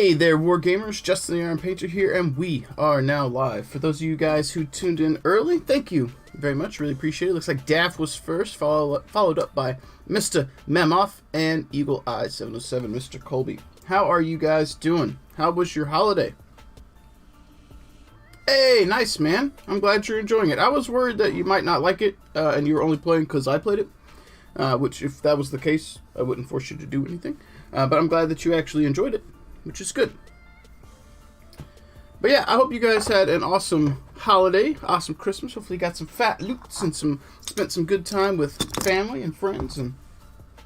Hey there, Wargamers, Justin the Iron Painter here, and we are now live. For those of you guys who tuned in early, thank you very much, really appreciate it. Looks like Daff was first, followed up by Mr. Memoff and Eagle Eye 707, Mr. Colby. How are you guys doing? How was your holiday? Hey, nice, man. I'm glad you're enjoying it. I was worried that you might not like it, and you were only playing because I played it, which if that was the case, I wouldn't force you to do anything. But I'm glad that you actually enjoyed it, which is good. But yeah, I hope you guys had an awesome holiday, awesome Christmas. Hopefully you got some fat loots and spent some good time with family and friends and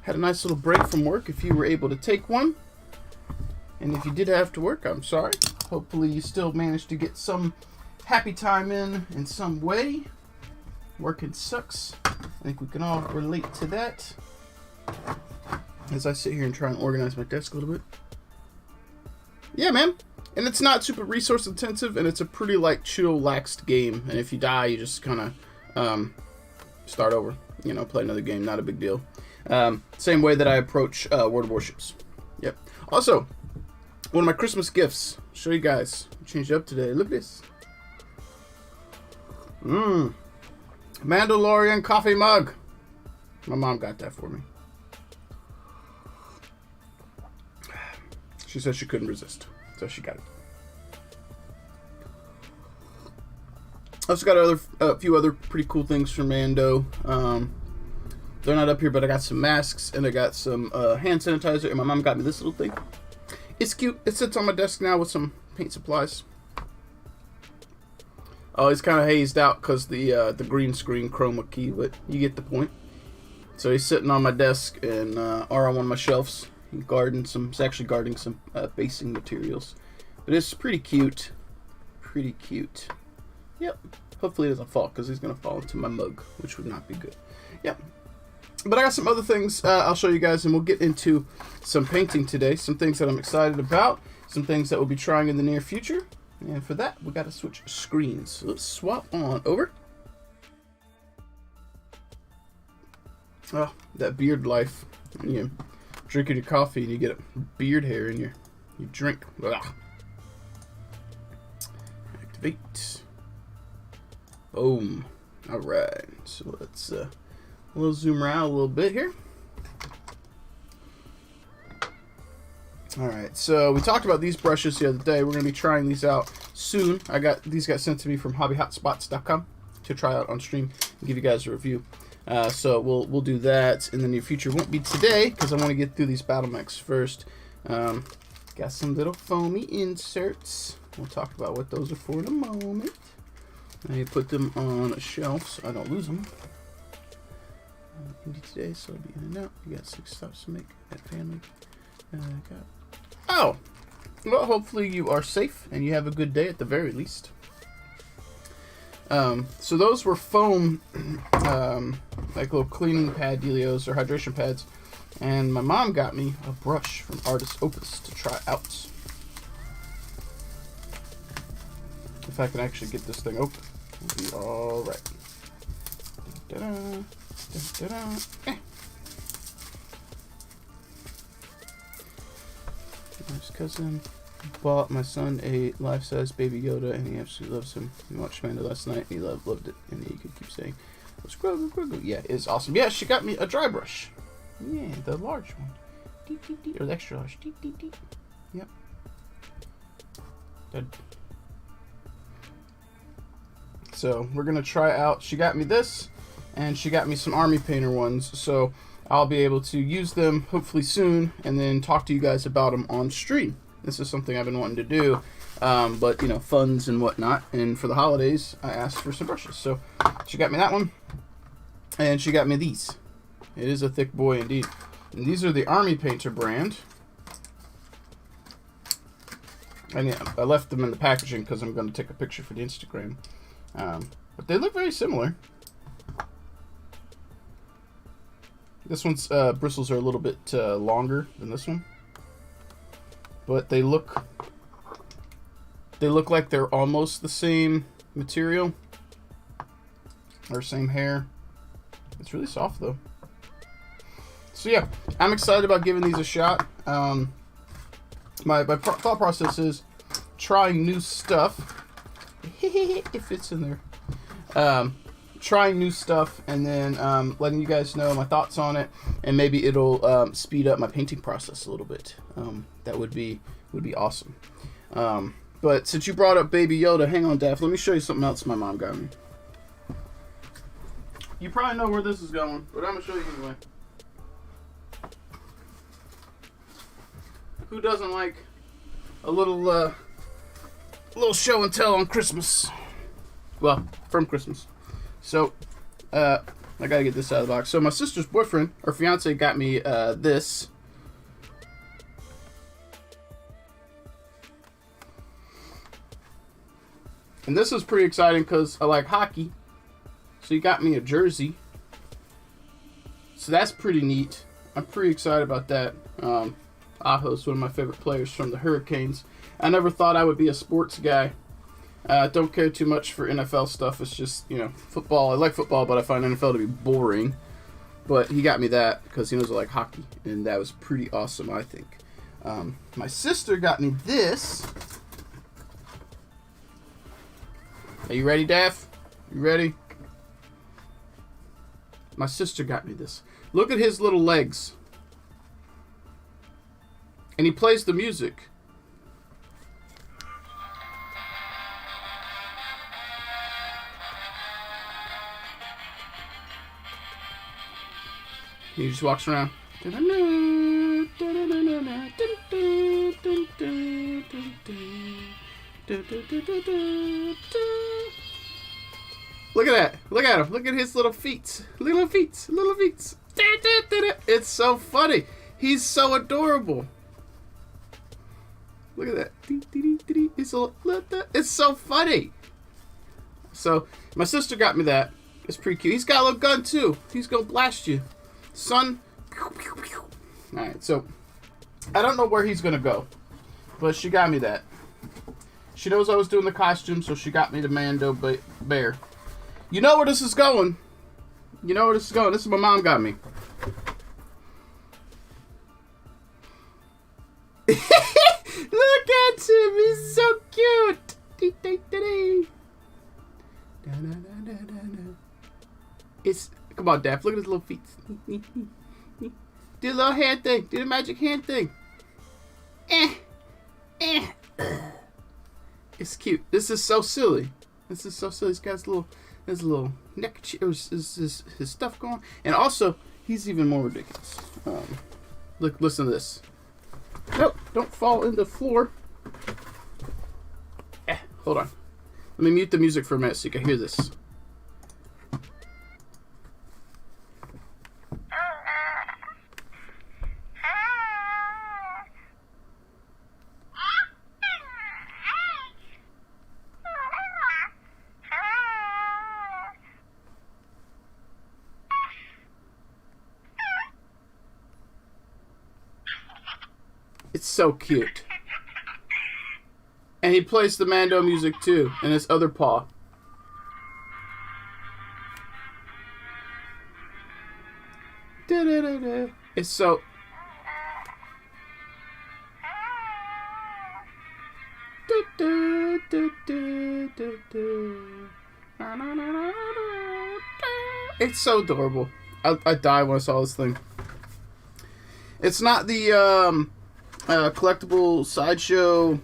had a nice little break from work if you were able to take one. And if you did have to work, I'm sorry. Hopefully you still managed to get some happy time in some way. Working sucks. I think we can all relate to that. As I sit here and try and organize my desk a little bit. Yeah, man. And it's not super resource intensive, and it's a pretty like chill, laxed game. And if you die, you just kind of start over. You know, play another game. Not a big deal. Same way that I approach World of Warships. Yep. Also, one of my Christmas gifts. I'll show you guys. Changed it up today. Look at this. Mandalorian coffee mug. My mom got that for me. She said she couldn't resist, so she got it. I also got a few other pretty cool things from Mando. They're not up here, but I got some masks and I got some hand sanitizer, and my mom got me this little thing. It's cute. It sits on my desk now with some paint supplies. Oh, it's kind of hazed out because the green screen chroma key, but you get the point. So he's sitting on my desk and or on one of my shelves. It's actually guarding some basing materials, but it's pretty cute. Pretty cute. Yep. Hopefully it doesn't fall, because he's gonna fall into my mug, which would not be good. Yep. But I got some other things I'll show you guys, and we'll get into some painting today. Some things that I'm excited about. Some things that we'll be trying in the near future. And for that, we got to switch screens. So let's swap on over. Oh, that beard life. Yeah. Drinking your coffee and you get a beard hair in your drink. Ugh. Activate. Boom. Alright. So let's we'll zoom around a little bit here. Alright, so we talked about these brushes the other day. We're going to be trying these out soon. These got sent to me from hobbyhotspots.com to try out on stream and give you guys a review. So we'll do that in the near future. Won't be today because I want to get through these battle mechs first. Got some little foamy inserts. We'll talk about what those are for in a moment. I put them on a shelf so I don't lose them. Indie today, so I'll be in and out. You got 6 stops to make at family. Oh, well, hopefully you are safe and you have a good day at the very least. So those were foam, like little cleaning pad dealios or hydration pads, and my mom got me a brush from Artist Opus to try out. If I can actually get this thing open, we'll be all right. Da-da, da-da-da. Eh. Nice cousin bought my son a life-size Baby Yoda, and he absolutely loves him. We watched Mando last night, and he loved it, and he could keep saying, "Let's grow." Yeah, it's awesome. Yeah, she got me a dry brush. Yeah, the large one. Deep, deep, deep. Or the extra large. Deep, deep, deep. Yep. Good. So we're gonna try out. She got me this, and she got me some Army Painter ones. So I'll be able to use them hopefully soon, and then talk to you guys about them on stream. This is something I've been wanting to do, but you know, funds and whatnot. And for the holidays, I asked for some brushes. So she got me that one, and she got me these. It is a thick boy indeed. And these are the Army Painter brand. And yeah, I left them in the packaging because I'm going to take a picture for the Instagram. But they look very similar. This one's bristles are a little bit longer than this one. But they look like they're almost the same material or same hair. It's really soft though. So yeah, I'm excited about giving these a shot. thought process is trying new stuff. If it's in there. Trying new stuff and then letting you guys know my thoughts on it, and maybe it'll speed up my painting process a little bit. That would be awesome. But since you brought up Baby Yoda, hang on, Daph, let me show you something else my mom got me. You probably know where this is going, but I'm gonna show you anyway. Who doesn't like a little show and tell on Christmas? Well, from Christmas. So, I gotta get this out of the box. So my sister's boyfriend, or fiance, got me this. And this is pretty exciting because I like hockey. So he got me a jersey. So that's pretty neat. I'm pretty excited about that. Aho's one of my favorite players from the Hurricanes. I never thought I would be a sports guy. Don't care too much for NFL stuff. It's just, football. I like football, but I find NFL to be boring. But he got me that because he knows I like hockey. And that was pretty awesome, I think. My sister got me this. Are you ready, Daph? You ready? My sister got me this. Look at his little legs. And he plays the music. He just walks around. Look at that. Look at him. Look at his little feet. Little feet. Little feet. It's so funny. He's so adorable. Look at that. It's so funny. So, my sister got me that. It's pretty cute. He's got a little gun, too. He's going to blast you. Son. Alright, so, I don't know where he's going to go. But she got me that. She knows I was doing the costume, so she got me the Mando bear. You know where this is going. You know where this is going. This is what my mom got me. Look at him. He's so cute. It's, come on, Daph. Look at his little feet. Do the little hand thing. Do the magic hand thing. It's cute. This is so silly. This is so silly. He's got his little neck, his stuff going. And also, he's even more ridiculous. Look, listen to this. Nope, don't fall in the floor. Hold on. Let me mute the music for a minute so you can hear this. It's so cute. And he plays the Mando music too, in his other paw. Da-da-da-da. It's so... It's so adorable. I died when I saw this thing. It's not the collectible sideshow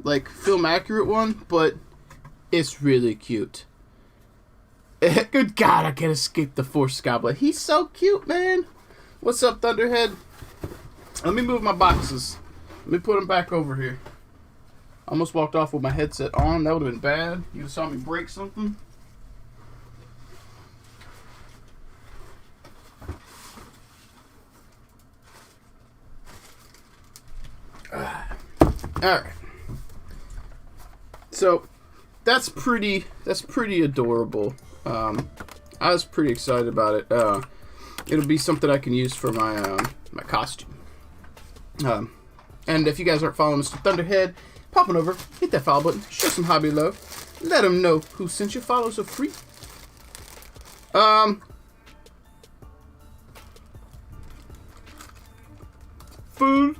like film accurate one, but it's really cute. Good God, I can't escape the Force Goblin. He's so cute, man. What's up, Thunderhead? Let me move my boxes. Let me put them back over here. I almost walked off with my headset on. That would have been bad. You saw me break something. Alright. So that's pretty adorable. I was pretty excited about it. It'll be something I can use for my my costume. And if you guys aren't following Mr. Thunderhead, pop on over, hit that follow button, show some hobby love, let them know who sent you. Follows are free. Food.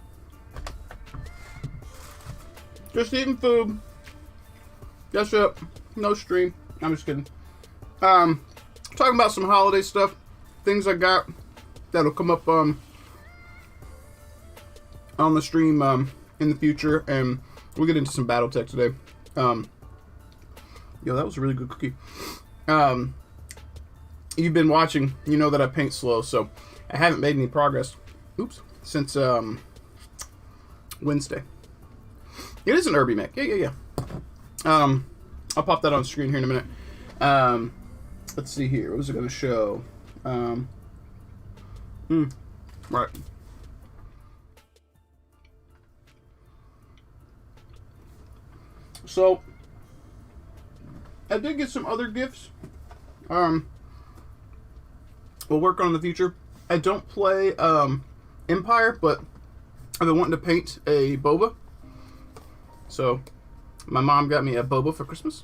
Just eating food. That's it. No stream. I'm just kidding. Talking about some holiday stuff. Things I got that'll come up on the stream in the future. And we'll get into some Battletech today. Yo, that was a really good cookie. You've been watching. You know that I paint slow. So I haven't made any progress. Oops. Since Wednesday. It is an Irby Mac. Yeah. I'll pop that on screen here in a minute. Let's see here. What was it going to show? Right. So, I did get some other gifts. We'll work on in the future. I don't play Empire, but I've been wanting to paint a boba. So, my mom got me a boba for Christmas.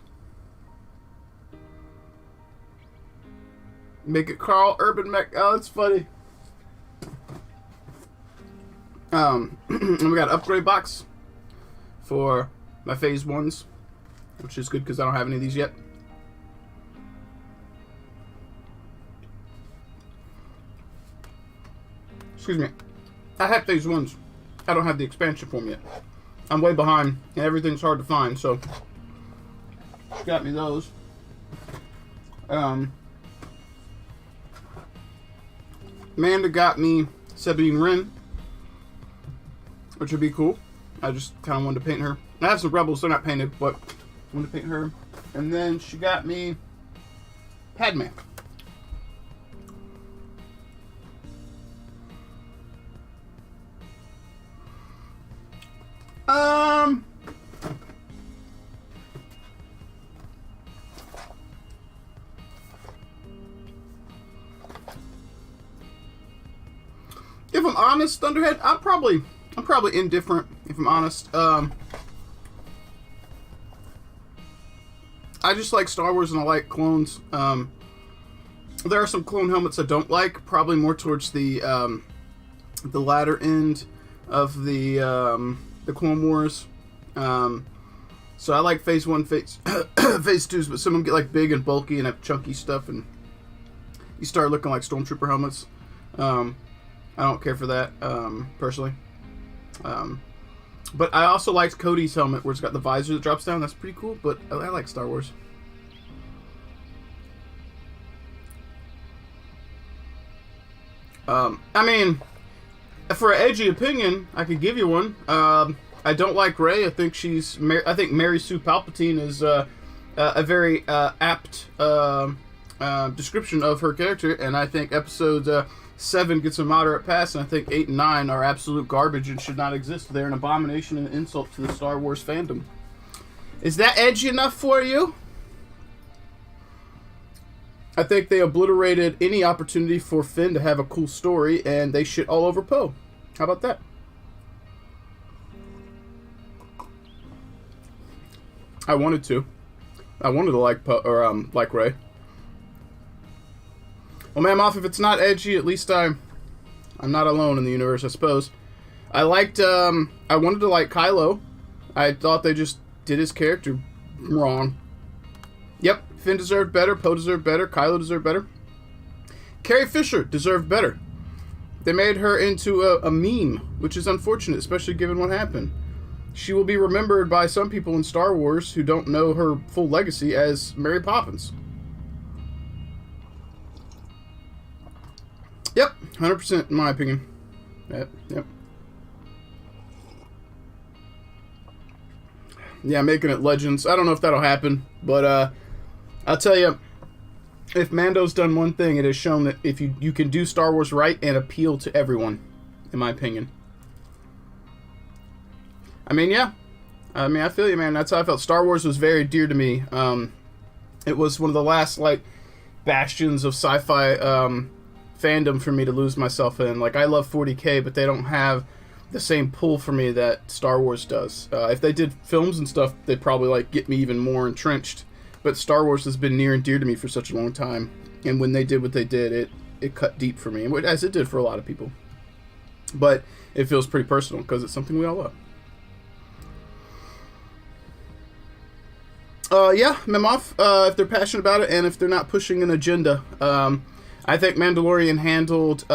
Make it Carl Urban Mech. Oh, it's funny. And we got an upgrade box for my phase 1s, which is good because I don't have any of these yet. Excuse me. I have phase 1s. I don't have the expansion form yet. I'm way behind, and everything's hard to find, so she got me those. Amanda got me Sabine Wren, which would be cool. I just kind of wanted to paint her. I have some Rebels, they're not painted, but I wanted to paint her. And then she got me Padme. If I'm honest, Thunderhead, I'm probably indifferent, if I'm honest. I just like Star Wars and I like clones. There are some clone helmets I don't like, probably more towards the latter end of the Clone Wars. So I like Phase 1, Phase 2s, but some of them get like big and bulky and have chunky stuff, and you start looking like Stormtrooper helmets. I don't care for that, personally. But I also liked Cody's helmet, where it's got the visor that drops down. That's pretty cool, but I like Star Wars. I mean, for an edgy opinion, I could give you one. I don't like Rey. I think I think Mary Sue Palpatine is a very apt description of her character, and I think episode 7 gets a moderate pass, and I think 8 and 9 are absolute garbage and should not exist. They're an abomination and an insult to the Star Wars fandom. Is that edgy enough for you? I think they obliterated any opportunity for Finn to have a cool story, and they shit all over Poe. How about that? I wanted to. I wanted to like Poe, or like Rey. Well, man, Moff, if it's not edgy, at least I'm not alone in the universe, I suppose. I wanted to like Kylo. I thought they just did his character wrong. Yep, Finn deserved better, Poe deserved better, Kylo deserved better. Carrie Fisher deserved better. They made her into a meme, which is unfortunate, especially given what happened. She will be remembered by some people in Star Wars who don't know her full legacy as Mary Poppins. Yep, 100% in my opinion. Yep. Yeah, making it Legends. I don't know if that'll happen, but I'll tell you, if Mando's done one thing, it has shown that if you can do Star Wars right and appeal to everyone, in my opinion. I mean, yeah. I feel you, man. That's how I felt. Star Wars was very dear to me. It was one of the last, bastions of sci-fi fandom for me to lose myself in. I love 40K, but they don't have the same pull for me that Star Wars does. If they did films and stuff, they'd probably, get me even more entrenched. But Star Wars has been near and dear to me for such a long time. And when they did what they did, it cut deep for me, as it did for a lot of people. But it feels pretty personal, because it's something we all love. Yeah, Memoff, if they're passionate about it and if they're not pushing an agenda. I think Mandalorian handled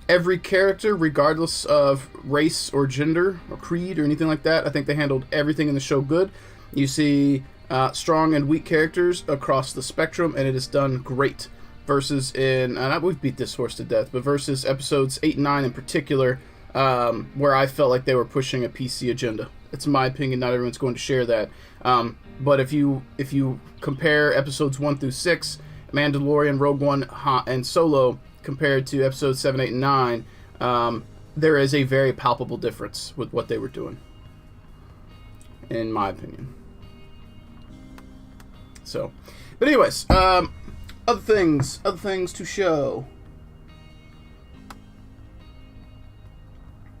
every character, regardless of race or gender or creed or anything like that. I think they handled everything in the show good. You see strong and weak characters across the spectrum, and it is done great. Versus we've beat this horse to death, but versus episodes 8 and 9 in particular, where I felt like they were pushing a PC agenda. It's my opinion, not everyone's going to share that. But if you compare episodes 1 through 6, Mandalorian, Rogue One, and Solo, compared to episodes 7, 8, and 9, there is a very palpable difference with what they were doing, in my opinion. So, but anyways, other things to show.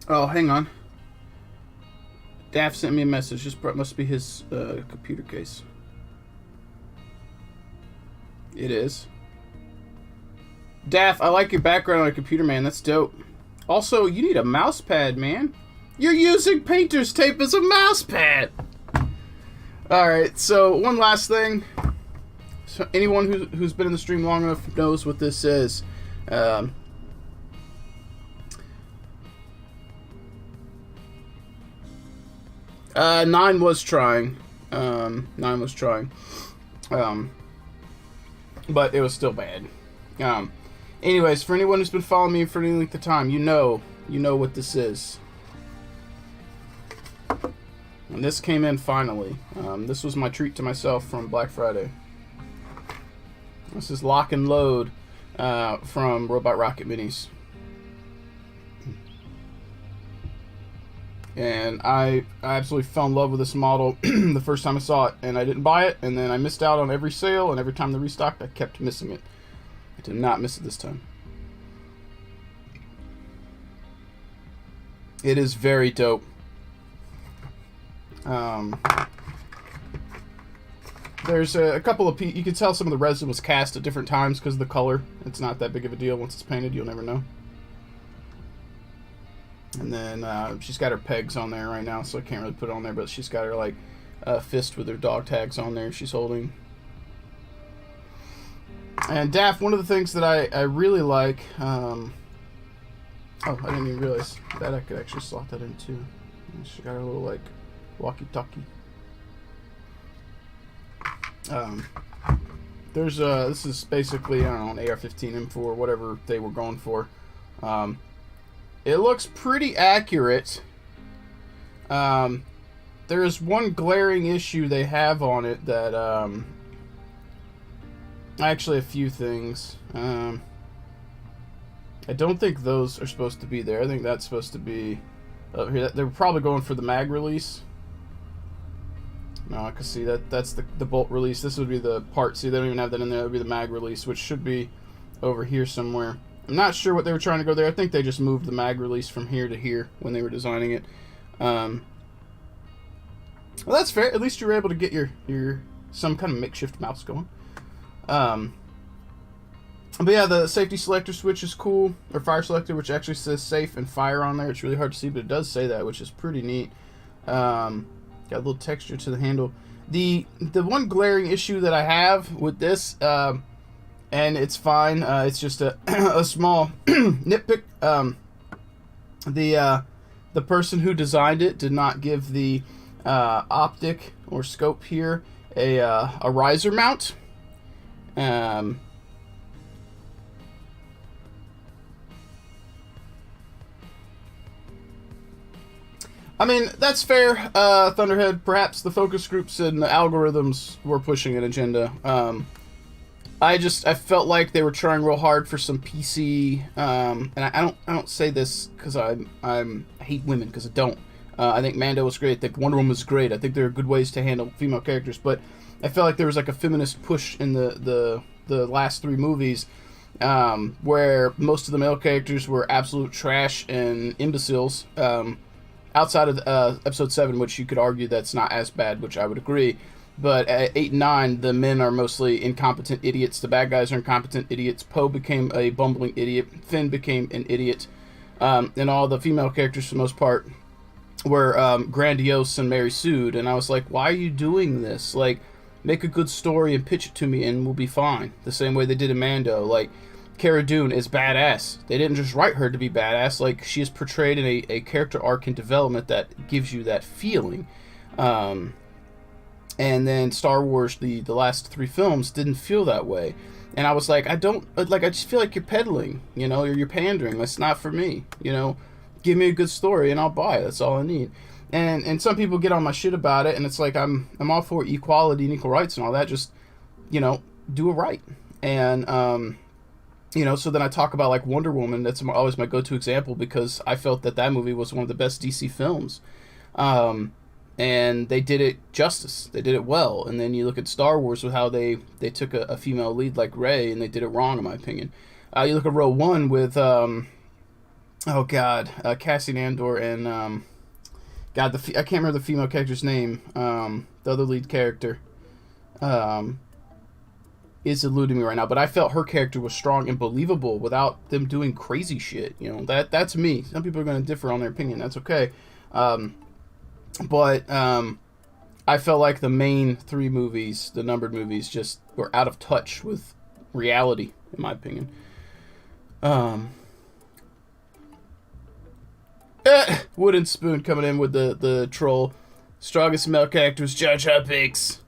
Oh, hang on. Daff sent me a message. This must be his computer case. It is. Daff, I like your background on a computer, man. That's dope. Also, you need a mouse pad, man. You're using painter's tape as a mouse pad. Alright, so one last thing. So anyone who's been in the stream long enough knows what this is. 9 was trying. 9 was trying. But it was still bad. Anyways, for anyone who's been following me for any length of time, you know what this is. And this came in finally. This was my treat to myself from Black Friday. This is Lock and Load from Robot Rocket Minis. And I absolutely fell in love with this model the first time I saw it, and I didn't buy it, and then I missed out on every sale, and every time they restocked, I kept missing it. I did not miss it this time. It is very dope. There's a couple of you can tell some of the resin was cast at different times because of the color. It's not that big of a deal. Once it's painted, you'll never know. And then she's got her pegs on there right now, so I can't really put it on there, but she's got her like fist with her dog tags on there she's holding. And Daff, one of the things that I really like, oh, I didn't even realize that I could actually slot that in too. She got her little like walkie-talkie. There's this is basically, I don't know, an AR-15 M4, whatever they were going for. It looks pretty accurate. There is one glaring issue they have on it that, actually a few things. I don't think those are supposed to be there. I think that's supposed to be up here. They're probably going for the mag release. No, I can see that's the bolt release. This would be the part. See, they don't even have that in there. That would be the mag release, which should be over here somewhere. I'm not sure what they were trying to go there. I think they just moved the mag release from here to here when they were designing it. Well, that's fair. At least you were able to get your some kind of makeshift mouse going. But yeah, the safety selector switch is cool, or fire selector, which actually says safe and fire on there. It's really hard to see, but it does say that, which is pretty neat. Got a little texture to the handle. The one glaring issue that I have with this, and it's fine, it's just a a small nitpick. The person who designed it did not give the optic or scope here a riser mount. I mean, that's fair, Thunderhead. Perhaps the focus groups and the algorithms were pushing an agenda. I felt like they were trying real hard for some PC, and I don't say this because I hate women, because I don't. I think Mando was great. I think Wonder Woman was great. I think there are good ways to handle female characters, but I felt like there was like a feminist push in the last 3 movies, where most of the male characters were absolute trash and imbeciles. Outside of episode 7, which you could argue that's not as bad, which I would agree. But at 8 and 9, the men are mostly incompetent idiots. The bad guys are incompetent idiots. Poe became a bumbling idiot. Finn became an idiot. And all the female characters, for the most part, were grandiose and Mary Sued. And I was like, why are you doing this? Like, make a good story and pitch it to me, and we'll be fine. The same way they did in Mando. Like, Cara Dune is badass. They didn't just write her to be badass. Like, she is portrayed in a character arc and development that gives you that feeling. And then Star Wars, the last 3 films, didn't feel that way. And I was like, I just feel like you're peddling, or you're pandering. That's not for me, Give me a good story and I'll buy it. That's all I need. And some people get on my shit about it, and it's like, I'm all for equality and equal rights and all that. Just, do it right. And, so then I talk about, like, Wonder Woman. That's always my go-to example, because I felt that movie was one of the best DC films. And they did it justice. They did it well. And then you look at Star Wars with how they took a female lead like Rey, and they did it wrong, in my opinion. You look at Rogue One with, Cassian Andor and, I can't remember the female character's name. The other lead character is eluding me right now. But I felt her character was strong and believable without them doing crazy shit. That's me. Some people are going to differ on their opinion. That's okay. But I felt like the main 3 movies, the numbered movies, just were out of touch with reality, in my opinion. Wooden Spoon coming in with the troll. Strongest male character was Jar Jar Binks.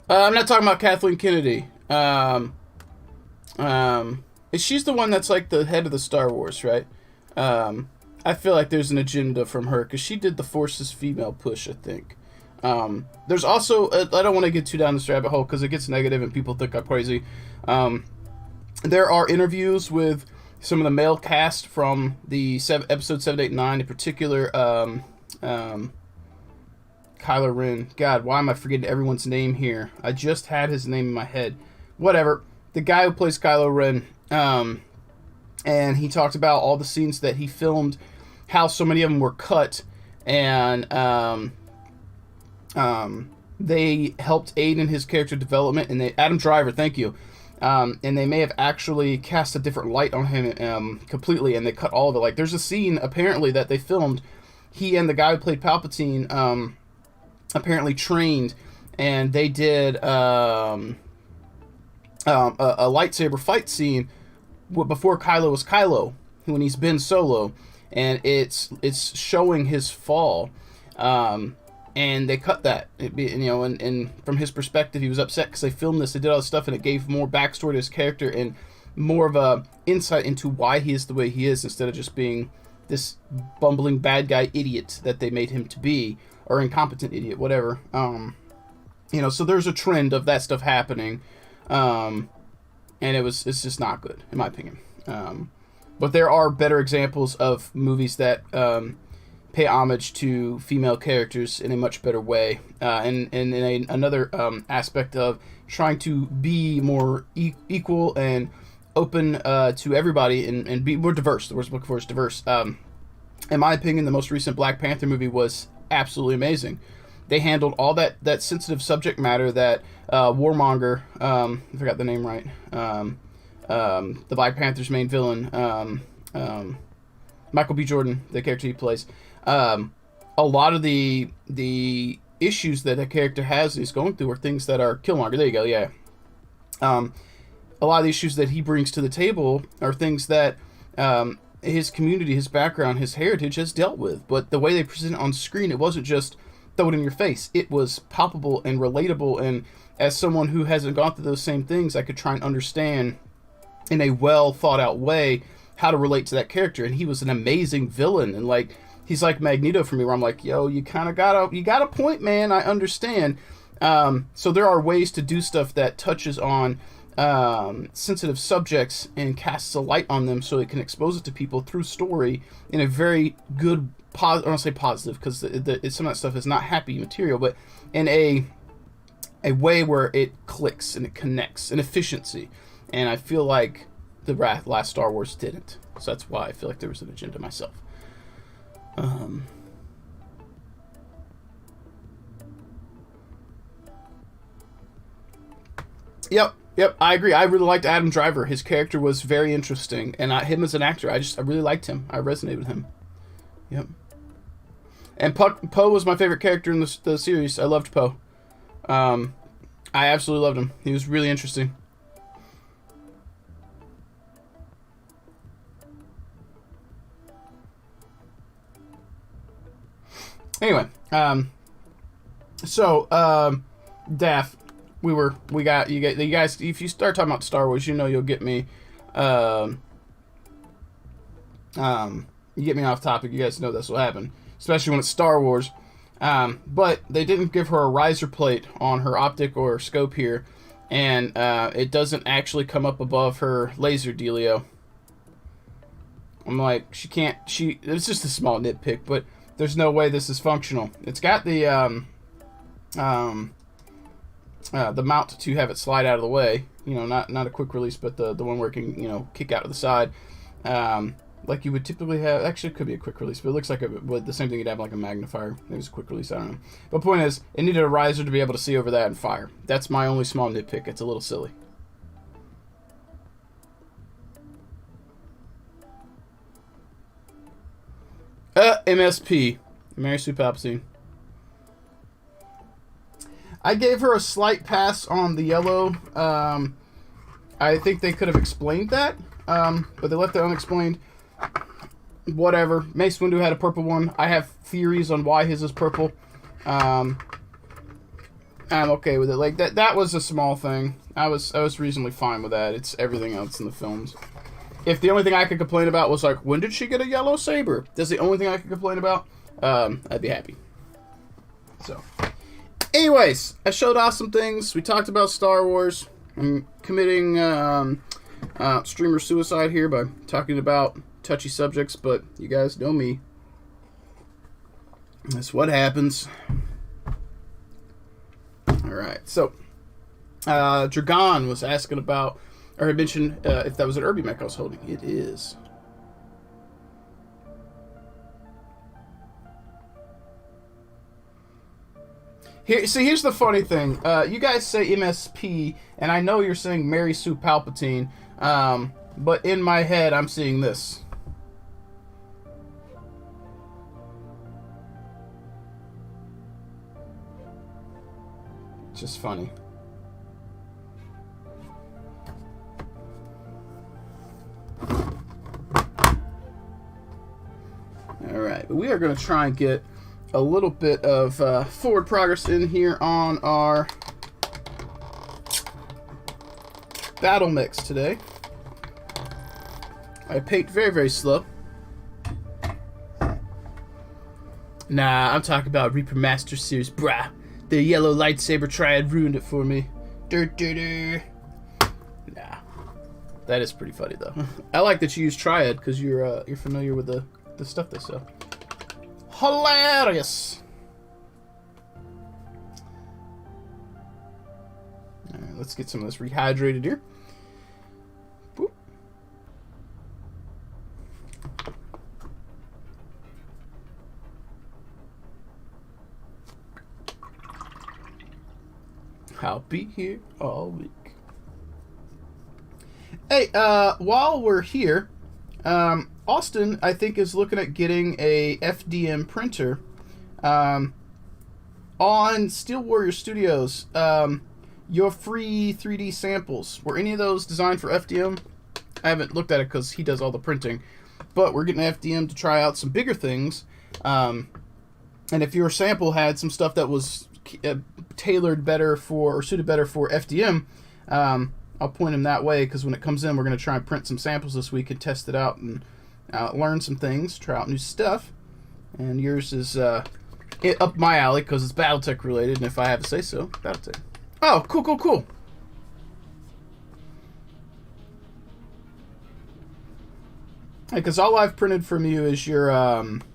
I'm not talking about Kathleen Kennedy. She's the one that's like the head of the Star Wars, right? I feel like there's an agenda from her, because she did the Force's female push, I think. There's also, I don't want to get too down this rabbit hole because it gets negative and people think I'm crazy. There are interviews with some of the male cast from the episode 7, 8, 9, in particular, Kylo Ren. God, why am I forgetting everyone's name here? I just had his name in my head. Whatever. The guy who plays Kylo Ren, and he talked about all the scenes that he filmed, how so many of them were cut, and they helped aid in his character development, and Adam Driver, thank you, and they may have actually cast a different light on him completely, and they cut all of it. Like, there's a scene, apparently, that they filmed, he and the guy who played Palpatine, apparently trained, and they did a lightsaber fight scene before Kylo was Kylo, when he's Ben Solo, and it's showing his fall, and they cut that, and from his perspective, he was upset because they filmed this, they did all this stuff, and it gave more backstory to his character and more of a insight into why he is the way he is, instead of just being this bumbling bad guy idiot that they made him to be, or incompetent idiot, whatever. So there's a trend of that stuff happening, and it's just not good, in my opinion. But there are better examples of movies that pay homage to female characters in a much better way, and in another aspect of trying to be more equal and open to everybody, and be more diverse. The word I'm looking for is diverse. In my opinion, the most recent Black Panther movie was absolutely amazing. They handled all that sensitive subject matter that Warmonger, I forgot the name right, the Black Panther's main villain, Michael B. Jordan, the character he plays. A lot of the issues that a character has he's going through are things that are Killmonger. There you go, yeah. A lot of the issues that he brings to the table are things that his community, his background, his heritage has dealt with. But the way they present it on screen, it wasn't just throw it in your face. It was palpable and relatable, and as someone who hasn't gone through those same things, I could try and understand in a well thought out way how to relate to that character. And he was an amazing villain, and like, he's like Magneto for me, where I'm like, yo, you kind of got a point, man. I understand. So there are ways to do stuff that touches on sensitive subjects and casts a light on them, so it can expose it to people through story in a very good, I don't want to say positive, because some of that stuff is not happy material, but in a way where it clicks and it connects, an efficiency. And I feel like the last Star Wars didn't. So that's why I feel like there was an agenda myself. Yep. Yep, I agree. I really liked Adam Driver. His character was very interesting, and him as an actor, I really liked him. I resonated with him. Yep. And Poe was my favorite character in the series. I loved Poe. I absolutely loved him. He was really interesting. Anyway, Daff, you guys. If you start talking about Star Wars, you know you'll get me. You get me off topic. You guys know this will happen, especially when it's Star Wars. But they didn't give her a riser plate on her optic or scope here, and it doesn't actually come up above her laser dealio. I'm like, she can't. It's just a small nitpick, but there's no way this is functional. It's got the mount to have it slide out of the way. You know, not a quick release, but the one where it can kick out to the side. Like you would typically have. Actually, it could be a quick release, but it looks like the same thing you'd have like a magnifier. Maybe it's a quick release. I don't know. But point is, it needed a riser to be able to see over that and fire. That's my only small nitpick. It's a little silly. MSP, Mary Sue Palpatine. I gave her a slight pass on the yellow. I think they could have explained that, but they left it unexplained. Whatever. Mace Windu had a purple one. I have theories on why his is purple. I'm okay with it. Like that was a small thing. I was reasonably fine with that. It's everything else in the films. If the only thing I could complain about was like, when did she get a yellow saber? That's the only thing I could complain about. I'd be happy. So, anyways, I showed off some things. We talked about Star Wars. I'm committing streamer suicide here by talking about touchy subjects, but you guys know me. That's what happens. Alright, so Dragon was asking about, or had mentioned if that was an Irby mech I was holding. It is. Here's the funny thing. You guys say MSP, and I know you're saying Mary Sue Palpatine, but in my head, I'm seeing this. Just funny. Alright, but we are going to try and get a little bit of forward progress in here on our battle mix today. I paint very, very slow. Nah, I'm talking about Reaper Master Series, brah. The yellow lightsaber triad ruined it for me. Nah. That is pretty funny, though. I like that you use triad, because you're familiar with the stuff they sell. Hilarious! Alright, let's get some of this rehydrated here. Boop. I'll be here all week. Hey, while we're here, Austin, I think, is looking at getting a FDM printer on Steel Warrior Studios. Your free 3D samples. Were any of those designed for FDM? I haven't looked at it because he does all the printing. But we're getting FDM to try out some bigger things. And if your sample had some stuff that was tailored better for, or suited better for FDM, I'll point him that way, because when it comes in, we're going to try and print some samples this week and test it out and learn some things, try out new stuff. And yours is up my alley because it's Battletech related, and if I have to say so, Battletech. Oh, cool, cool, cool. Because all I've printed from you is your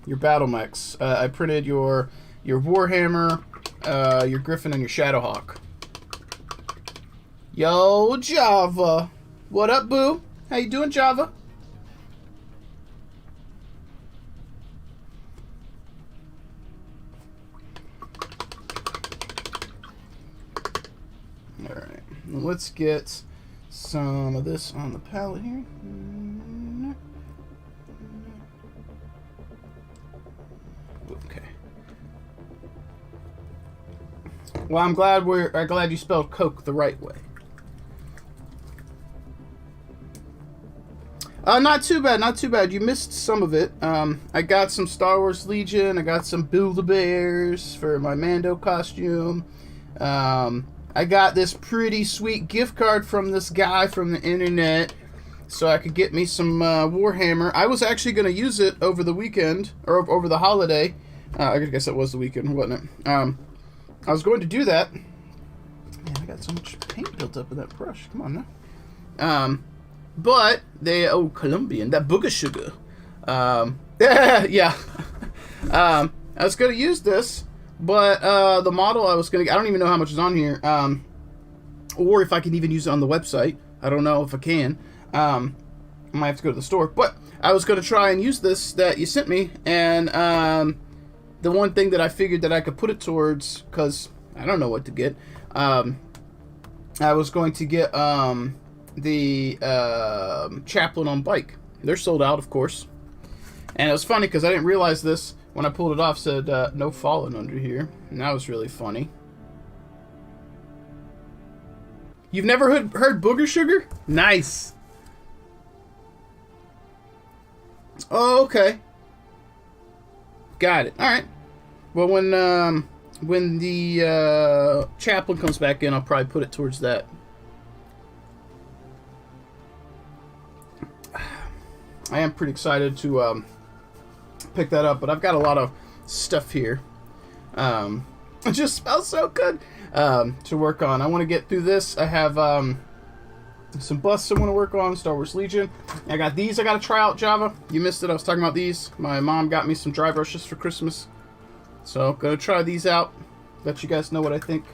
battle mechs. I printed your Warhammer, your Griffin, and your Shadowhawk. Yo, Java. What up, boo? How you doing, Java? Alright. Let's get some of this on the palette here. Okay. Well, I'm glad you spelled Coke the right way. Not too bad, not too bad. You missed some of it. I got some Star Wars Legion. I got some Build-A-Bears for my Mando costume. I got this pretty sweet gift card from this guy from the internet so I could get me some Warhammer. I was actually going to use it over the weekend, or over the holiday. I guess it was the weekend, wasn't it? I was going to do that. Man, I got so much paint built up in that brush. Come on now. But they, Colombian, that booger sugar. Yeah. I was going to use this, but the model I was going to, I don't even know how much is on here, or if I can even use it on the website. I don't know if I can. I might have to go to the store, but I was going to try and use this that you sent me, and the one thing that I figured that I could put it towards, because I don't know what to get, I was going to get the Chaplain on bike. They're sold out, of course. And it was funny because I didn't realize this when I pulled it off. Said no falling under here, and that was really funny. You've never heard Booger Sugar? Nice. Oh, okay. Got it. All right. Well, when the Chaplain comes back in, I'll probably put it towards that. I am pretty excited to pick that up, but I've got a lot of stuff here. It just smells so good to work on. I want to get through this. I have some busts I want to work on, Star Wars Legion. I got these I got to try out, Java. You missed it. I was talking about these. My mom got me some dry brushes for Christmas. So I'm going to try these out. Let you guys know what I think.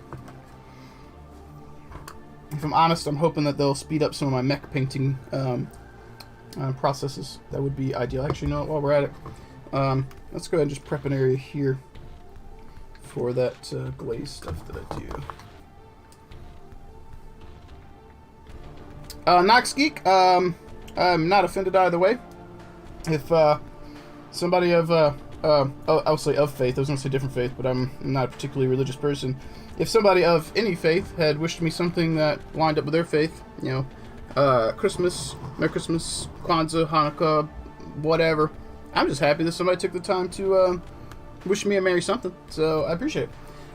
If I'm honest, I'm hoping that they'll speed up some of my mech painting processes. That would be ideal. Actually, you know what? While we're at it, let's go ahead and just prep an area here for that glaze stuff that I do. Nox Geek, I'm not offended either way. If somebody of, I'll say of faith, I was going to say different faith, but I'm not a particularly religious person. If somebody of any faith had wished me something that lined up with their faith, you know, Christmas, Merry Christmas, Kwanzaa, Hanukkah, whatever, I'm just happy that somebody took the time to wish me a Merry something, so I appreciate it.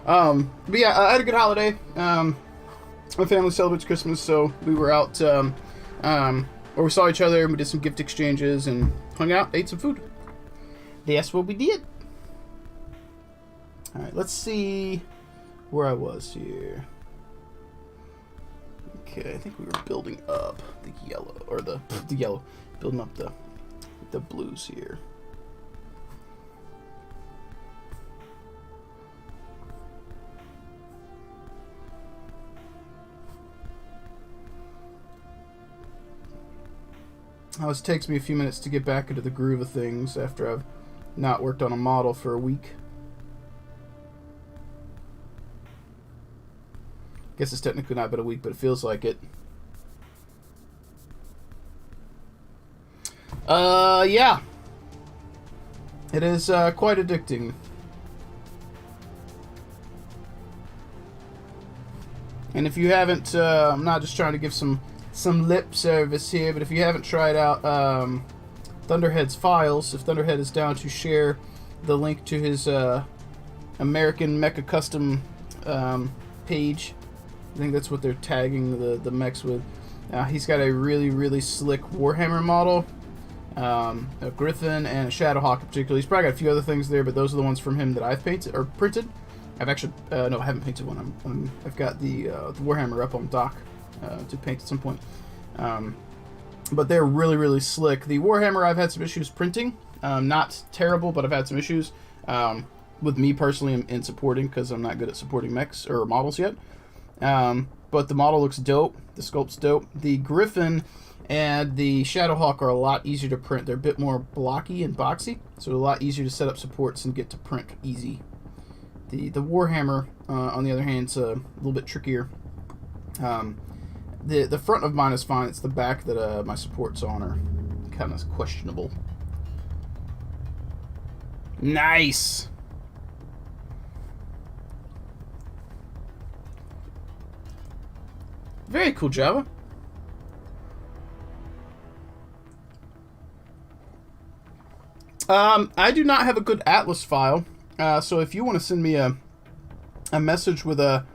But yeah, I had a good holiday. My family celebrates Christmas, so we were out, or we saw each other, and we did some gift exchanges, and hung out, ate some food. That's what we did. Alright, let's see where I was here. Okay, I think we were building up the yellow, or the yellow, building up the blues here. It always takes me a few minutes to get back into the groove of things after I've not worked on a model for a week. Guess it's technically not been a week, but it feels like it. Yeah. It is quite addicting. And if you haven't, I'm not just trying to give some lip service here, but if you haven't tried out Thunderhead's files, if Thunderhead is down to share the link to his American Mecha Custom page, I think that's what they're tagging the mechs with. He's got a really slick Warhammer model, a Griffin and a Shadowhawk in particular. He's probably got a few other things there, but those are the ones from him that I've painted or printed. I've actually no, I haven't painted one. I've got the Warhammer up on dock to paint at some point. But they're really slick. The Warhammer I've had some issues printing. Not terrible, but I've had some issues with me personally in supporting, because I'm not good at supporting mechs or models yet. But the model looks dope. The sculpt's dope. The Griffin and the Shadowhawk are a lot easier to print. They're a bit more blocky and boxy, so a lot easier to set up supports and get to print easy. The Warhammer, on the other hand, is a little bit trickier. The front of mine is fine. It's the back that my supports on are kind of questionable. Nice. Very cool, Java. I do not have a good Atlas file, so if you want to send me a message with a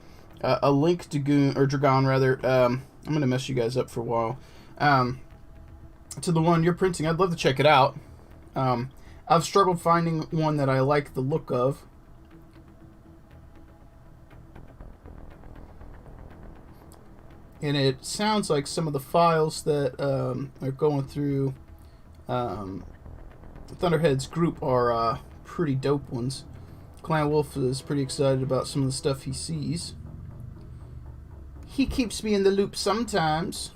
link to Dragon rather, I'm gonna mess you guys up for a while. To the one you're printing, I'd love to check it out. I've struggled finding one that I like the look of. And it sounds like some of the files that are going through Thunderhead's group are pretty dope ones. Clan Wolf is pretty excited about some of the stuff he sees. He keeps me in the loop sometimes.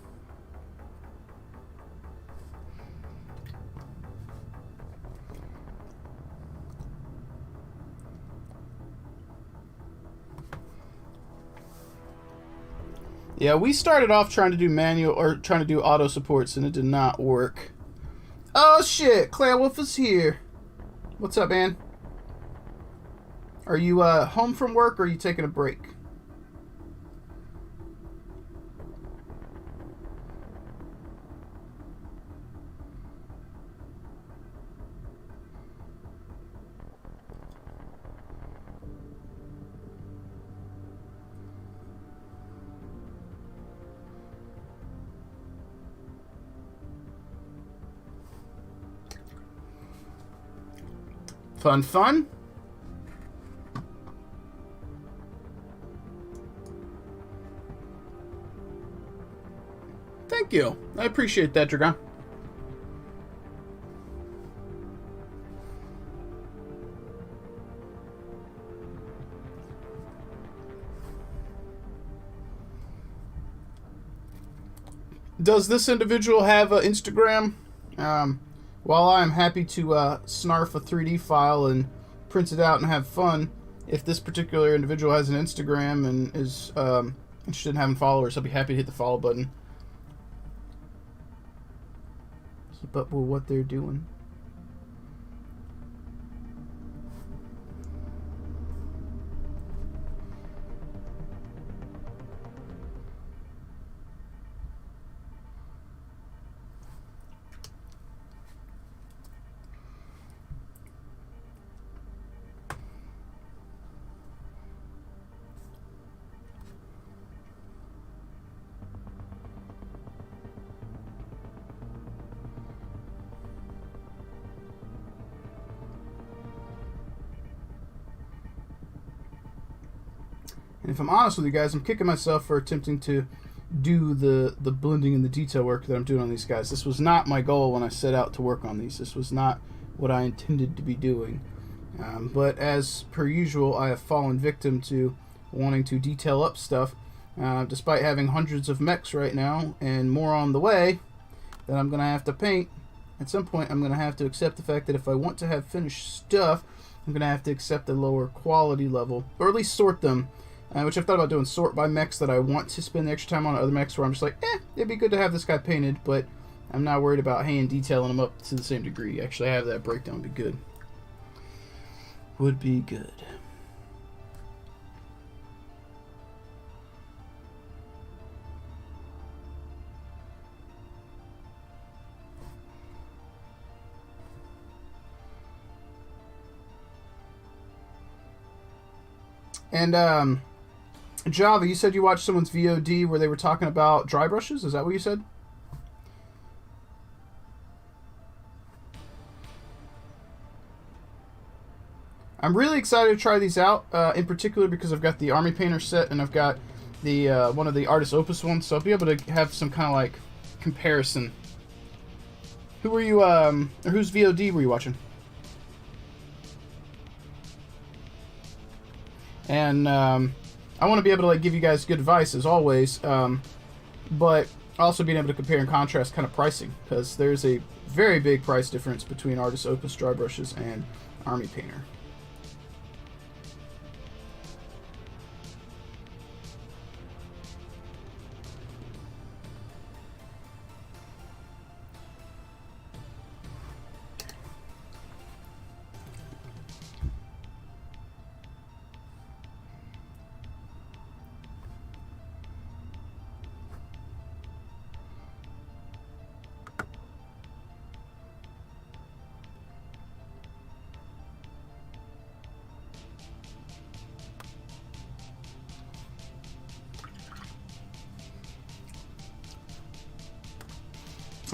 Yeah, we started off trying to do auto supports and it did not work. Oh shit, Clan Wolf is here. What's up, man? Are you home from work or are you taking a break? Fun, fun. Thank you. I appreciate that, Dragon. Does this individual have an Instagram? While I'm happy to snarf a 3D file and print it out and have fun, if this particular individual has an Instagram and is interested in having followers, I'll be happy to hit the follow button. Keep up with what they're doing. And if I'm honest with you guys, I'm kicking myself for attempting to do the blending and the detail work that I'm doing on these guys. This was not my goal when I set out to work on these. This was not what I intended to be doing. But as per usual, I have fallen victim to wanting to detail up stuff, despite having hundreds of mechs right now and more on the way that I'm going to have to paint. At some point, I'm going to have to accept the fact that if I want to have finished stuff, I'm going to have to accept a lower quality level, or at least sort them. Which I've thought about doing, sort by mechs that I want to spend the extra time on, other mechs where I'm just like, it'd be good to have this guy painted, but I'm not worried about hand detailing him up to the same degree. Actually, have that breakdown would be good. Would be good. And, Java, you said you watched someone's VOD where they were talking about dry brushes? Is that what you said? I'm really excited to try these out, in particular because I've got the Army Painter set and I've got the one of the Artist Opus ones, so I'll be able to have some kind of like comparison. Who were you, or whose VOD were you watching? And I want to be able to like give you guys good advice as always, but also being able to compare and contrast kind of pricing, because there's a very big price difference between Artist Opus dry brushes and Army Painter.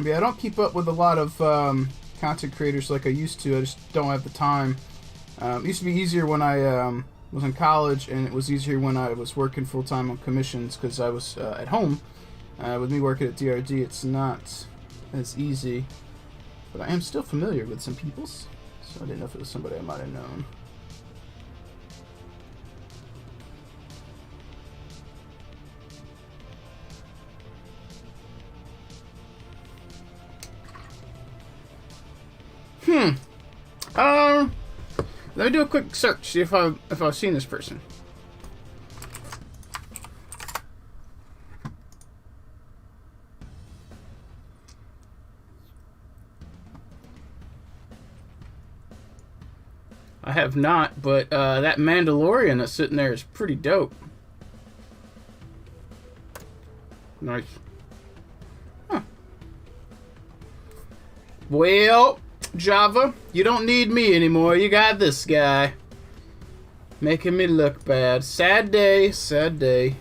Yeah, I don't keep up with a lot of content creators like I used to. I just don't have the time. It used to be easier when I was in college, and it was easier when I was working full-time on commissions because I was at home. With me working at DRD, it's not as easy. But I am still familiar with some peoples, so I didn't know if it was somebody I might have known. Let me do a quick search, see if I've seen this person. I have not, but that Mandalorian that's sitting there is pretty dope. Nice. Huh. Well, Java, you don't need me anymore. You got this guy. Making me look bad. Sad day, sad day.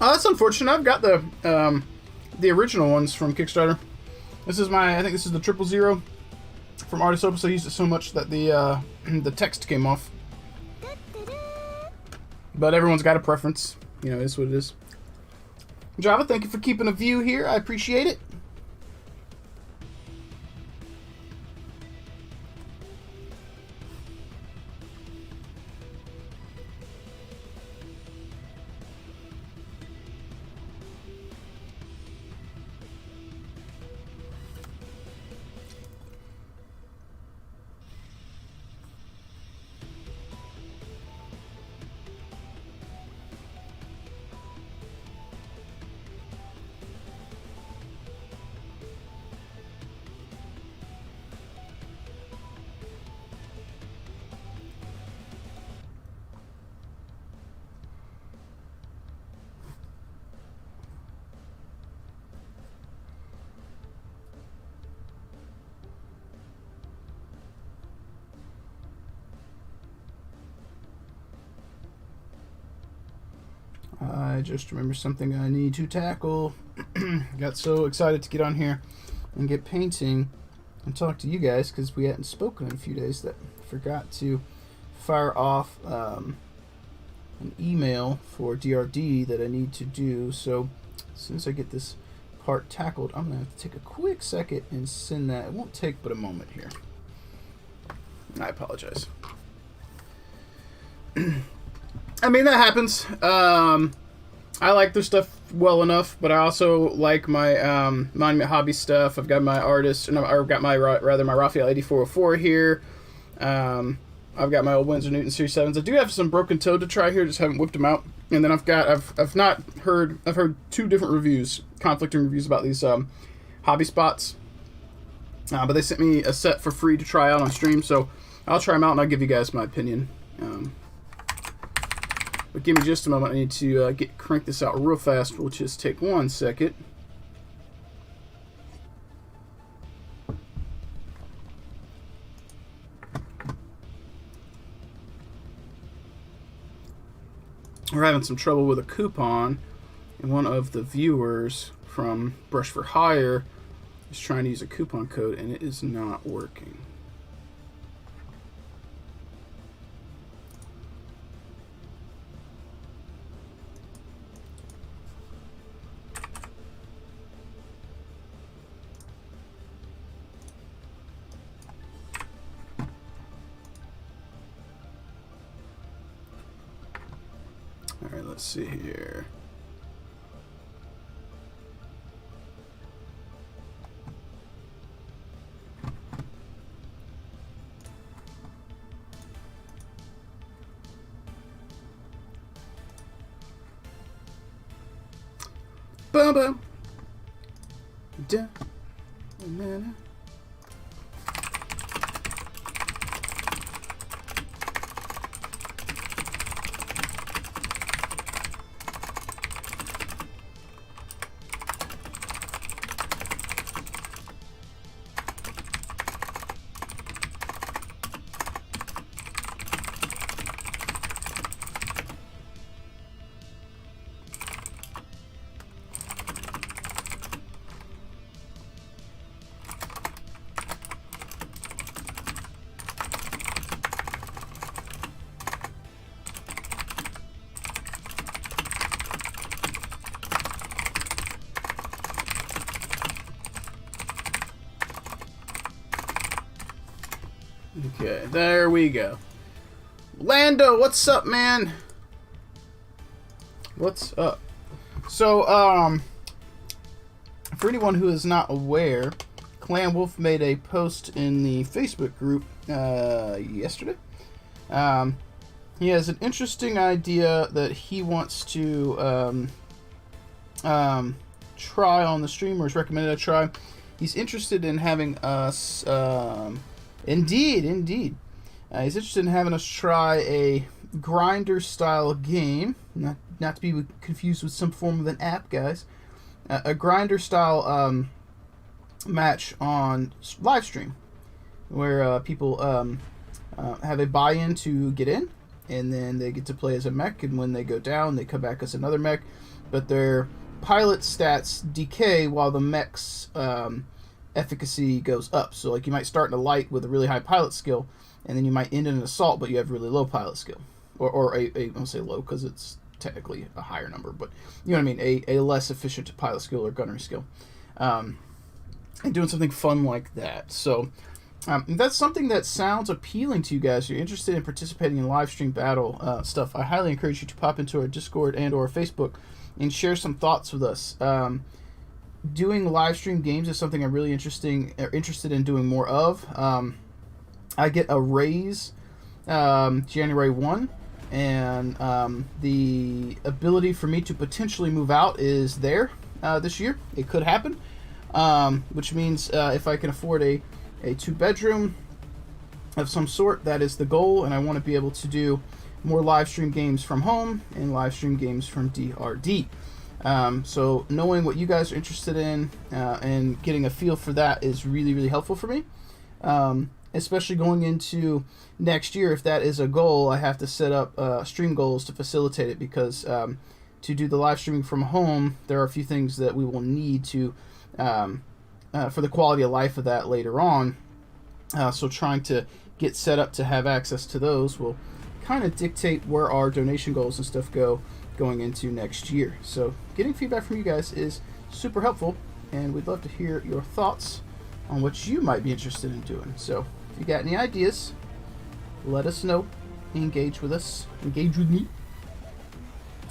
Oh, that's unfortunate. I've got the original ones from Kickstarter. This is I think this is the 000 from Artist Opus. I used it so much that the the text came off. But everyone's got a preference. You know, it is what it is. Java, thank you for keeping a view here. I appreciate it. I just remember something I need to tackle. Got so excited to get on here and get painting and talk to you guys because we hadn't spoken in a few days that I forgot to fire off an email for DRD that I need to do. So as soon as I get this part tackled, I'm going to have to take a quick second and send that. It won't take but a moment here. I apologize. I mean, that happens. I like their stuff well enough, but I also like my Monument Hobby stuff. I've got my artist, and I've got my Raphael 8404 here. I've got my old Winsor Newton Series 7s. I do have some Broken Toad to try here, just haven't whipped them out. And then I've heard two different reviews, conflicting reviews about these hobby spots. But they sent me a set for free to try out on stream, so I'll try them out and I'll give you guys my opinion. But give me just a moment. I need to crank this out real fast. We'll just take 1 second. We're having some trouble with a coupon, and one of the viewers from Brush for Hire is trying to use a coupon code, and it is not working. Alright, let's see here. Bum bum. Da. Na, na. Okay, there we go. Lando, what's up, man? What's up? So, for anyone who is not aware, Clan Wolf made a post in the Facebook group yesterday. He has an interesting idea that he wants to try on the stream, or is recommended I try. He's interested in having us... Indeed. He's interested in having us try a grinder-style game. Not to be confused with some form of an app, guys. A grinder-style match on live stream, where people have a buy-in to get in, and then they get to play as a mech, and when they go down, they come back as another mech, but their pilot stats decay while the mech's efficacy goes up. So like you might start in a light with a really high pilot skill, and then you might end in an assault, but you have really low pilot skill, or I won't say low because it's technically a higher number, but you know what I mean, a less efficient pilot skill or gunnery skill, and doing something fun like that. So if that's something that sounds appealing to you guys, you're interested in participating in live stream battle stuff, I highly encourage you to pop into our Discord and or Facebook and share some thoughts with us. Doing live stream games is something I'm really interested in doing more of. I get a raise January 1, and the ability for me to potentially move out is there this year. It could happen, which means if I can afford a 2-bedroom of some sort, that is the goal, and I want to be able to do more live stream games from home and live stream games from DRD. So knowing what you guys are interested in and getting a feel for that is really, really helpful for me. Especially going into next year, if that is a goal, I have to set up stream goals to facilitate it, because to do the live streaming from home, there are a few things that we will need to for the quality of life of that later on. So trying to get set up to have access to those will kind of dictate where our donation goals and stuff go going into next year. So getting feedback from you guys is super helpful, and we'd love to hear your thoughts on what you might be interested in doing. So if you got any ideas, let us know. Engage with us. Engage with me.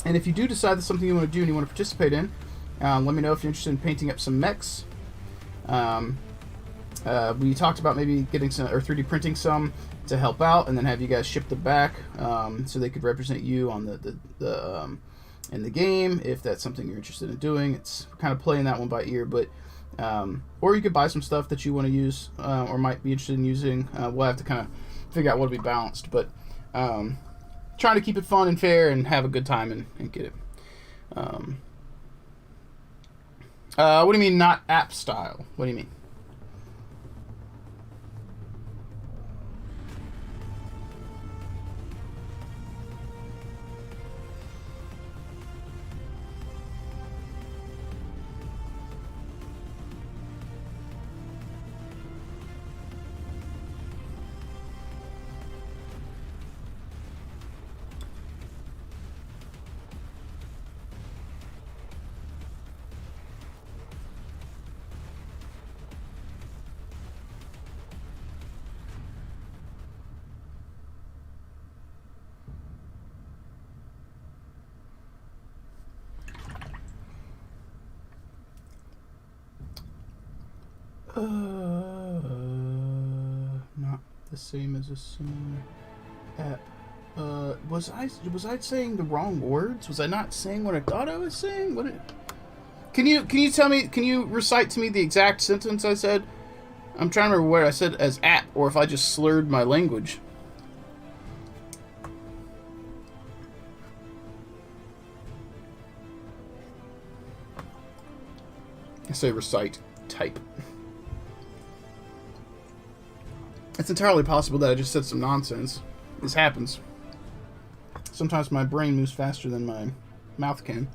And if you do decide that's something you want to do and you want to participate in, let me know if you're interested in painting up some mechs. We talked about maybe getting some, or 3D printing some to help out, and then have you guys ship them back so they could represent you on the in the game, if that's something you're interested in doing. It's kind of playing that one by ear, but or you could buy some stuff that you want to use or might be interested in using. We'll have to kind of figure out what to be balanced, but trying to keep it fun and fair and have a good time and get it. What do you mean not app style? What do you mean? Not the same as a similar app. Was I saying the wrong words? Was I not saying what I thought I was saying? Can you tell me? Can you recite to me the exact sentence I said? I'm trying to remember where I said as app, or if I just slurred my language. I say recite, type. It's entirely possible that I just said some nonsense. This happens. Sometimes my brain moves faster than my mouth can.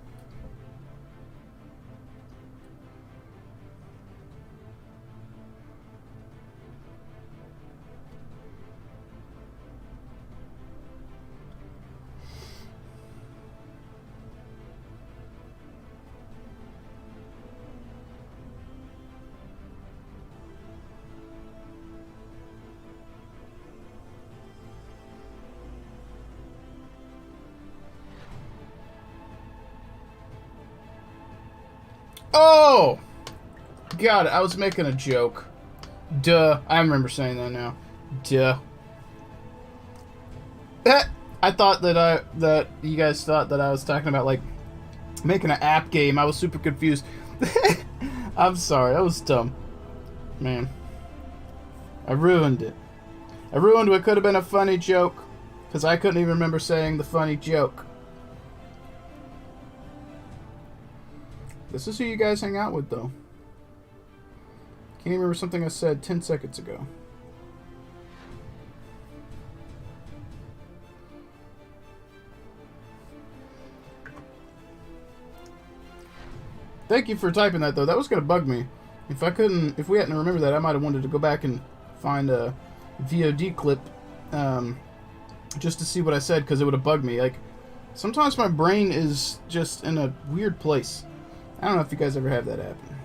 Oh! Got it. I was making a joke. Duh. I remember saying that now. Duh. I thought that you guys thought that I was talking about, like, making an app game. I was super confused. I'm sorry. That was dumb. Man. I ruined it. I ruined what could have been a funny joke. Because I couldn't even remember saying the funny joke. This is who you guys hang out with, though. Can't even remember something I said 10 seconds ago. Thank you for typing that, though. That was going to bug me. If we hadn't remembered that, I might have wanted to go back and find a VOD clip just to see what I said, because it would have bugged me. Like, sometimes my brain is just in a weird place. I don't know if you guys ever have that happen,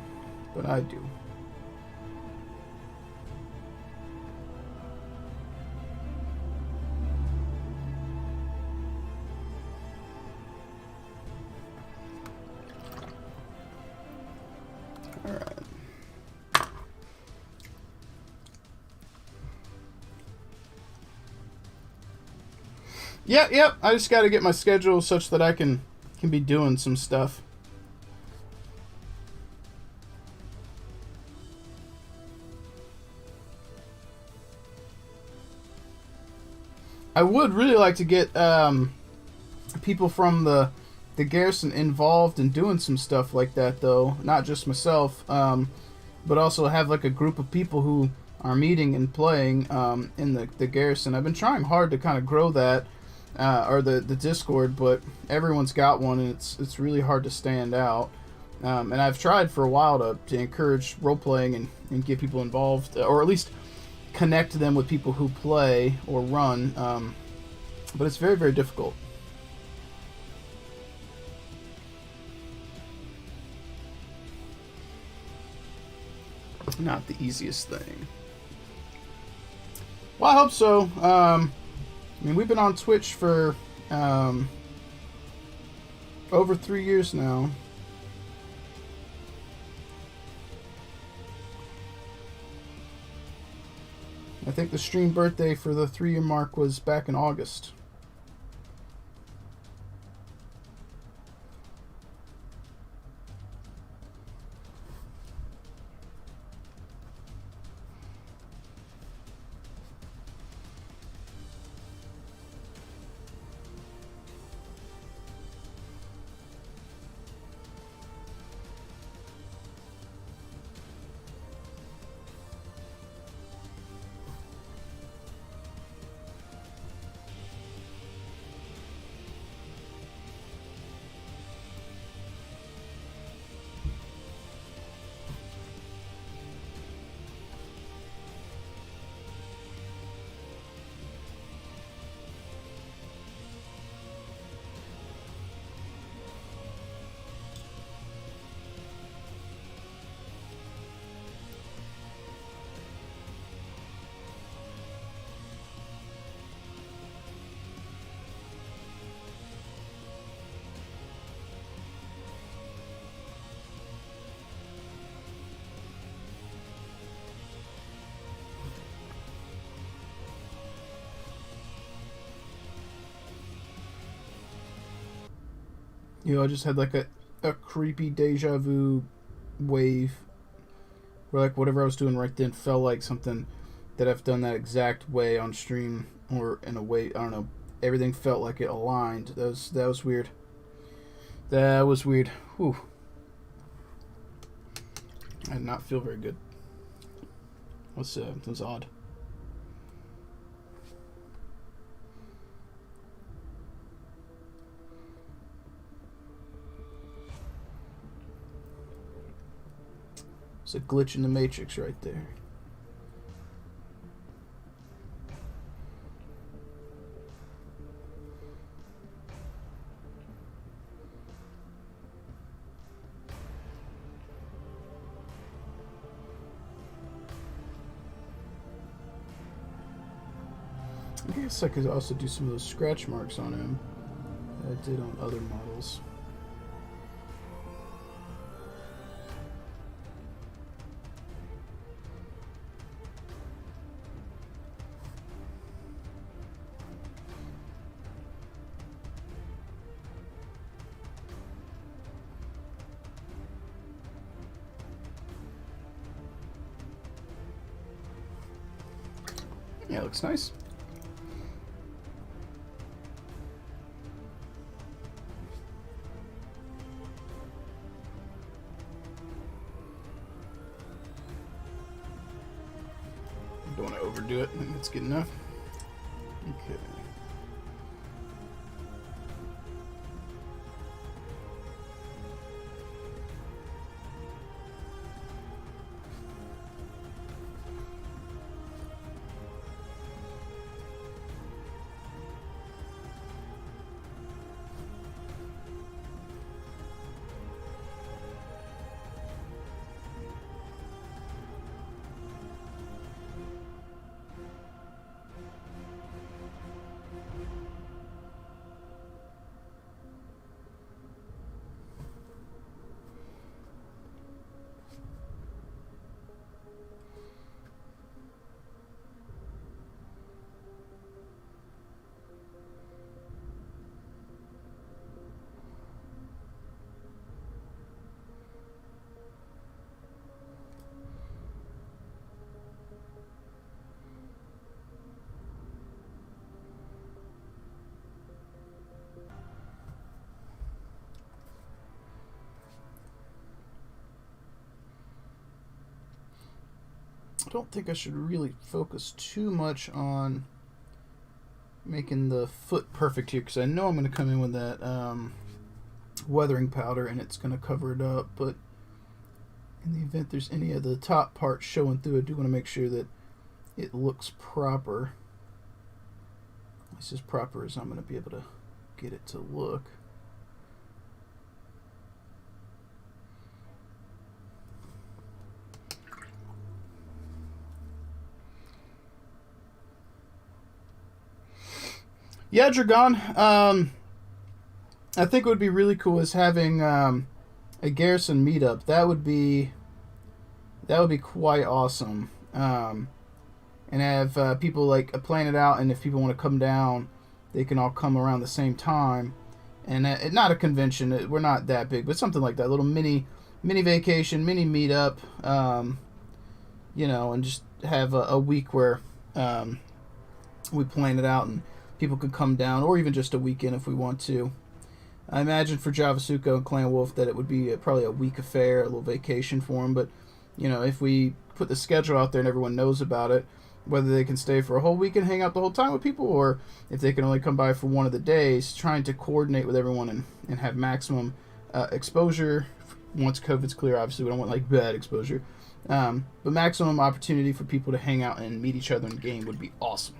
but I do. Yep. I just got to get my schedule such that I can be doing some stuff. I would really like to get people from the garrison involved in doing some stuff like that, though. Not just myself, but also have like a group of people who are meeting and playing in the garrison. I've been trying hard to kind of grow that. Or the Discord, but everyone's got one, and it's really hard to stand out. And I've tried for a while to encourage role-playing and get people involved, or at least connect them with people who play or run, but it's very, very difficult. Not the easiest thing. Well, I hope so. I mean, we've been on Twitch for over 3 years now. I think the stream birthday for the 3-year mark was back in August. You know, I just had like a creepy deja vu wave where like whatever I was doing right then felt like something that I've done that exact way on stream, or in a way, I don't know, everything felt like it aligned. That was weird. That was weird. Whew. I did not feel very good. That was odd. It's a glitch in the matrix right there. I guess I could also do some of those scratch marks on him that I did on other models. Yeah, it looks nice. Don't want to overdo it. I think that's good enough. Okay. I don't think I should really focus too much on making the foot perfect here, because I know I'm going to come in with that weathering powder and it's going to cover it up, but in the event there's any of the top part showing through, I do want to make sure that it looks proper. At least as proper as I'm going to be able to get it to look. Yeah, Dragon. I think what would be really cool is having a Garrison meetup. That would be quite awesome. And have people like plan it out, and if people want to come down, they can all come around the same time. And not a convention. We're not that big, but something like that. A little mini vacation, mini meetup. You know, and just have a week where we plan it out and people could come down, or even just a weekend if we want to. I imagine for Javasuko and Clan Wolf that it would be probably a week affair, a little vacation for them. But, you know, if we put the schedule out there and everyone knows about it, whether they can stay for a whole week and hang out the whole time with people, or if they can only come by for one of the days, trying to coordinate with everyone and have maximum exposure. Once COVID's clear, obviously we don't want like bad exposure. But maximum opportunity for people to hang out and meet each other in game would be awesome.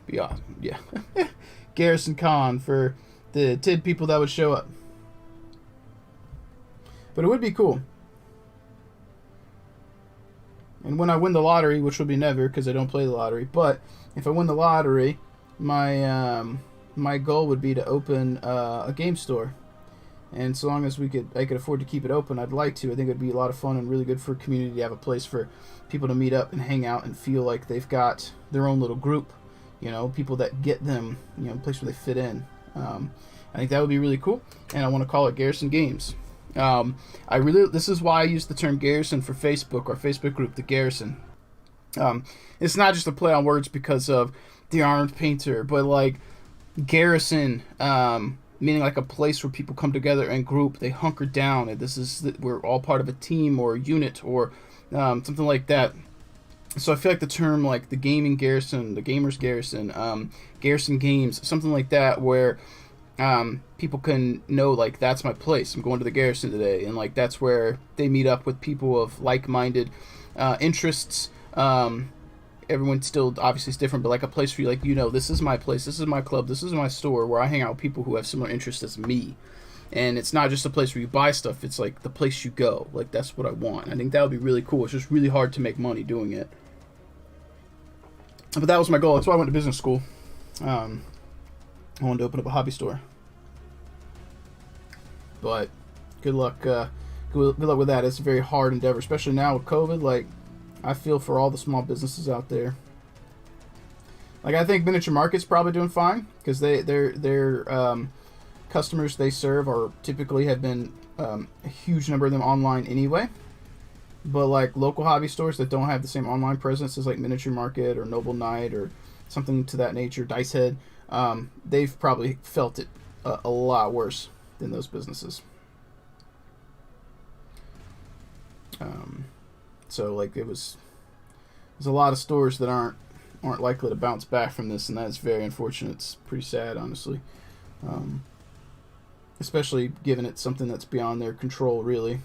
Be awesome, yeah. Garrison Con for the TID people that would show up. But it would be cool. And when I win the lottery, which will be never because I don't play the lottery, but if I win the lottery, my goal would be to open a game store. And so long as I could afford to keep it open, I'd like to. I think it'd be a lot of fun and really good for community to have a place for people to meet up and hang out and feel like they've got their own little group. You know, people that get them, you know, a place where they fit in. I think that would be really cool, and I want to call it Garrison Games. This is why I use the term Garrison for Facebook, our Facebook group, the Garrison. It's not just a play on words because of the armed painter, but like Garrison, meaning like a place where people come together and group, they hunker down, and we're all part of a team or a unit or something like that. So I feel like the term like the gaming Garrison, the gamers Garrison, Garrison Games, something like that, where people can know like that's my place. I'm going to the Garrison today, and like that's where they meet up with people of like-minded interests. Everyone still obviously is different, but like a place for you, like, you know, this is my place, this is my club, this is my store where I hang out with people who have similar interests as me. And it's not just a place where you buy stuff, it's like the place you go. Like that's what I want. I think that would be really cool. It's just really hard to make money doing it. But that was my goal. That's why I went to business school. I wanted to open up a hobby store. But good luck. Good luck with that. It's a very hard endeavor, especially now with COVID. Like, I feel for all the small businesses out there. Like, I think Miniature Market's probably doing fine because their customers they serve are typically have been a huge number of them online anyway. But like local hobby stores that don't have the same online presence as like Miniature Market or Noble Knight or something to that nature, Dice Head, they've probably felt it a lot worse than those businesses. So like there's a lot of stores that aren't likely to bounce back from this, and that's very unfortunate. It's pretty sad, honestly, especially given it's something that's beyond their control, really.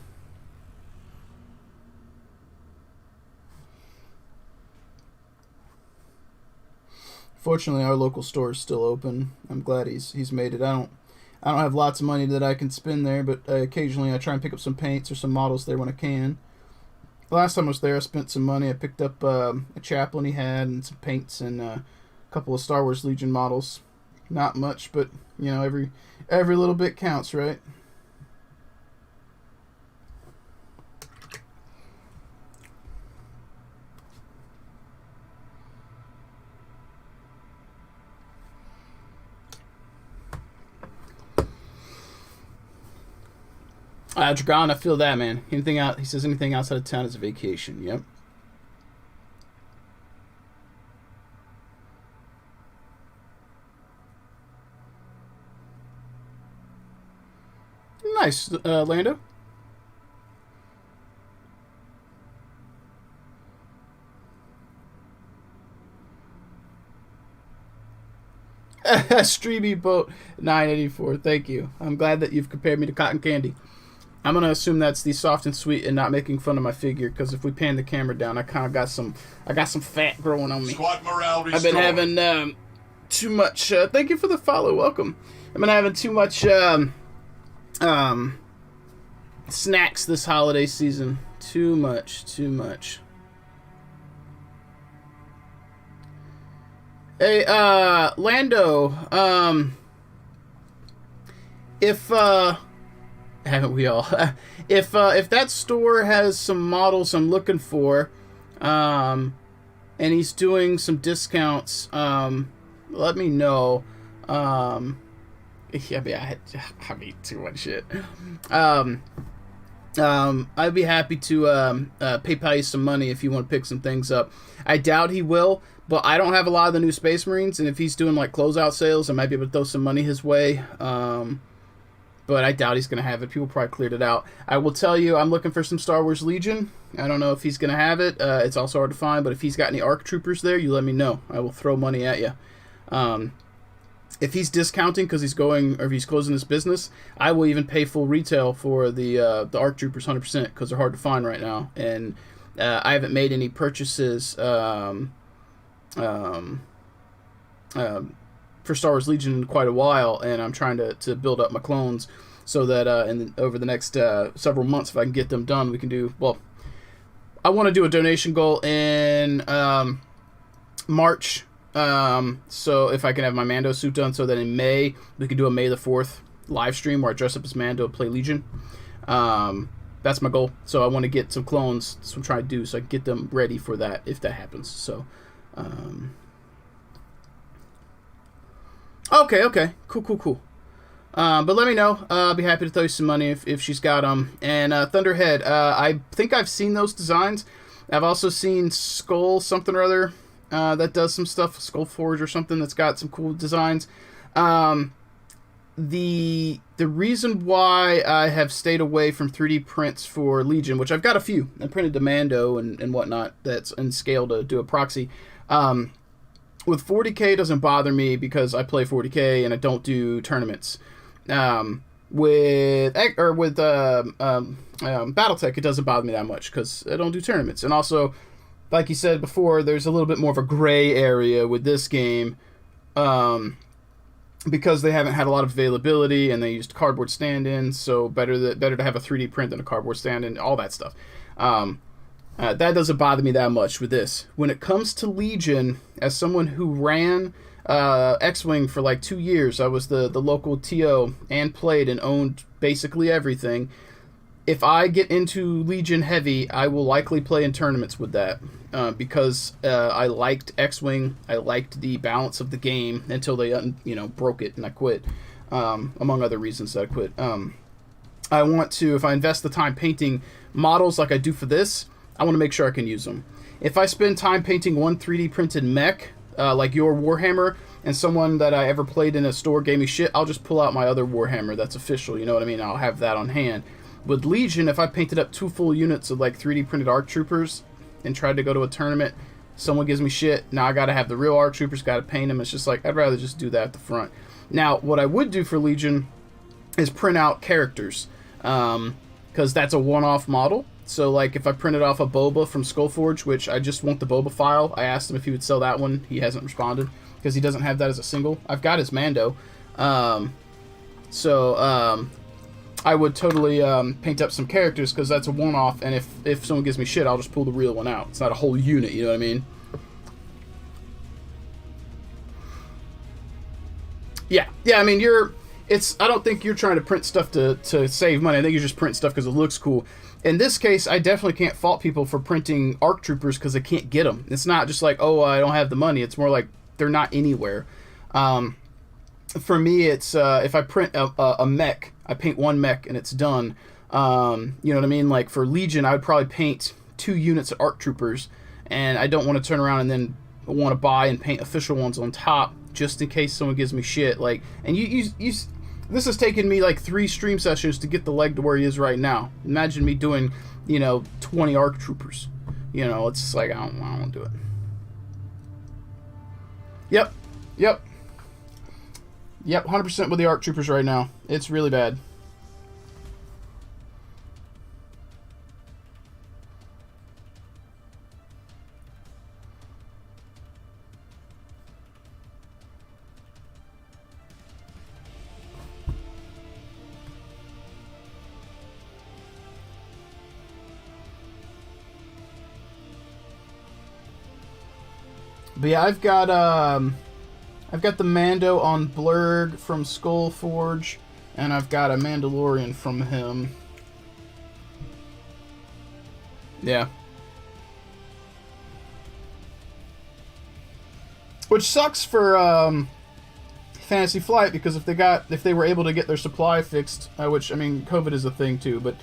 Fortunately, our local store is still open. I'm glad he's made it. I don't have lots of money that I can spend there, but occasionally I try and pick up some paints or some models there when I can. The last time I was there, I spent some money. I picked up a chaplain he had and some paints and a couple of Star Wars Legion models. Not much, but you know, every little bit counts, right? Dragon, I feel that, man. Anything out? He says anything outside of town is a vacation. Yep. Nice, Lando. Streamy Boat 984. Thank you. I'm glad that you've compared me to cotton candy. I'm gonna assume that's the soft and sweet and not making fun of my figure, because if we pan the camera down, I kind of got some fat growing on me. Squad morale restored. I've been having too much. Thank you for the follow. Welcome. I've been having too much snacks this holiday season. Too much. Hey, Lando. If haven't we all? If that store has some models I'm looking for, and he's doing some discounts, let me know. I mean, too much shit. I'd be happy to PayPal you some money if you want to pick some things up. I doubt he will, but I don't have a lot of the new Space Marines, and if he's doing like closeout sales, I might be able to throw some money his way. But I doubt he's going to have it. People probably cleared it out. I will tell you, I'm looking for some Star Wars Legion. I don't know if he's going to have it. It's also hard to find, but if he's got any ARC troopers there, you let me know. I will throw money at you. If he's discounting because he's going, or if he's closing his business, I will even pay full retail for the ARC troopers 100% because they're hard to find right now. And I haven't made any purchases for Star Wars Legion in quite a while, and I'm trying to build up my clones so that over the next several months, if I can get them done, we can do, well, I want to do a donation goal in March, so if I can have my Mando suit done, so that in May, we can do a May the 4th live stream where I dress up as Mando and play Legion. That's my goal, so I want to get some clones, so I'm trying to do, so I can get them ready for that, if that happens, so, Okay. Cool. But let me know. I'll be happy to throw you some money if she's got them. And Thunderhead, I think I've seen those designs. I've also seen Skull something or other that does some stuff, Skull Forge or something that's got some cool designs. The reason why I have stayed away from 3D prints for Legion, which I've got a few. I printed the Mando and whatnot that's in scale to do a proxy. With 40K, it doesn't bother me because I play 40K and I don't do tournaments. With Battletech, it doesn't bother me that much because I don't do tournaments. And also, like you said before, there's a little bit more of a gray area with this game because they haven't had a lot of availability and they used cardboard stand-ins, so better to have a 3D print than a cardboard stand-in, all that stuff. That doesn't bother me that much with this. When it comes to Legion, as someone who ran X-Wing for like 2 years, I was the local TO and played and owned basically everything. If I get into Legion heavy, I will likely play in tournaments with that because I liked X-Wing. I liked the balance of the game until they broke it and I quit, among other reasons that I quit. I want to, if I invest the time painting models like I do for this, I want to make sure I can use them. If I spend time painting one 3D printed mech, like your Warhammer, and someone that I ever played in a store gave me shit, I'll just pull out my other Warhammer that's official, you know what I mean? I'll have that on hand. With Legion, if I painted up 2 full units of like 3D printed ARC Troopers and tried to go to a tournament, someone gives me shit, now I gotta have the real ARC Troopers, gotta paint them. It's just like, I'd rather just do that at the front. Now, what I would do for Legion is print out characters, because that's a one-off model. So, like, if I printed off a Boba from Skullforge, which I just want the Boba file, I asked him if he would sell that one. He hasn't responded, because he doesn't have that as a single. I've got his Mando. I would totally paint up some characters, because that's a one-off, and if someone gives me shit, I'll just pull the real one out. It's not a whole unit, you know what I mean? Yeah, I mean, I don't think you're trying to print stuff to save money. I think you just print stuff because it looks cool. In this case, I definitely can't fault people for printing ARC Troopers because they can't get them. It's not just like, oh, I don't have the money. It's more like they're not anywhere. For me, it's if I print a mech, I paint one mech and it's done. You know what I mean? Like for Legion, I would probably paint 2 units of ARC Troopers, and I don't want to turn around and then want to buy and paint official ones on top just in case someone gives me shit. Like, and you this has taken me like 3 stream sessions to get the leg to where he is right now. Imagine me doing, 20 ARC Troopers. It's like, I don't want to do it. Yep, 100% with the ARC Troopers right now. It's really bad. But yeah, I've got the Mando on Blurg from Skullforge, and I've got a Mandalorian from him. Yeah. Which sucks for Fantasy Flight, because if they were able to get their supply fixed, which I mean COVID is a thing too, but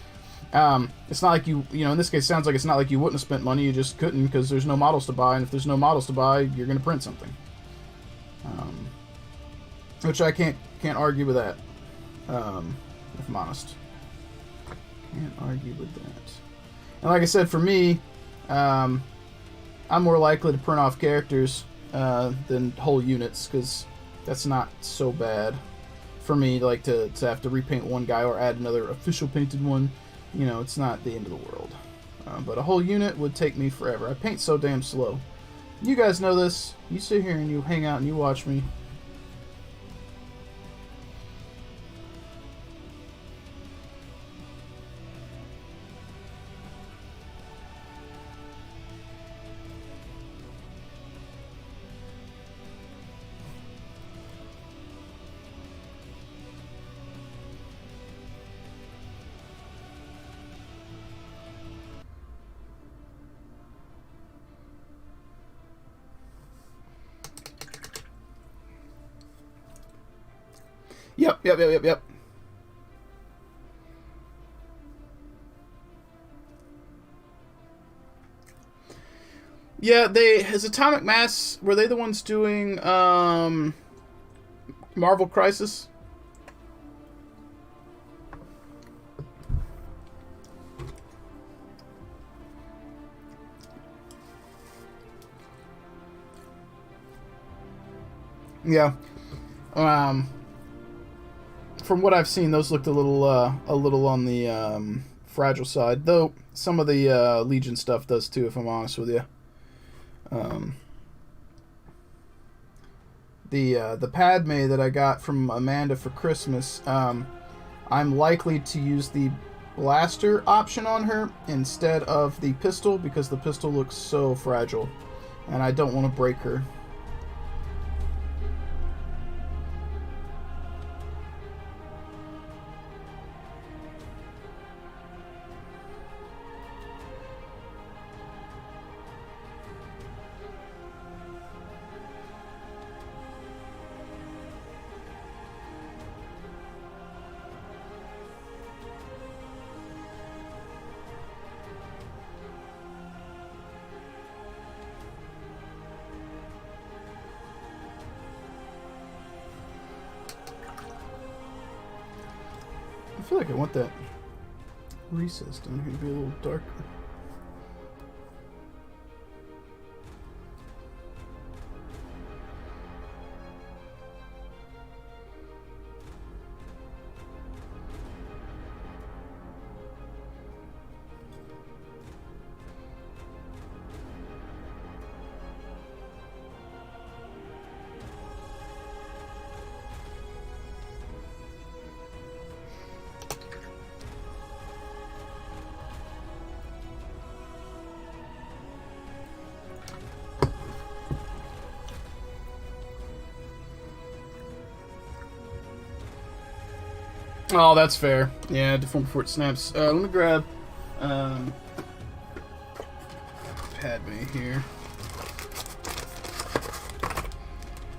it's not like you in this case, it sounds like it's not like you wouldn't have spent money, you just couldn't because there's no models to buy, and if there's no models to buy, you're going to print something. Which I can't argue with that, if I'm honest. Can't argue with that. And like I said, for me, I'm more likely to print off characters than whole units, because that's not so bad for me, like to have to repaint one guy or add another official painted one. It's not the end of the world. But a whole unit would take me forever. I paint so damn slow. You guys know this. You sit here and you hang out and you watch me. Yep. Yeah, as Atomic Mass, were they the ones doing Marvel Crisis? Yeah. From what I've seen, those looked a little on the fragile side, though some of the Legion stuff does too, if I'm honest with you. The Padme that I got from Amanda for Christmas, I'm likely to use the blaster option on her instead of the pistol, because the pistol looks so fragile, and I don't want to break her. feel like I want that recess down here to be a little darker. Oh, that's fair. Yeah, deform before it snaps. Let me grab Padme here.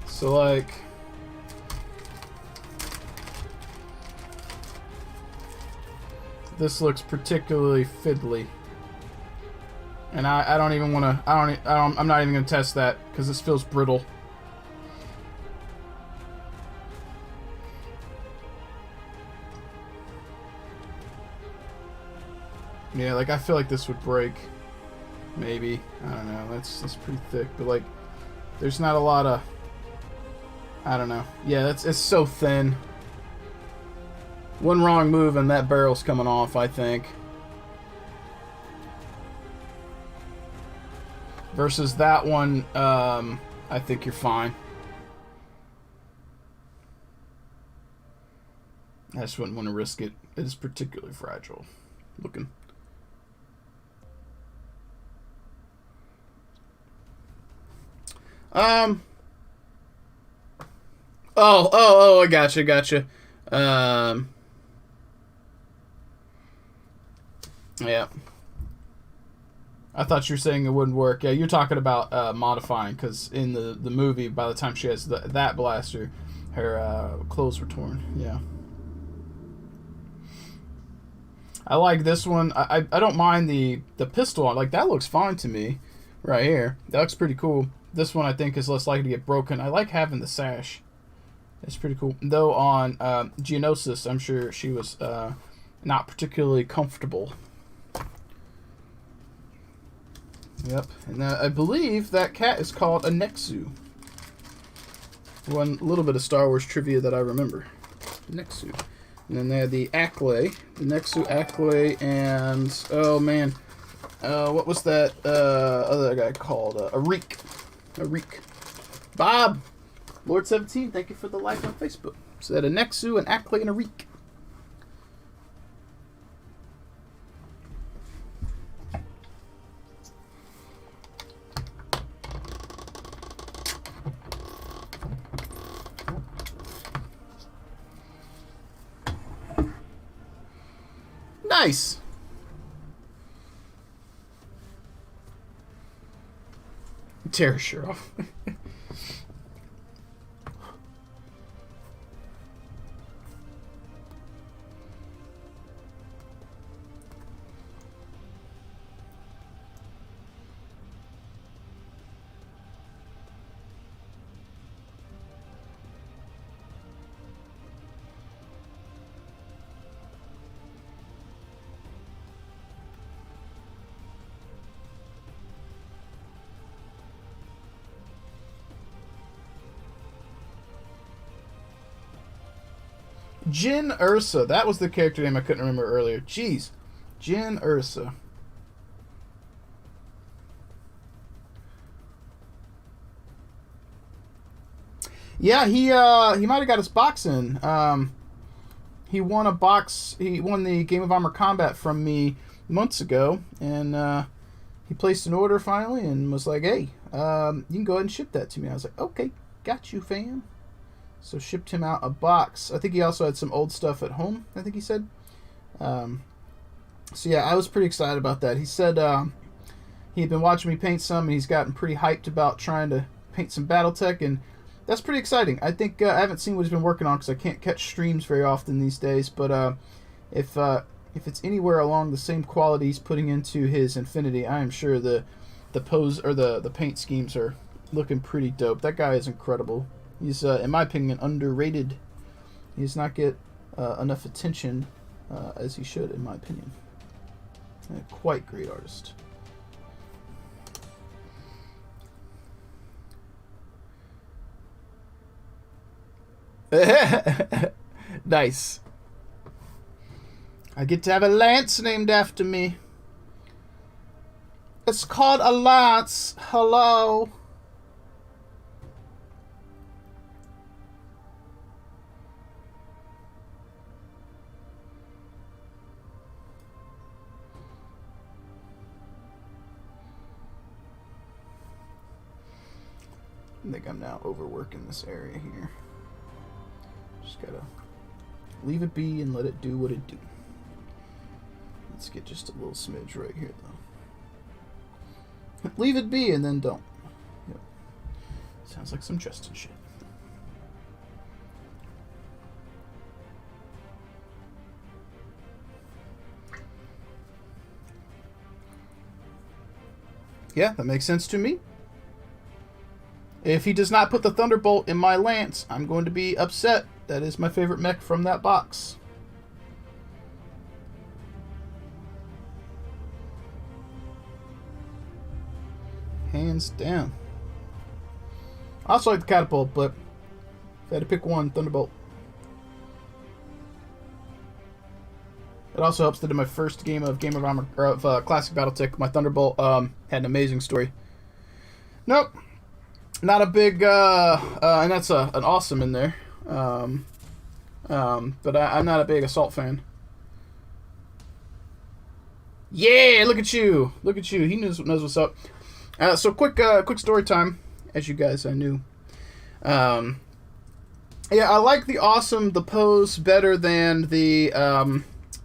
So, like, this looks particularly fiddly, and I don't even want to. I'm not even gonna test that because this feels brittle. Yeah, like, I feel like this would break. Maybe. I don't know. That's pretty thick. But, like, there's not a lot of... I don't know. Yeah, it's so thin. One wrong move and that barrel's coming off, I think. Versus that one, I think you're fine. I just wouldn't want to risk it. It is particularly fragile looking. Oh, I gotcha. Yeah. I thought you were saying it wouldn't work. Yeah, you're talking about modifying, because in the movie, by the time she has that blaster, her clothes were torn. Yeah. I like this one. I don't mind the pistol. Like, that looks fine to me right here. That looks pretty cool. This one, I think, is less likely to get broken. I like having the sash. It's pretty cool. Though on Geonosis, I'm sure she was not particularly comfortable. Yep. And I believe that cat is called a Nexu. One little bit of Star Wars trivia that I remember. Nexu. And then they had the Acklay. The Nexu Acklay and... Oh, man. What was that other guy called? A Reek. Bob! Lord17, thank you for the like on Facebook. So they had a Nexu, an Acklay, and a Reek. Nice! Tear her shirt off. Jyn Ursa. That was the character name I couldn't remember earlier. Jeez. Jyn Ursa. Yeah, he might have got his box in. He won a box. He won the Game of Armor Combat from me months ago, and he placed an order finally and was like, "Hey, you can go ahead and ship that to me." I was like, "Okay, got you, fam." So shipped him out a box. I think he also had some old stuff at home, I think he said. So yeah, I was pretty excited about that. He said he had been watching me paint some, and he's gotten pretty hyped about trying to paint some Battletech, and that's pretty exciting. I think I haven't seen what he's been working on because I can't catch streams very often these days, but if it's anywhere along the same quality he's putting into his Infinity, I am sure the pose or the paint schemes are looking pretty dope. That guy is incredible. He's, in my opinion, underrated. He does not get enough attention as he should, in my opinion. A quite great artist. Nice. I get to have a lance named after me. It's called a lance. Hello. I think I'm now overworking this area here. Just gotta leave it be and let it do what it do. Let's get just a little smidge right here, though. Leave it be and then don't. Yep. Sounds like some Justin shit. Yeah, that makes sense to me. If he does not put the Thunderbolt in my lance, I'm going to be upset. That is my favorite mech from that box. Hands down. I also like the Catapult, but if I had to pick one, Thunderbolt. It also helps that in my first game of Classic Battletech, my Thunderbolt had an amazing story. Nope. Not a big, and that's an awesome in there. But I'm not a big Assault fan. Yeah, look at you. Look at you. He knows what's up. So quick story time, as you guys knew. Yeah, I like the Awesome, the Pose better than the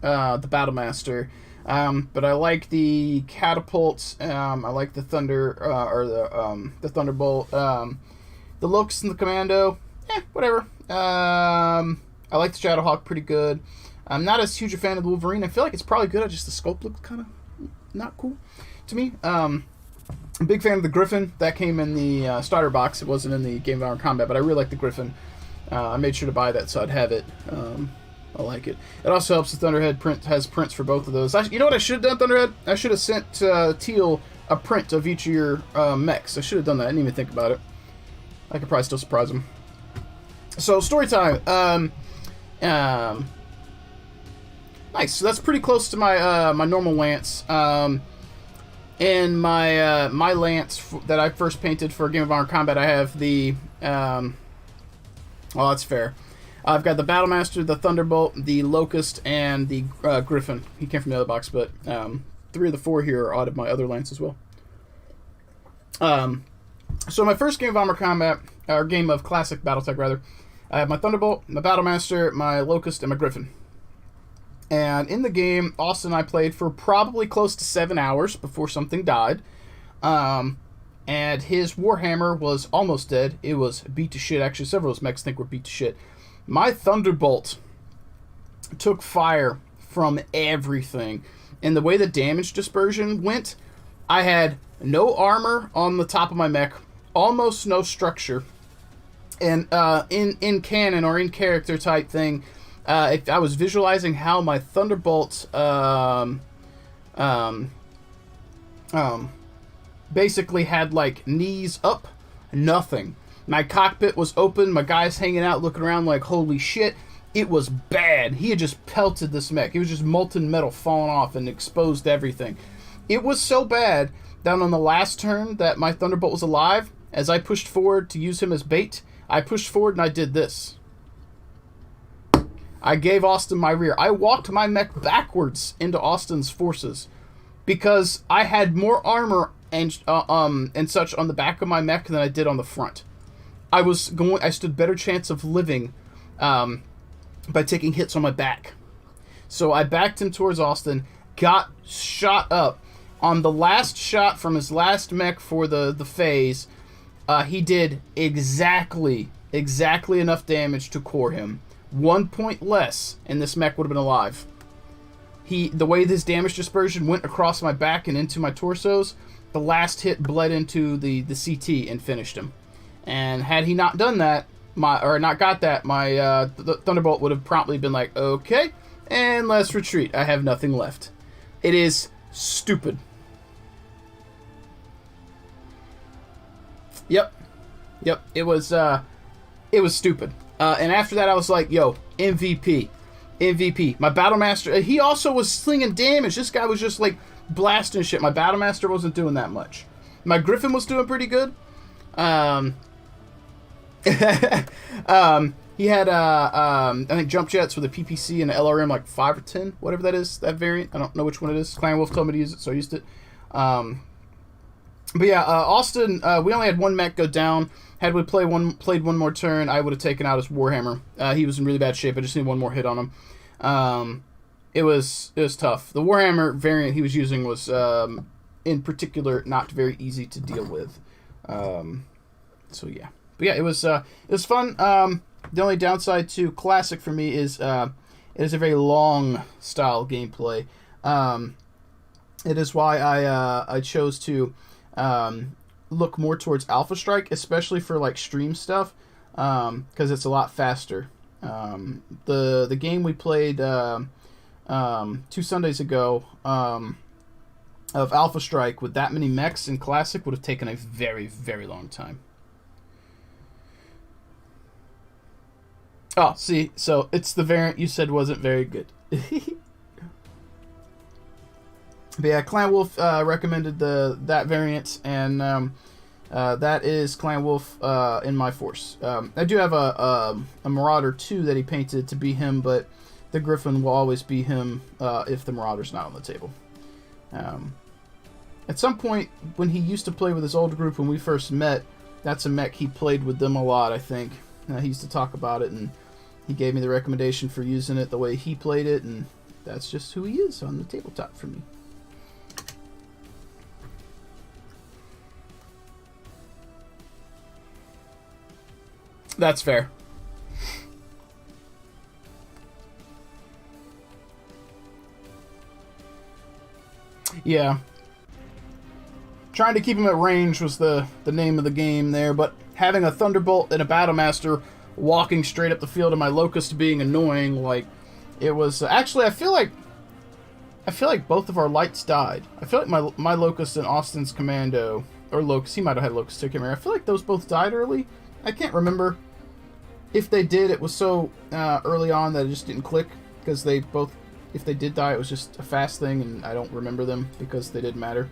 Battlemaster. But I like the Catapults. I like the Thunder, the Thunderbolt. The Locust and the Commando. Whatever. I like the Shadowhawk pretty good. I'm not as huge a fan of the Wolverine. I feel like it's probably good. Just the scope looks kind of not cool to me. I'm a big fan of the Griffin. That came in the starter box. It wasn't in the Game of Hour Combat, but I really like the Griffin. I made sure to buy that so I'd have it. I like it. It also helps the Thunderhead print has prints for both of those. You know what I should have done, Thunderhead? I should have sent Teal a print of each of your mechs. I should have done that. I didn't even think about it. I could probably still surprise him. So, story time. Nice. So that's pretty close to my my normal lance. In my my lance that I first painted for Game of Honor Combat, I have the... well, that's fair. I've got the Battlemaster, the Thunderbolt, the Locust, and the Griffin. He came from the other box, but 3 of the 4 here are out of my other lance as well. So my first Game of Armor Combat, or Game of Classic Battletech, rather, I have my Thunderbolt, my Battlemaster, my Locust, and my Griffin. And in the game, Austin and I played for probably close to 7 hours before something died. And his Warhammer was almost dead. It was beat to shit. Actually, several of his mechs think were beat to shit. My Thunderbolt took fire from everything. And the way the damage dispersion went, I had no armor on the top of my mech, almost no structure. And in canon or in character type thing, if I was visualizing how my Thunderbolt basically had like knees up, nothing. My cockpit was open, my guy's hanging out looking around like holy shit. It was bad. He had just pelted this mech. It was just molten metal falling off and exposed everything. It was so bad that on the last turn that my Thunderbolt was alive, as I pushed forward to use him as bait, I pushed forward and I did this. I gave Austin my rear. I walked my mech backwards into Austin's forces because I had more armor and such on the back of my mech than I did on the front. I stood better chance of living by taking hits on my back. So I backed him towards Austin, got shot up. On the last shot from his last mech for the phase, he did exactly enough damage to core him. 1 point less, and this mech would have been alive. The way this damage dispersion went across my back and into my torsos, the last hit bled into the CT and finished him. And had he not done that, my Thunderbolt would have promptly been like, okay, And let's retreat. I have nothing left. It is stupid. Yep. It was stupid. And after that, I was like, yo, MVP. My Battlemaster, he also was slinging damage. This guy was just like blasting shit. My Battlemaster wasn't doing that much. My Griffin was doing pretty good. He had, I think, jump jets with a PPC and an LRM like 5 or 10, whatever that is, that variant. I don't know which one it is. Clan Wolf told me to use it, so I used it. But yeah, Austin, we only had one mech go down. Had we played one more turn, I would have taken out his Warhammer. He was in really bad shape. I just need one more hit on him. It was tough. The Warhammer variant he was using was, in particular, not very easy to deal with. So yeah. But yeah, it was fun. The only downside to Classic for me is it is a very long style gameplay. It is why I chose to look more towards Alpha Strike, especially for like stream stuff, because it's a lot faster. The game we played 2 Sundays ago of Alpha Strike with that many mechs in Classic would have taken a very, very long time. Oh, see, so it's the variant you said wasn't very good. But yeah, Clan Wolf recommended that variant, and that is Clan Wolf in my force. I do have a Marauder 2 that he painted to be him, but the Griffin will always be him if the Marauder's not on the table. At some point, when he used to play with his old group when we first met, that's a mech he played with them a lot, I think. He used to talk about it, and he gave me the recommendation for using it the way he played it, and that's just who he is on the tabletop for me. That's fair. Yeah. Trying to keep him at range was the name of the game there, but having a Thunderbolt and a Battlemaster walking straight up the field and my Locust being annoying, like, it was... Actually, I feel like both of our lights died. I feel like my Locust and Austin's Commando, or Locust, he might have had Locust too, I feel like those both died early. I can't remember. If they did, it was so early on that it just didn't click, because they both... If they did die, it was just a fast thing, and I don't remember them because they didn't matter.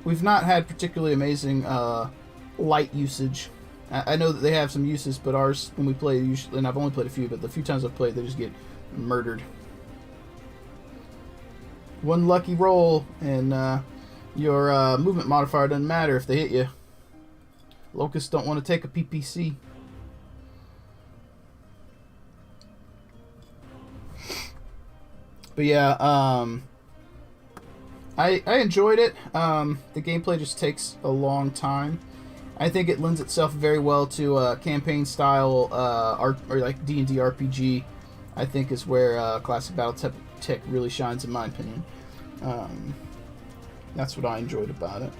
We've not had particularly amazing light usage. I know that they have some uses, but ours, when we play, usually, and I've only played a few, but the few times I've played, they just get murdered. One lucky roll, and your movement modifier doesn't matter if they hit you. Locusts don't want to take a PPC. But yeah, I enjoyed it. The gameplay just takes a long time. I think it lends itself very well to campaign style or like D&D RPG. I think is where classic Battletech really shines, in my opinion. That's what I enjoyed about it.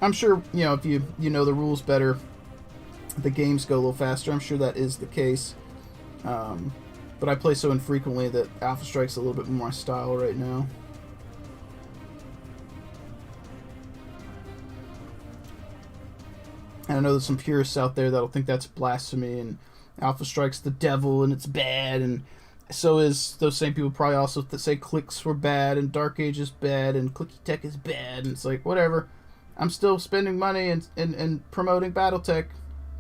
I'm sure, you know, if you know the rules better, the games go a little faster. I'm sure that is the case. But I play so infrequently that Alpha Strike's a little bit more my style right now. And I know there's some purists out there that'll think that's blasphemy, and Alpha Strike's the devil and it's bad, and so is those same people probably also that say clicks were bad and Dark Age is bad and Clicky Tech is bad, and it's like, whatever. I'm still spending money and promoting Battletech.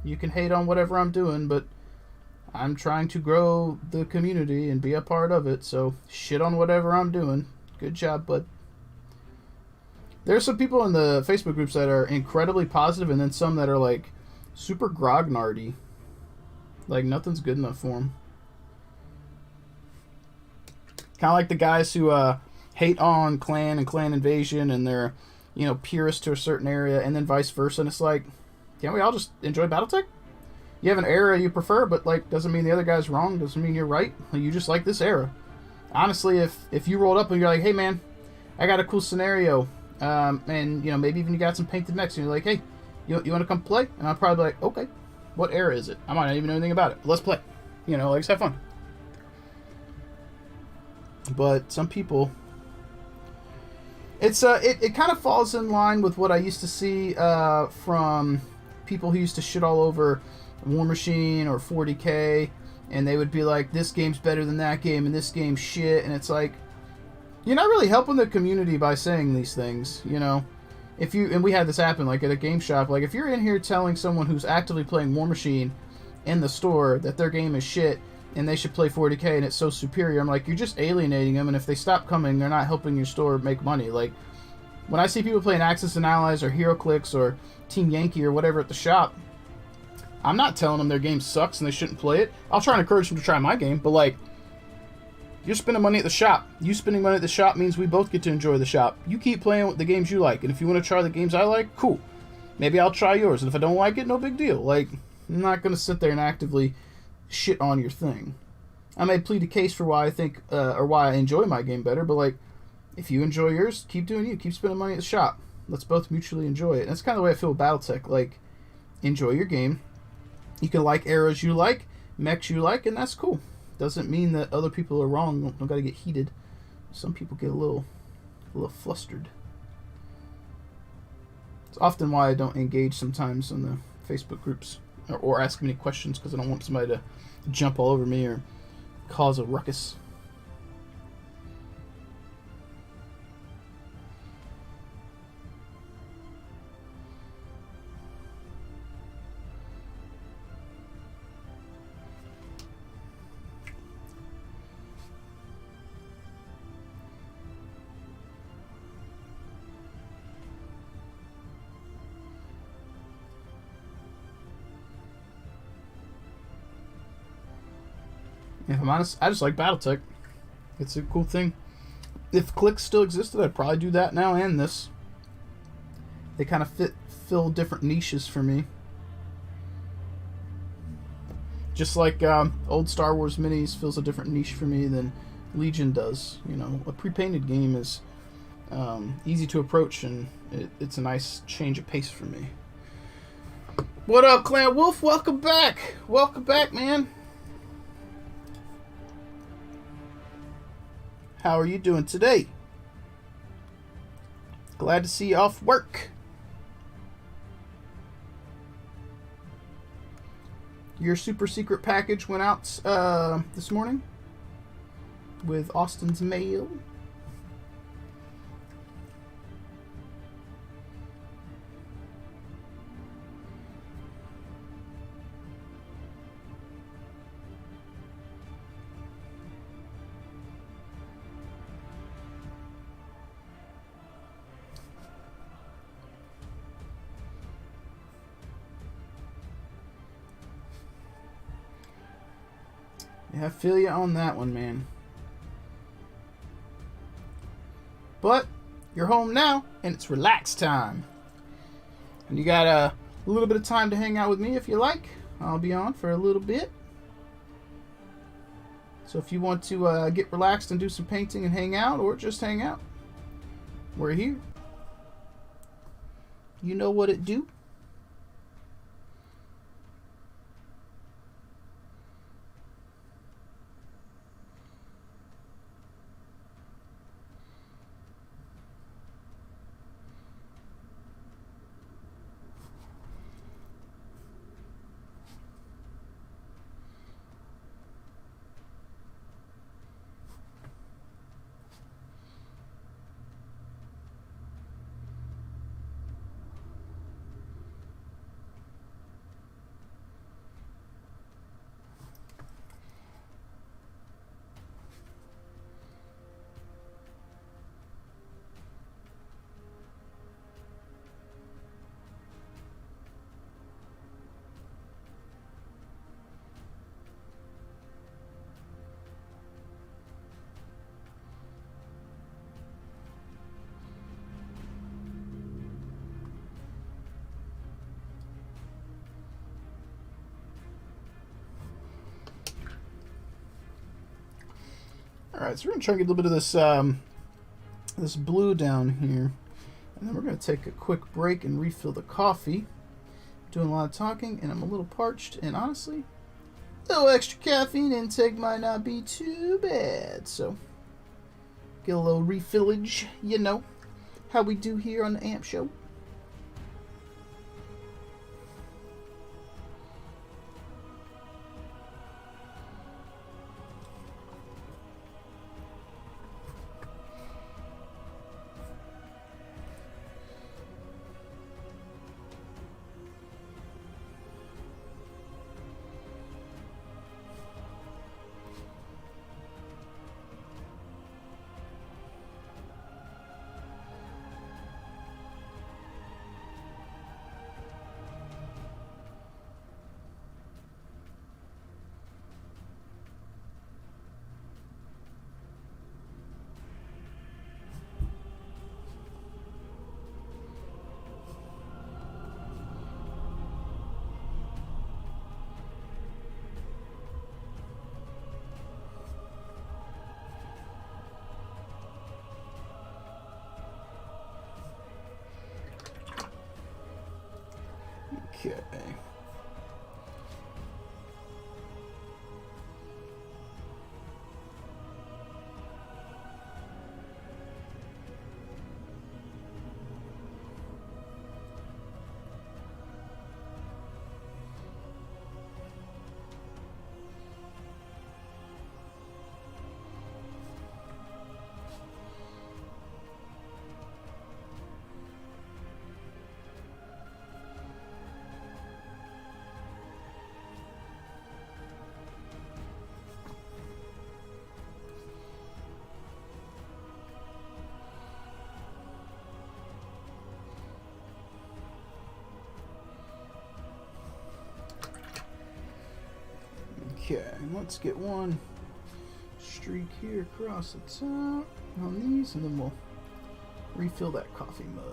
You can hate on whatever I'm doing, but I'm trying to grow the community and be a part of it, so shit on whatever I'm doing. Good job, bud. There's some people in the Facebook groups that are incredibly positive, and then some that are like super grognardy. Like nothing's good enough for them. Kind of like the guys who hate on clan and clan invasion, and they're, you know, purist to a certain area, and then vice versa. And it's like, can't we all just enjoy Battletech? You have an era you prefer, but like doesn't mean the other guy's wrong. Doesn't mean you're right. You just like this era. Honestly, if you rolled up and you're like, hey man, I got a cool scenario. And, you know, maybe even you got some painted mechs, and you're like, hey, you want to come play? And I'll probably be like, okay, what era is it? I might not even know anything about it, but let's play. You know, like, let's have fun. But some people, it kind of falls in line with what I used to see from people who used to shit all over War Machine or 40K, and they would be like, this game's better than that game, and this game's shit, and it's like, you're not really helping the community by saying these things, you know? If you, and we had this happen, like, at a game shop, like, if you're in here telling someone who's actively playing War Machine in the store that their game is shit, and they should play 40K and it's so superior, I'm like, you're just alienating them, and if they stop coming, they're not helping your store make money. Like, when I see people playing Axis and Allies or HeroClix or Team Yankee or whatever at the shop, I'm not telling them their game sucks and they shouldn't play it. I'll try and encourage them to try my game, but like, you're spending money at the shop. You spending money at the shop means we both get to enjoy the shop. You keep playing with the games you like, and if you want to try the games I like, cool. Maybe I'll try yours, and if I don't like it, no big deal. Like, I'm not going to sit there and actively shit on your thing. I may plead a case for why I think, or why I enjoy my game better, but like, if you enjoy yours, keep doing you. Keep spending money at the shop. Let's both mutually enjoy it. And that's kind of the way I feel with Battletech. Like, enjoy your game. You can like arrows you like, mechs you like, and that's cool. Doesn't mean that other people are wrong. Don't got to get heated. Some people get a little flustered. It's often why I don't engage sometimes in the Facebook groups or ask many questions, because I don't want somebody to jump all over me or cause a ruckus. If I'm honest, I just like Battletech. It's a cool thing. If clicks still existed, I'd probably do that now and this. They kind of fill different niches for me. Just like old Star Wars minis fills a different niche for me than Legion does. You know, a pre-painted game is easy to approach, and it's a nice change of pace for me. What up, Clan Wolf? Welcome back. Welcome back, man. How are you doing today? Glad to see you off work. Your super secret package went out this morning with Austin's mail. Yeah, I feel you on that one, man. But you're home now, and it's relax time. And you got a little bit of time to hang out with me if you like. I'll be on for a little bit. So if you want to get relaxed and do some painting and hang out, or just hang out, we're here. You know what it do. Alright, so we're going to try and get a little bit of this this blue down here. And then we're going to take a quick break and refill the coffee. Doing a lot of talking, and I'm a little parched. And honestly, a little extra caffeine intake might not be too bad. So, Get a little refillage, you know, how we do here on the AMP Show. Okay. Okay, let's get one streak here across the top on these, and then we'll refill that coffee mug.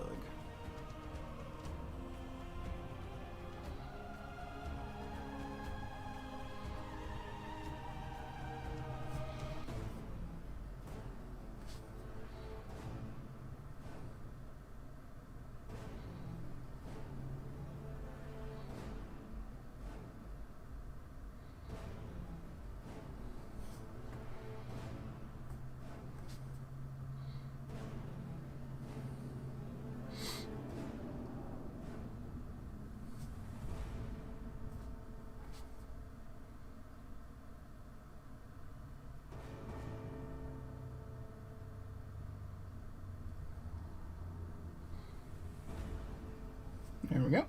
There we go.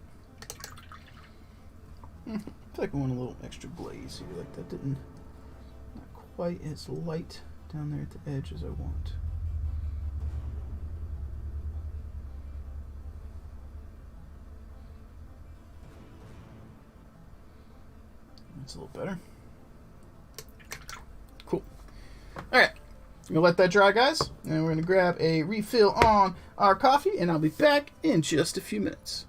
I feel like I want a little extra glaze here, like that didn't, not quite as light down there at the edge as I want. That's a little better. Cool. Alright, I'm gonna let that dry, guys, and we're gonna grab a refill on our coffee, and I'll be back in just a few minutes.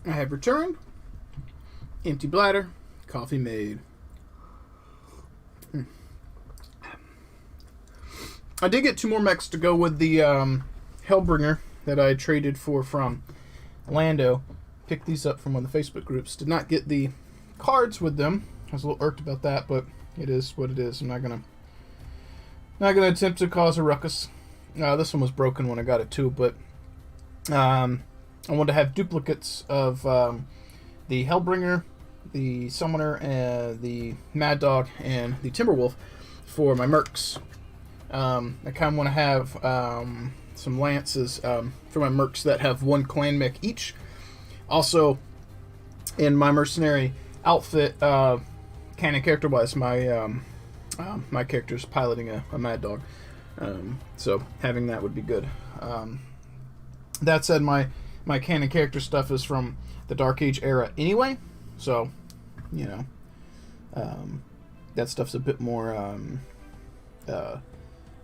I have returned. Empty bladder. Coffee made. I did get 2 more mechs to go with the Hellbringer that I traded for from Lando. Picked these up from one of the Facebook groups. Did not get the cards with them. I was a little irked about that, but it is what it is. I'm not gonna attempt to cause a ruckus. This one was broken when I got it too, but I wanted to have duplicates of the Hellbringer, the Summoner, the Mad Dog, and the Timberwolf for my mercs. I kind of want to have some lances for my mercs that have 1 clan mech each. Also, in my mercenary outfit, canon character-wise, my character's piloting a Mad Dog. So having that would be good. That said, my canon character stuff is from the Dark Age era anyway, so, you know, that stuff's a bit more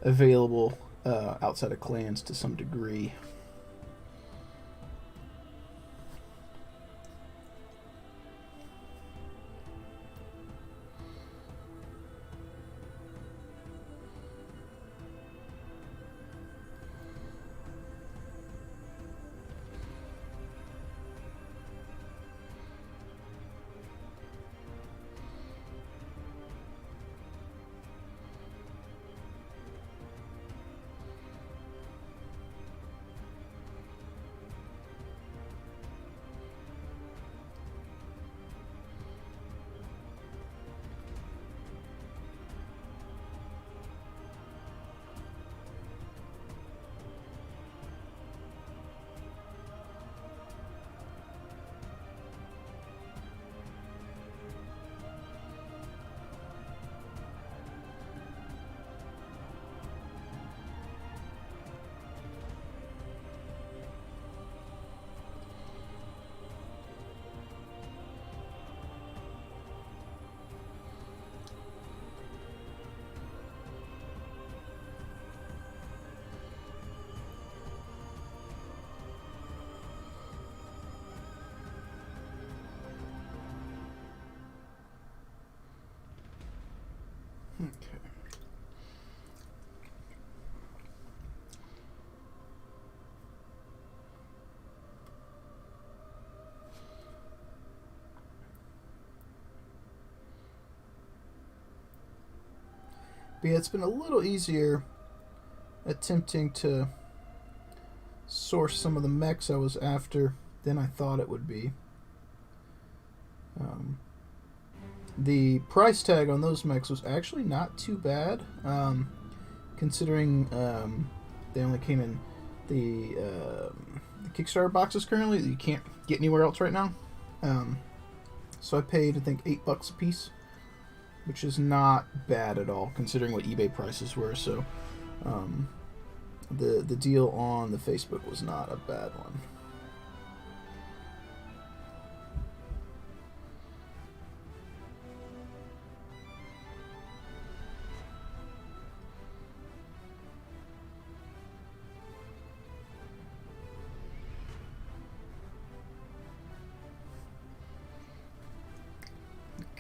available outside of clans to some degree. Okay. But yeah, it's been a little easier attempting to source some of the mechs I was after than I thought it would be. The price tag on those mechs was actually not too bad, considering they only came in the Kickstarter boxes currently that you can't get anywhere else right now. So I paid, I think, $8 a piece, which is not bad at all considering what eBay prices were. So the deal on the Facebook was not a bad one.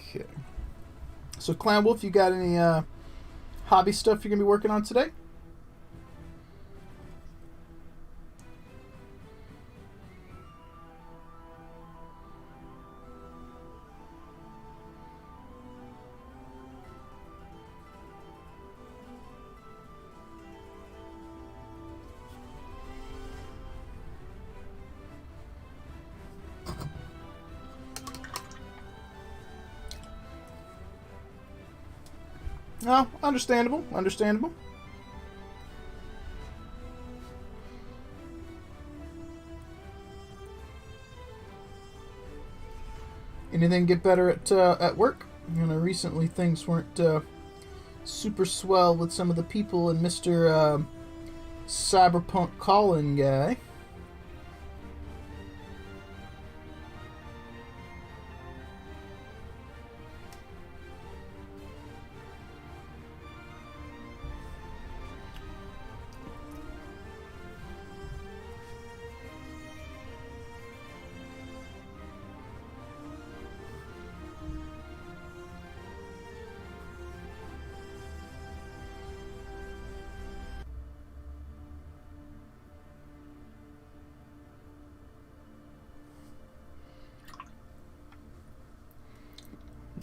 Okay. So, Clan Wolf, you got any hobby stuff you're going to be working on today? No, understandable. Understandable. Anything get better at work? You know, recently things weren't super swell with some of the people and Mr. Cyberpunk Colin guy.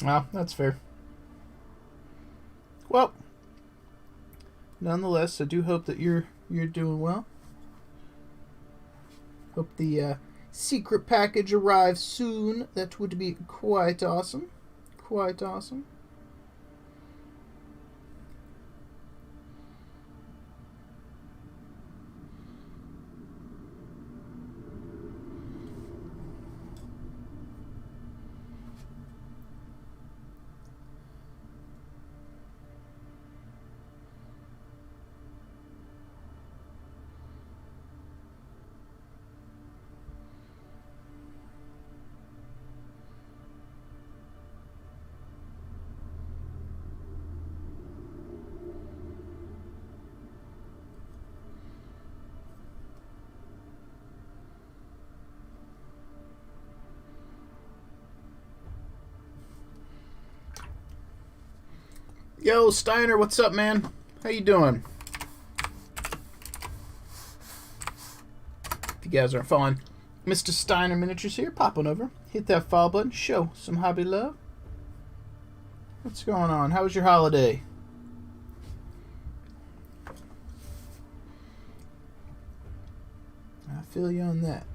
Well, that's fair. Well, nonetheless, I do hope that you're doing well. Hope the secret package arrives soon. That would be quite awesome. Quite awesome. Yo, Steiner, what's up, man? How you doing? If you guys aren't following Mr. Steiner Miniatures here, pop on over, hit that follow button, show some hobby love. What's going on? How was your holiday? I feel you on that.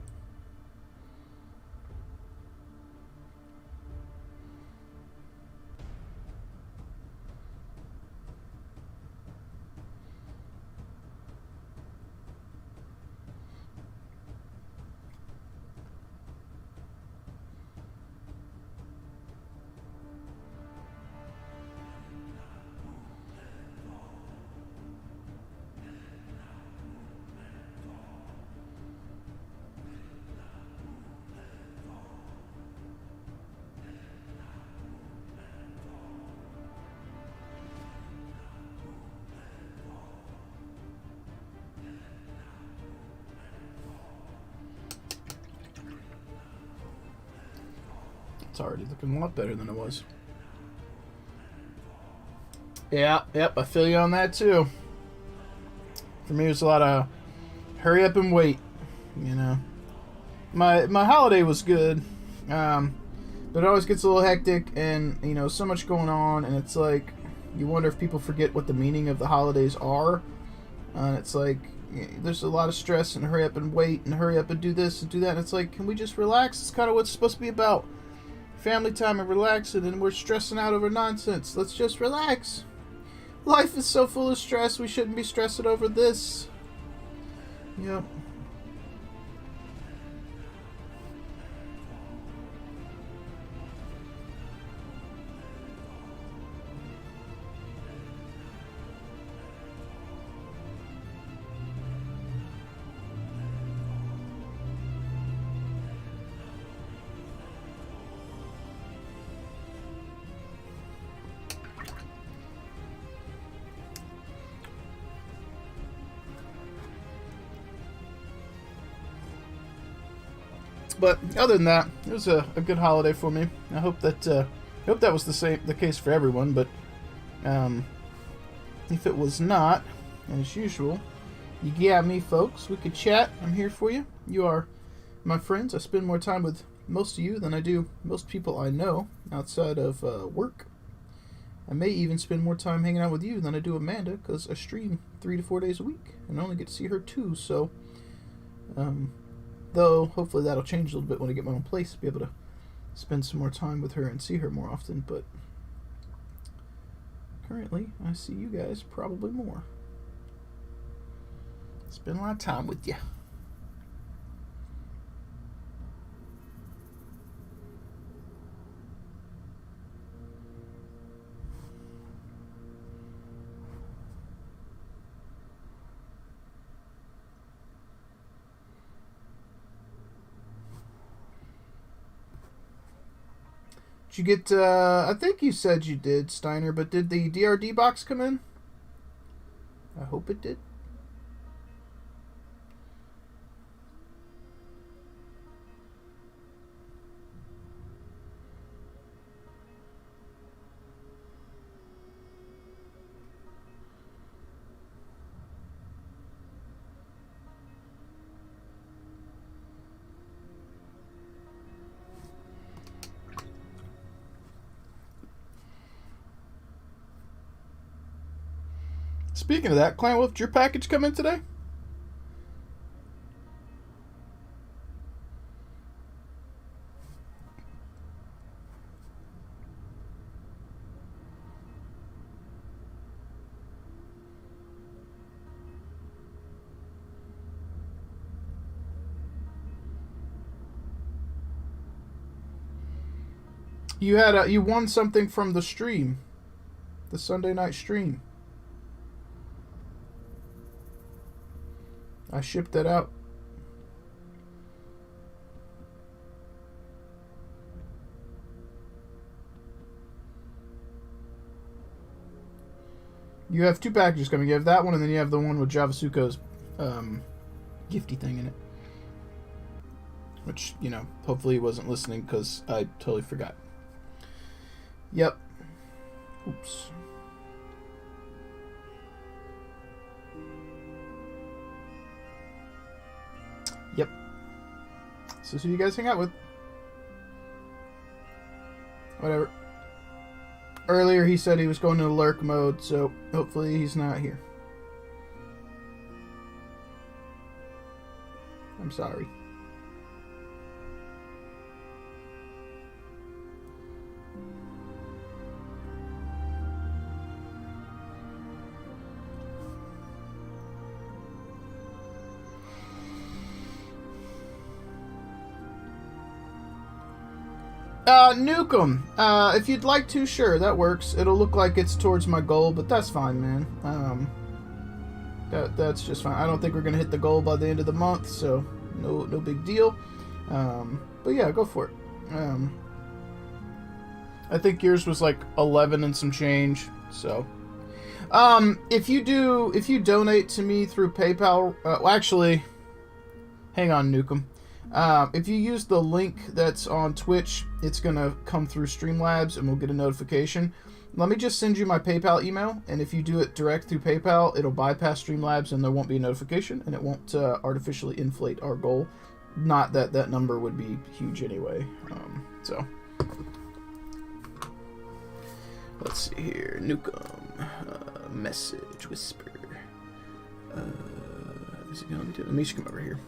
It's already looking a lot better than it was. Yeah, yep, I feel you on that too. For me, it was a lot of hurry up and wait. You know, my holiday was good, but it always gets a little hectic, and you know, so much going on, and it's like you wonder if people forget what the meaning of the holidays are. It's like there's a lot of stress and hurry up and wait and hurry up and do this and do that. And it's like, can we just relax? It's kind of what it's supposed to be about. Family time and relaxing, and we're stressing out over nonsense. Let's just relax. Life is so full of stress, we shouldn't be stressing over this. Yep. But other than that, it was a good holiday for me. I hope that was the case for everyone. But if it was not, as usual, you get me, folks. We could chat. I'm here for you. You are my friends. I spend more time with most of you than I do most people I know outside of work. I may even spend more time hanging out with you than I do Amanda, because I stream 3 to 4 days a week, and I only get to see her 2. So, though hopefully that'll change a little bit when I get my own place, to be able to spend some more time with her and see her more often. But currently, I see you guys probably more. Spend a lot of time with you. Did you get, I think you said you did, Steiner, but did the DRD box come in? I hope it did. Speaking of that, Clan Wolf, did your package come in today? You won something from the stream, the Sunday night stream. I shipped that out. You have 2 packages coming. You have that one, and then you have the one with Javasuko's gifty thing in it. Which, you know, hopefully he wasn't listening because I totally forgot. Yep. Oops. Yep. So who you guys hang out with? Whatever. Earlier he said he was going into lurk mode, so hopefully he's not here. I'm sorry. Nuke 'em. If you'd like to, sure, that works. It'll look like it's towards my goal, but that's fine, man. That's just fine. I don't think we're gonna hit the goal by the end of the month, so no big deal. But yeah, go for it. I think yours was like 11 and some change, so. If you donate to me through PayPal, well, actually, hang on, Nuke 'em. If you use the link that's on Twitch, it's going to come through Streamlabs and we'll get a notification. Let me just send you my PayPal email, and if you do it direct through PayPal, it'll bypass Streamlabs and there won't be a notification, and it won't artificially inflate our goal. Not that that number would be huge anyway. So, let's see here. Nukem. Message whisper. Is it going to let me just come over here.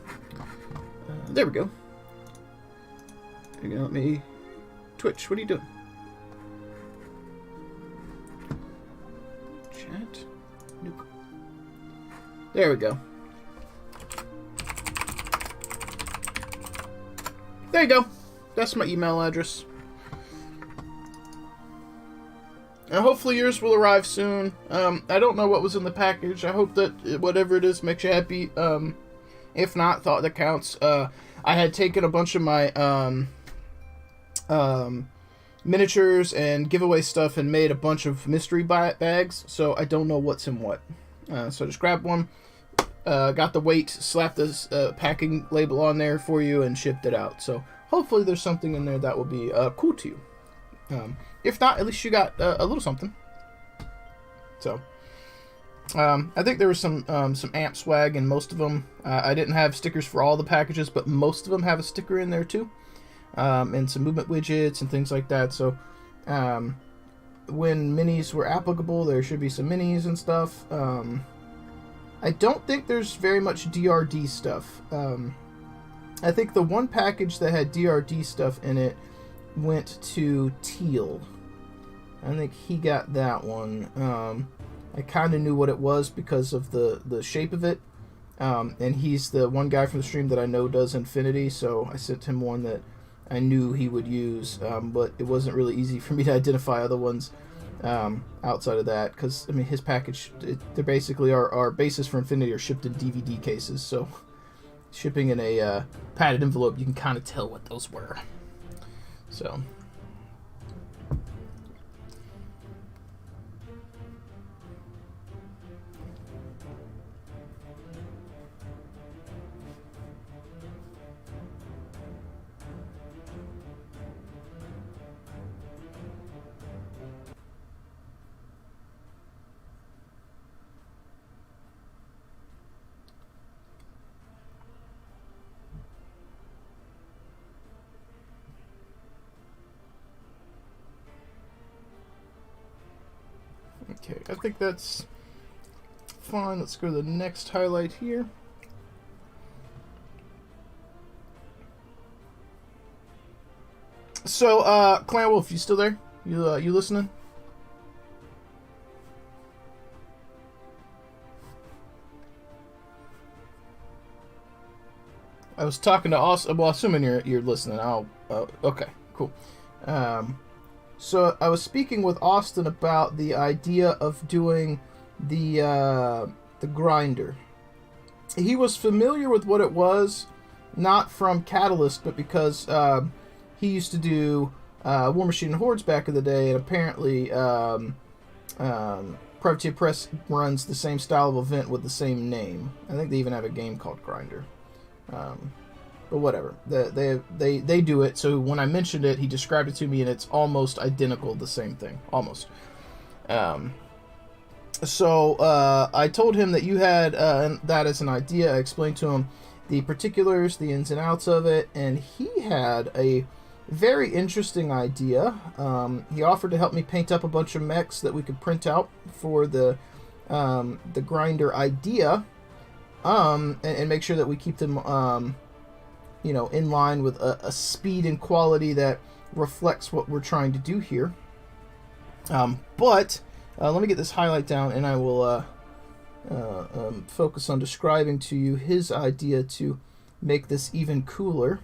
There we go. You're gonna let me... Twitch, what are you doing? Chat. Nuke. There we go. There you go. That's my email address. And hopefully yours will arrive soon. I don't know what was in the package. I hope that whatever it is makes you happy. If not, thought that counts. I had taken a bunch of my miniatures and giveaway stuff and made a bunch of mystery bags, so I don't know what's in what. So I just grabbed one, got the weight, slapped this packing label on there for you, and shipped it out. So hopefully there's something in there that will be cool to you. If not, at least you got a little something. So... I think there was some amp swag in most of them. I didn't have stickers for all the packages, but most of them have a sticker in there too. And some movement widgets and things like that. So when minis were applicable, there should be some minis and stuff. I don't think there's very much DRD stuff. I think the one package that had DRD stuff in it went to Teal. I think he got that one. I kind of knew what it was because of the shape of it. And he's the one guy from the stream that I know does Infinity, so I sent him one that I knew he would use. But it wasn't really easy for me to identify other ones outside of that, because, I mean, his package, they're basically our bases for Infinity are shipped in DVD cases, so shipping in a padded envelope, you can kind of tell what those were. So... Okay, I think that's fine. Let's go to the next highlight here. So, Clan Wolf, you still there? You listening? I was talking to Austin. Well, assuming you're listening, okay, cool. So I was speaking with Austin about the idea of doing the grinder. He was familiar with what it was, not from Catalyst, but because he used to do War Machine and Hordes back in the day, and apparently Privateer Press runs the same style of event with the same name. I think they even have a game called Grinder. But whatever, they do it. So when I mentioned it, he described it to me, and it's almost identical, the same thing, almost. So I told him that you had that as an idea. I explained to him the particulars, the ins and outs of it, and he had a very interesting idea. He offered to help me paint up a bunch of mechs that we could print out for the grinder idea, and make sure that we keep them in line with a speed and quality that reflects what we're trying to do here. But let me get this highlight down, and I will focus on describing to you his idea to make this even cooler.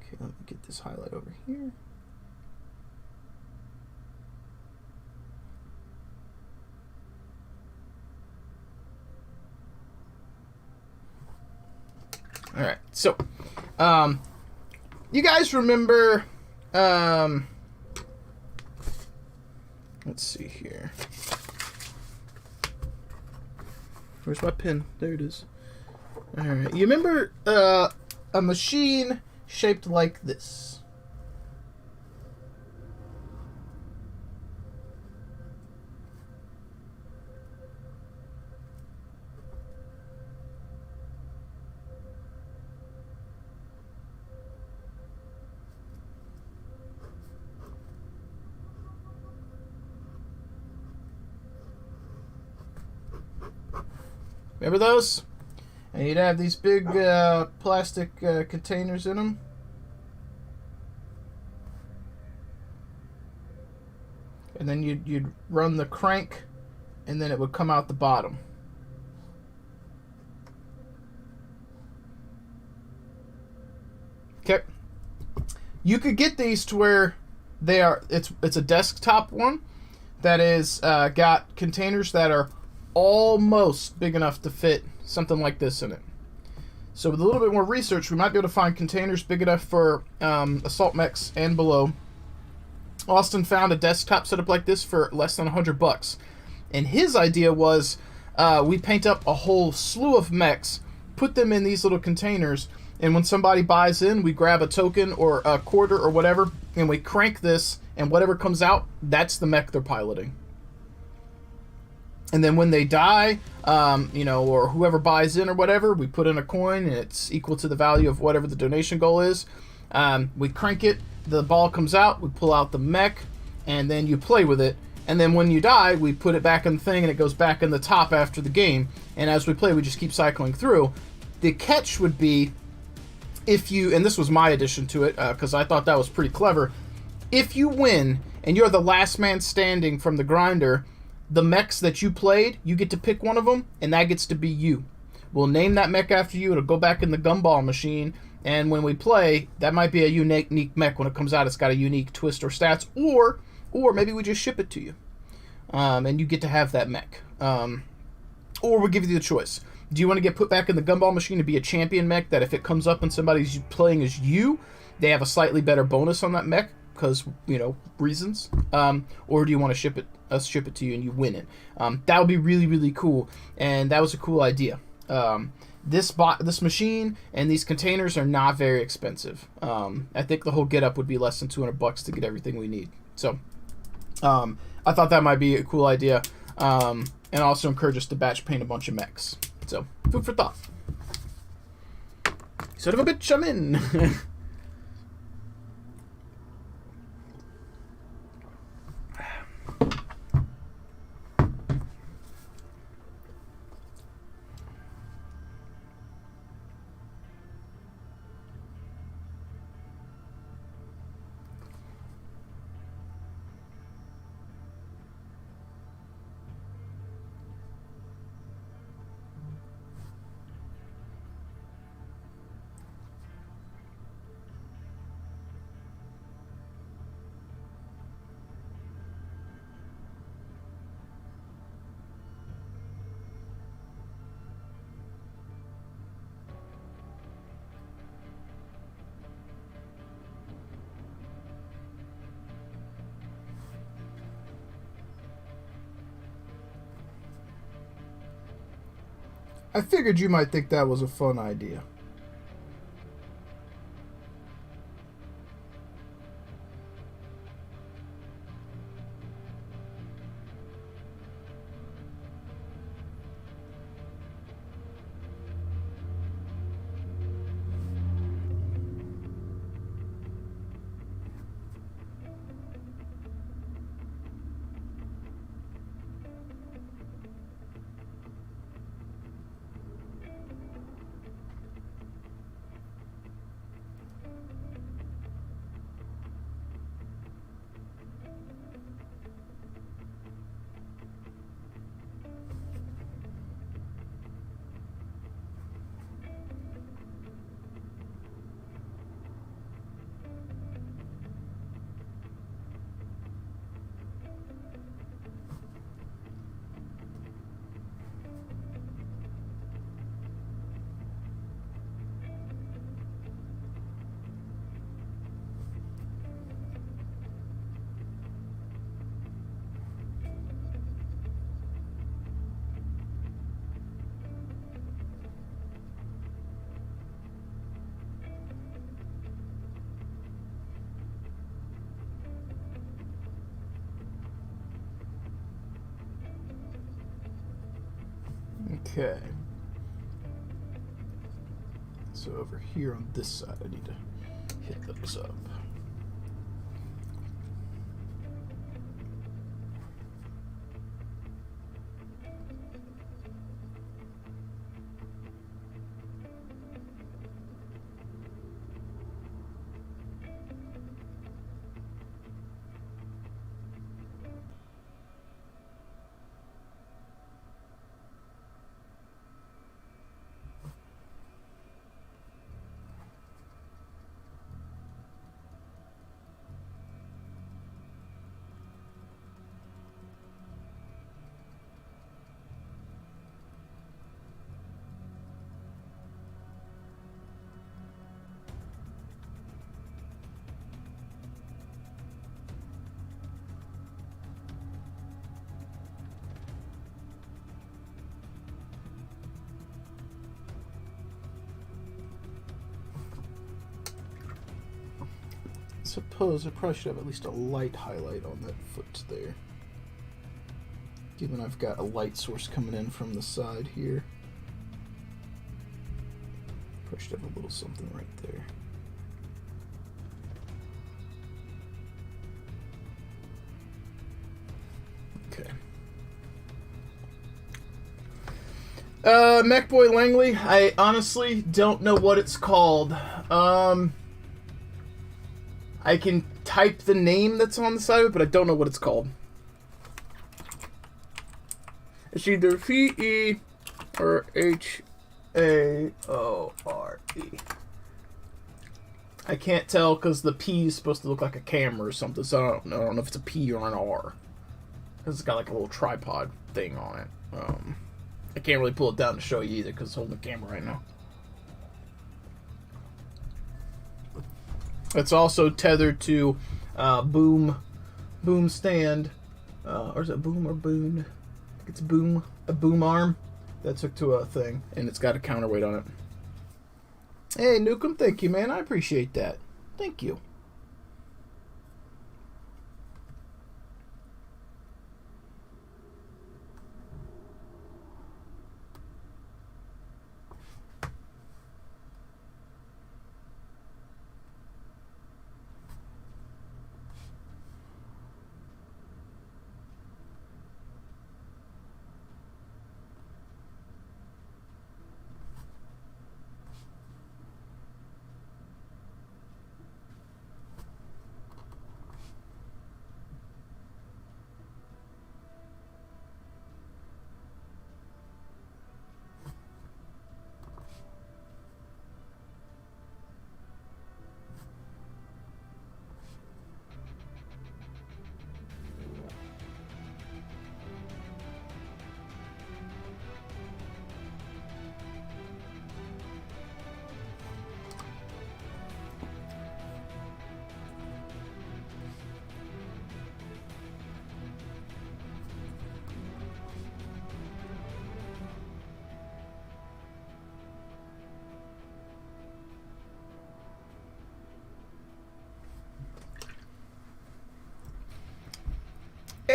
Okay, let me get this highlight over here. All right, so you guys remember? Let's see here. Where's my pen? There it is. All right, you remember a machine shaped like this? Remember those? And you'd have these big plastic containers in them. And then you'd run the crank, and then it would come out the bottom. Okay. You could get these to where they are. It's a desktop one that is got containers that are almost big enough to fit something like this in it. So with a little bit more research, we might be able to find containers big enough for assault mechs and below. Austin found a desktop setup like this for less than $100, and his idea was we paint up a whole slew of mechs, put them in these little containers, and when somebody buys in, we grab a token or a quarter or whatever, and we crank this, and whatever comes out, that's the mech they're piloting. And then when they die, or whoever buys in or whatever, we put in a coin, and it's equal to the value of whatever the donation goal is. We crank it, the ball comes out, we pull out the mech, and then you play with it. And then when you die, we put it back in the thing, and it goes back in the top after the game. And as we play, we just keep cycling through. The catch would be, if you, and this was my addition to it, because I thought that was pretty clever, if you win, and you're the last man standing from the grinder, the mechs that you played, you get to pick one of them, and that gets to be you. We'll name that mech after you. It'll go back in the gumball machine, and when we play, that might be a unique mech. When it comes out, it's got a unique twist or stats, or maybe we just ship it to you, and you get to have that mech. Or we'll give you the choice. Do you want to get put back in the gumball machine to be a champion mech that if it comes up and somebody's playing as you, they have a slightly better bonus on that mech because, reasons? Or do you want to ship it to you and you win it? That would be really, really cool, and that was a cool idea. This machine and these containers are not very expensive. I think the whole getup would be less than $200 to get everything we need. So I thought that might be a cool idea, and also encourage us to batch paint a bunch of mechs. So food for thought. Son of a bitch, I'm in. I figured you might think that was a fun idea. Okay. So over here on this side, I need to hit those up. Suppose I probably should have at least a light highlight on that foot there. Given I've got a light source coming in from the side here. Probably should have a little something right there. Okay. MacBoy Langley, I honestly don't know what it's called. I can type the name that's on the side of it, but I don't know what it's called. It's either VE or HAORE. I can't tell because the P is supposed to look like a camera or something, so I don't know if it's a P or an R. Because it's got like a little tripod thing on it. I can't really pull it down to show you either because it's holding the camera right now. It's also tethered to boom stand, or is it boom or boon? I think it's boom, a boom arm that's hooked to a thing, and it's got a counterweight on it. Hey, Nukem, thank you, man. I appreciate that. Thank you.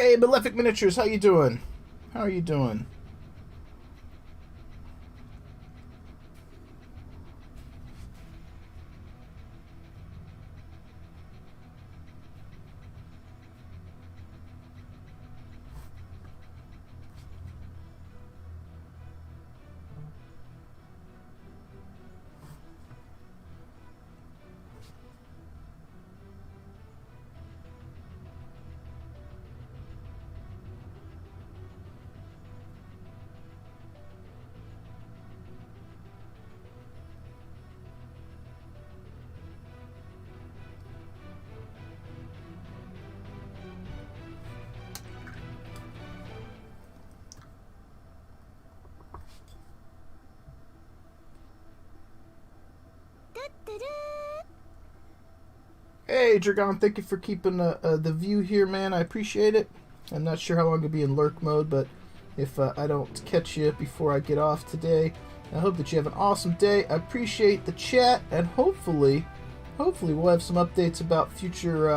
Hey, Malefic Miniatures, how you doing? How are you doing? Hey, Dragon, thank you for keeping the view here, man. I appreciate it. I'm not sure how long I'll be in lurk mode, but if I don't catch you before I get off today, I hope that you have an awesome day. I appreciate the chat, and hopefully we'll have some updates about future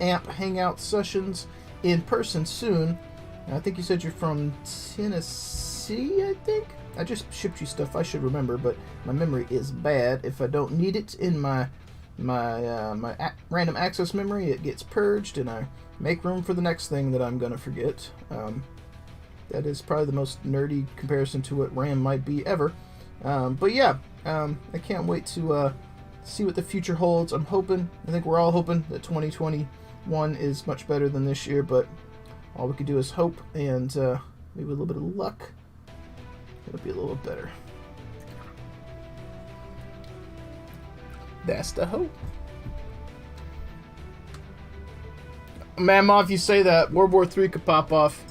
AMP Hangout sessions in person soon. And I think you said you're from Tennessee, I think? I just shipped you stuff I should remember, but my memory is bad. If I don't need it in my random access memory, it gets purged, and I make room for the next thing that I'm gonna forget. That is probably the most nerdy comparison to what RAM might be ever. But yeah, I can't wait to see what the future holds. I think we're all hoping that 2021 is much better than this year, but all we can do is hope, and maybe a little bit of luck, it'll be a little better. That's the hope. Man, Ma, if you say that, World War III could pop off.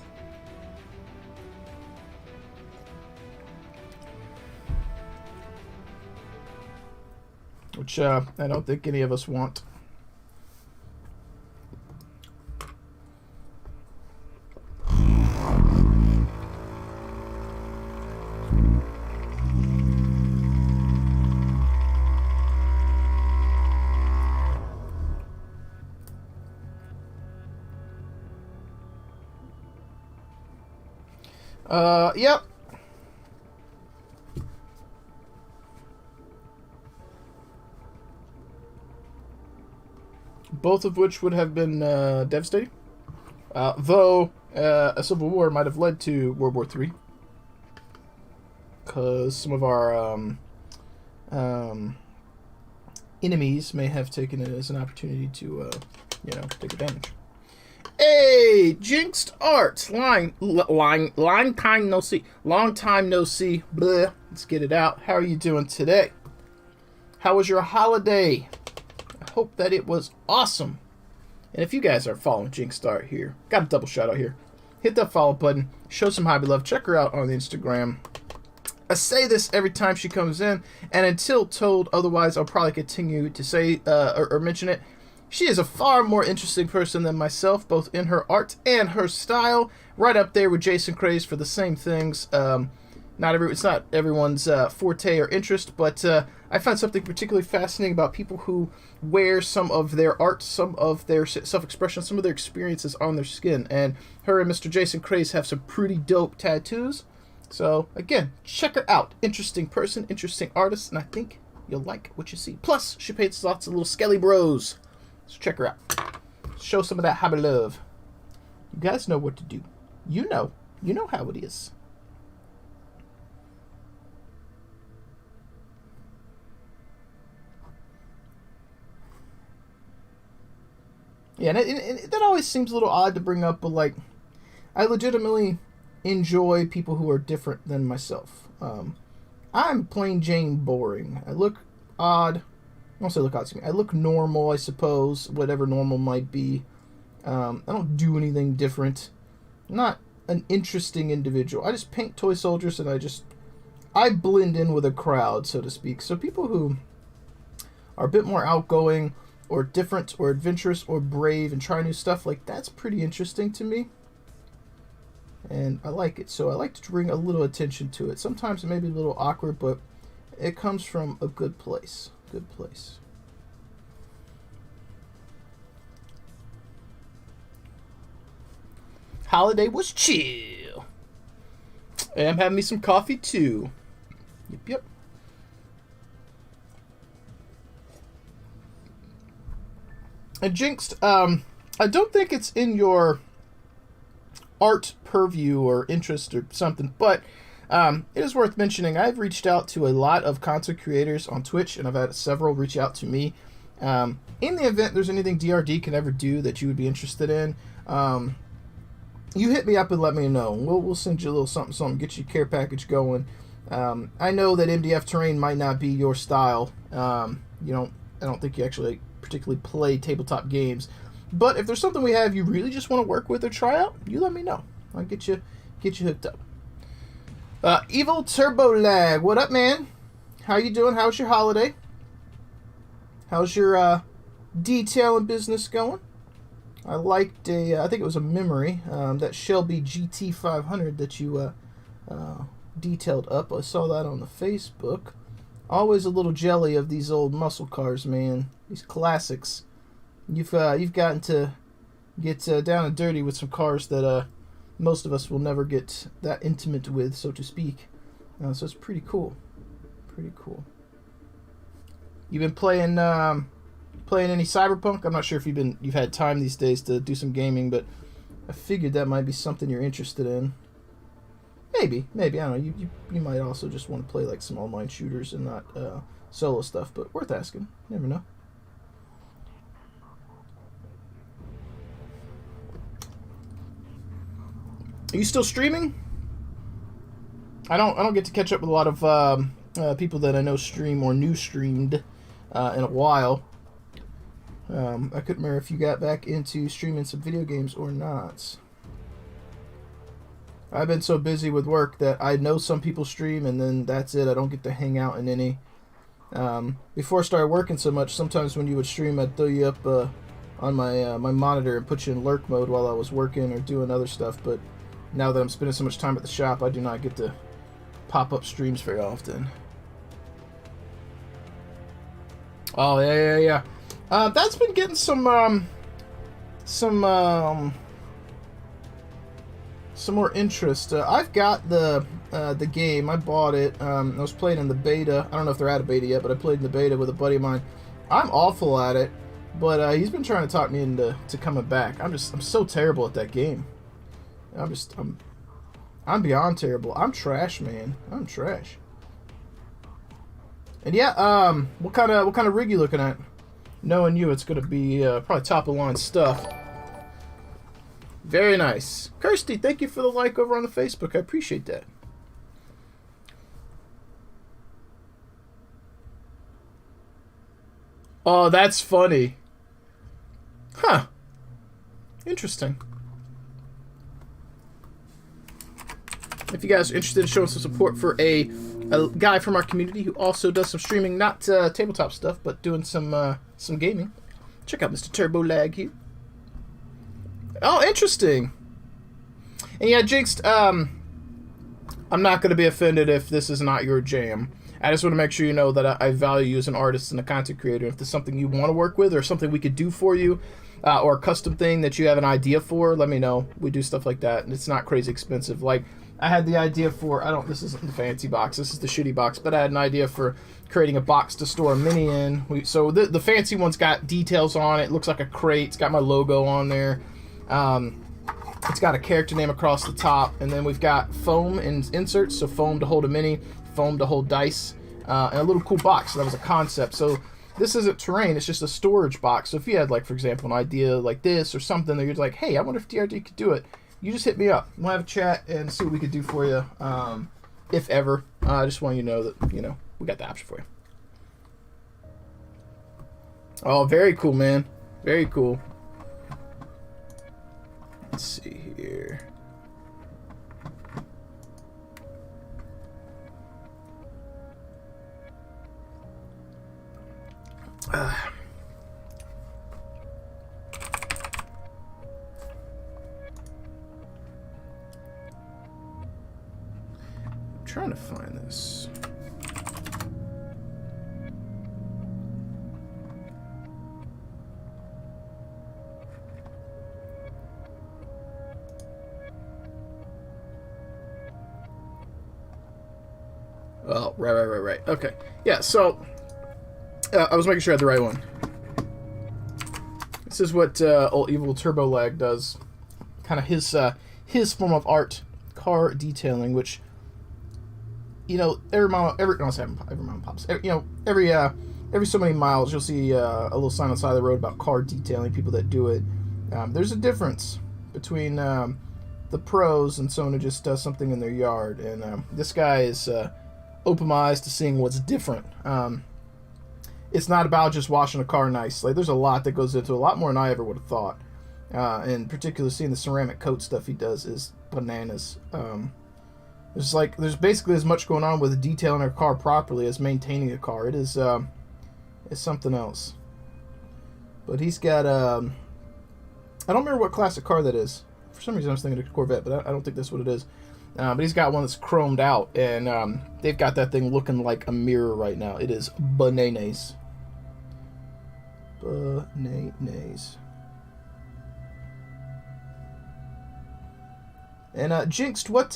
Which I don't think any of us want. Yep. Both of which would have been devastating. Though a civil war might have led to World War III. Because some of our enemies may have taken it as an opportunity to, take advantage. Hey, Jinxed Art, long time no see. Bleh. Let's get it out. How are you doing today? How was your holiday? I hope that it was awesome. And if you guys are following Jinxed Art here, got a double shout out here. Hit that follow button. Show some hobby love. Check her out on the Instagram. I say this every time she comes in, and until told otherwise, I'll probably continue to say or mention it. She is a far more interesting person than myself, both in her art and her style. Right up there with Jason Craze for the same things. It's not everyone's forte or interest, but I find something particularly fascinating about people who wear some of their art, some of their self-expression, some of their experiences on their skin. And her and Mr. Jason Craze have some pretty dope tattoos. So, again, check her out. Interesting person, interesting artist, and I think you'll like what you see. Plus, she paints lots of little skelly bros. So check her out. Show some of that hobby love. You guys know what to do. You know how it is. Yeah, and that always seems a little odd to bring up, but like, I legitimately enjoy people who are different than myself. I'm plain Jane boring. I look odd. I won't say look odd to me. I look normal, I suppose, whatever normal might be. I don't do anything different. I'm not an interesting individual. I just paint toy soldiers, and I blend in with a crowd, so to speak. So people who are a bit more outgoing or different or adventurous or brave and try new stuff, like, that's pretty interesting to me. And I like it. So I like to bring a little attention to it. Sometimes it may be a little awkward, but it comes from a good place. Good place. Holiday was chill. And I'm having me some coffee too. Yep. And Jinxed, I don't think it's in your art purview or interest or something, but it is worth mentioning. I've reached out to a lot of content creators on Twitch, and I've had several reach out to me. In the event there's anything DRD can ever do that you would be interested in, you hit me up and let me know. We'll send you a little something, get your care package going. I know that MDF terrain might not be your style. I don't think you actually particularly play tabletop games. But if there's something we have you really just want to work with or try out, you let me know. I'll get you hooked up. Evil Turbo Lag, what up, man? How you doing? How's your holiday? How's your detailing business going? I liked I think it was a memory, that Shelby GT500 that you detailed up. I saw that on the Facebook. Always a little jelly of these old muscle cars, man. These classics. You've gotten to get down and dirty with some cars that most of us will never get that intimate with, so to speak. So it's pretty cool. Pretty cool. You've been playing any Cyberpunk? I'm not sure if you've had time these days to do some gaming, but I figured that might be something you're interested in. Maybe I don't know. You might also just want to play like some online shooters and not solo stuff, but worth asking. Never know. Are you still streaming? I don't get to catch up with a lot of people that I know stream or new streamed in a while. I couldn't remember if you got back into streaming some video games or not. I've been so busy with work that I know some people stream and then that's it. I don't get to hang out in any. Before I started working so much, sometimes when you would stream, I'd throw you up on my monitor and put you in lurk mode while I was working or doing other stuff. But now that I'm spending so much time at the shop, I do not get to pop up streams very often. Oh, yeah. That's been getting some more interest. I've got the game. I bought it. I was playing in the beta. I don't know if they're out of beta yet, but I played in the beta with a buddy of mine. I'm awful at it, but he's been trying to talk me into coming back. I'm so terrible at that game. I'm beyond terrible. I'm trash, man. I'm trash. And yeah, what kind of rig you looking at? Knowing you, it's gonna be probably top of the line stuff. Very nice. Kirsty, thank you for the like over on the Facebook. I appreciate that. Oh, that's funny. Huh. Interesting. If you guys are interested in showing some support for a guy from our community who also does some streaming, not tabletop stuff, but doing some gaming, check out Mr. Turbo Lag here. Oh, interesting. And yeah, Jinxed, I'm not going to be offended if this is not your jam. I just want to make sure you know that I value you as an artist and a content creator. If there's something you want to work with or something we could do for you, or a custom thing that you have an idea for, let me know. We do stuff like that, and it's not crazy expensive. Like, I had the idea for, this isn't the fancy box, this is the shitty box, but I had an idea for creating a box to store a mini in. So the fancy one's got details on it. It looks like a crate. It's got my logo on there. It's got a character name across the top, and then we've got foam and inserts, so foam to hold a mini, foam to hold dice, and a little cool box. So that was a concept. So this isn't terrain, it's just a storage box. So if you had, like, for example, an idea like this or something that you're like, hey, I wonder if DRD could do it, you just hit me up. We'll have a chat and see what we could do for you, if ever. I just want you to know that, we got the option for you. Oh, very cool, man. Very cool. Let's see here. I'm trying to find this. Oh, right. Okay. Yeah, so I was making sure I had the right one. This is what Old Evil Turbo Lag does. Kind of his form of art, car detailing, which, you know, every so many miles you'll see a little sign on the side of the road about car detailing, people that do it. There's a difference between the pros and someone who just does something in their yard, and this guy is open-eyed to seeing what's different. It's not about just washing a car nice. Like, there's a lot that goes into it, a lot more than I ever would have thought. And particularly seeing the ceramic coat stuff he does is bananas. There's basically as much going on with detailing a car properly as maintaining a car. It is it's something else. But he's got I don't remember what classic car that is. For some reason I was thinking a Corvette, but I don't think that's what it is. But he's got one that's chromed out, and they've got that thing looking like a mirror right now. It is bananas. Bananas. And Jinxed, what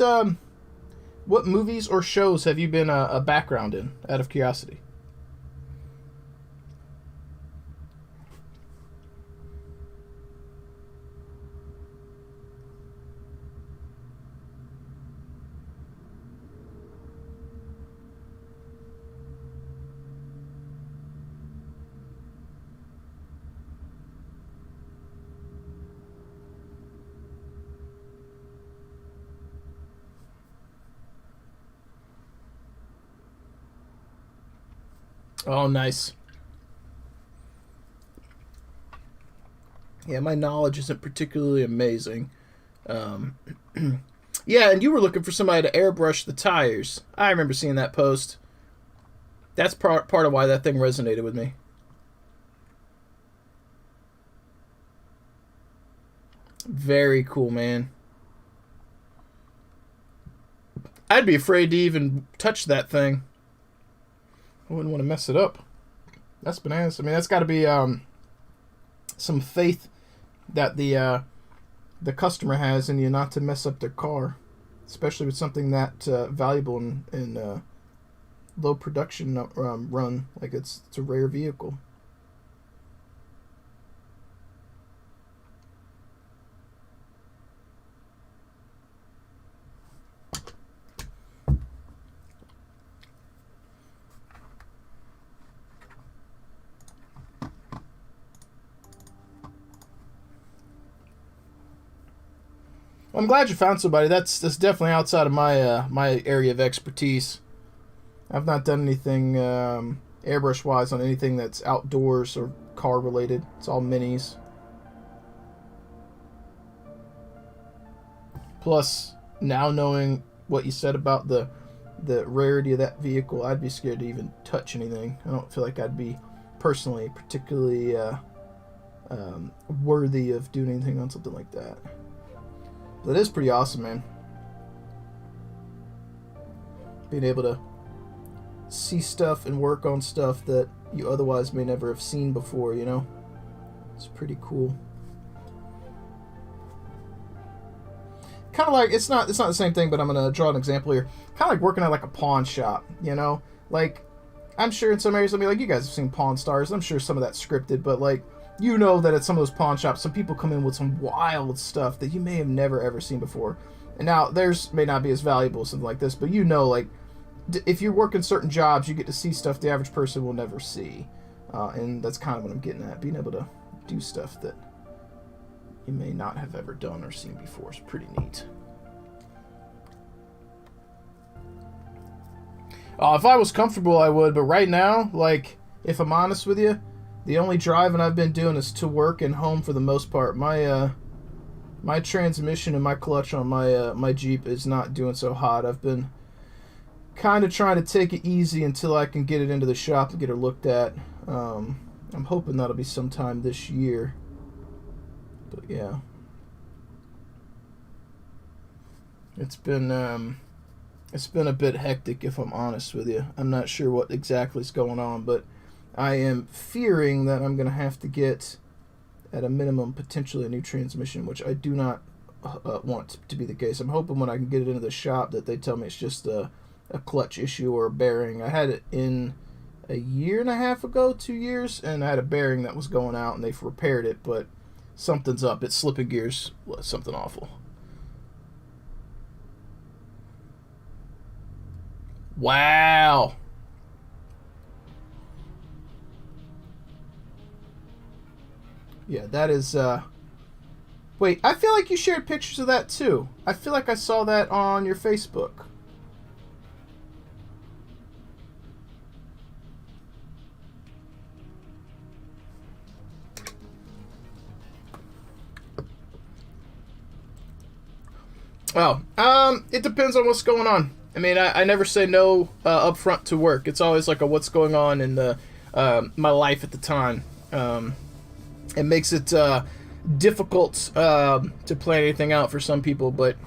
movies or shows have you been a background in, out of curiosity? Oh, nice. Yeah, my knowledge isn't particularly amazing. Um, yeah, and you were looking for somebody to airbrush the tires. I remember seeing that post. That's part of why that thing resonated with me. Very cool, man. I'd be afraid to even touch that thing. I wouldn't want to mess it up. That's bananas. I mean, that's got to be some faith that the customer has in you not to mess up their car, especially with something that valuable and low production run. Like it's a rare vehicle. I'm glad you found somebody. That's definitely outside of my my area of expertise. I've not done anything airbrush wise on anything that's outdoors or car related. It's all minis. Plus, now knowing what you said about the rarity of that vehicle, I'd be scared to even touch anything. I don't feel like I'd be personally particularly worthy of doing anything on something like that. That is pretty awesome, man. Being able to see stuff and work on stuff that you otherwise may never have seen before, you know? It's pretty cool. Kind of like, it's not the same thing, but I'm going to draw an example here. Kind of like working at like a pawn shop, you know? Like, I'm sure in some areas, I mean, like you guys have seen Pawn Stars. I'm sure some of that's scripted, but like, you know that at some of those pawn shops, some people come in with some wild stuff that you may have never ever seen before. And now theirs may not be as valuable as something like this, but you know, like if you're working certain jobs, you get to see stuff the average person will never see, and that's kind of what I'm getting at. Being able to do stuff that you may not have ever done or seen before is pretty neat. If I was comfortable, I would, but right now, like if I'm honest with you, the only driving I've been doing is to work and home for the most part. My my transmission and my clutch on my my Jeep is not doing so hot. I've been kind of trying to take it easy until I can get it into the shop and get it looked at. I'm hoping that'll be sometime this year. But yeah, it's been a bit hectic, if I'm honest with you. I'm not sure what exactly is going on, but I am fearing that I'm going to have to get, at a minimum, potentially a new transmission, which I do not want to be the case. I'm hoping when I can get it into the shop that they tell me it's just a a clutch issue or a bearing. I had it in a year and a half ago, 2 years, and I had a bearing that was going out, and they've repaired it, but something's up. It's slipping gears, something awful. Wow. Yeah, that is, wait, I feel like you shared pictures of that too. I feel like I saw that on your Facebook. Oh, it depends on what's going on. I mean, I never say no up front to work. It's always like a what's going on in the my life at the time. It makes it difficult to plan anything out for some people, but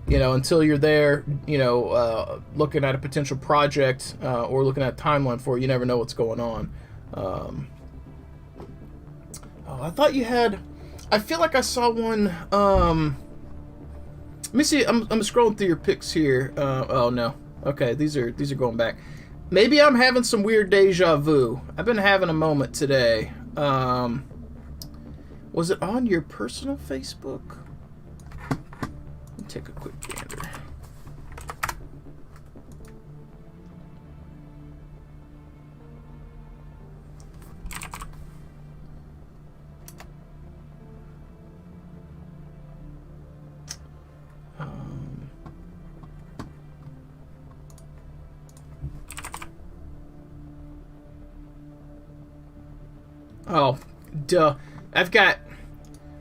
you know, until you're there, you know, looking at a potential project or looking at a timeline for it, you never know what's going on. Oh, I thought you had. I feel like I saw one. Let me see. I'm scrolling through your pics here. Oh no. Okay, these are going back. Maybe I'm having some weird deja vu. I've been having a moment today. Was it on your personal Facebook? Let me take a quick gander. Oh, duh.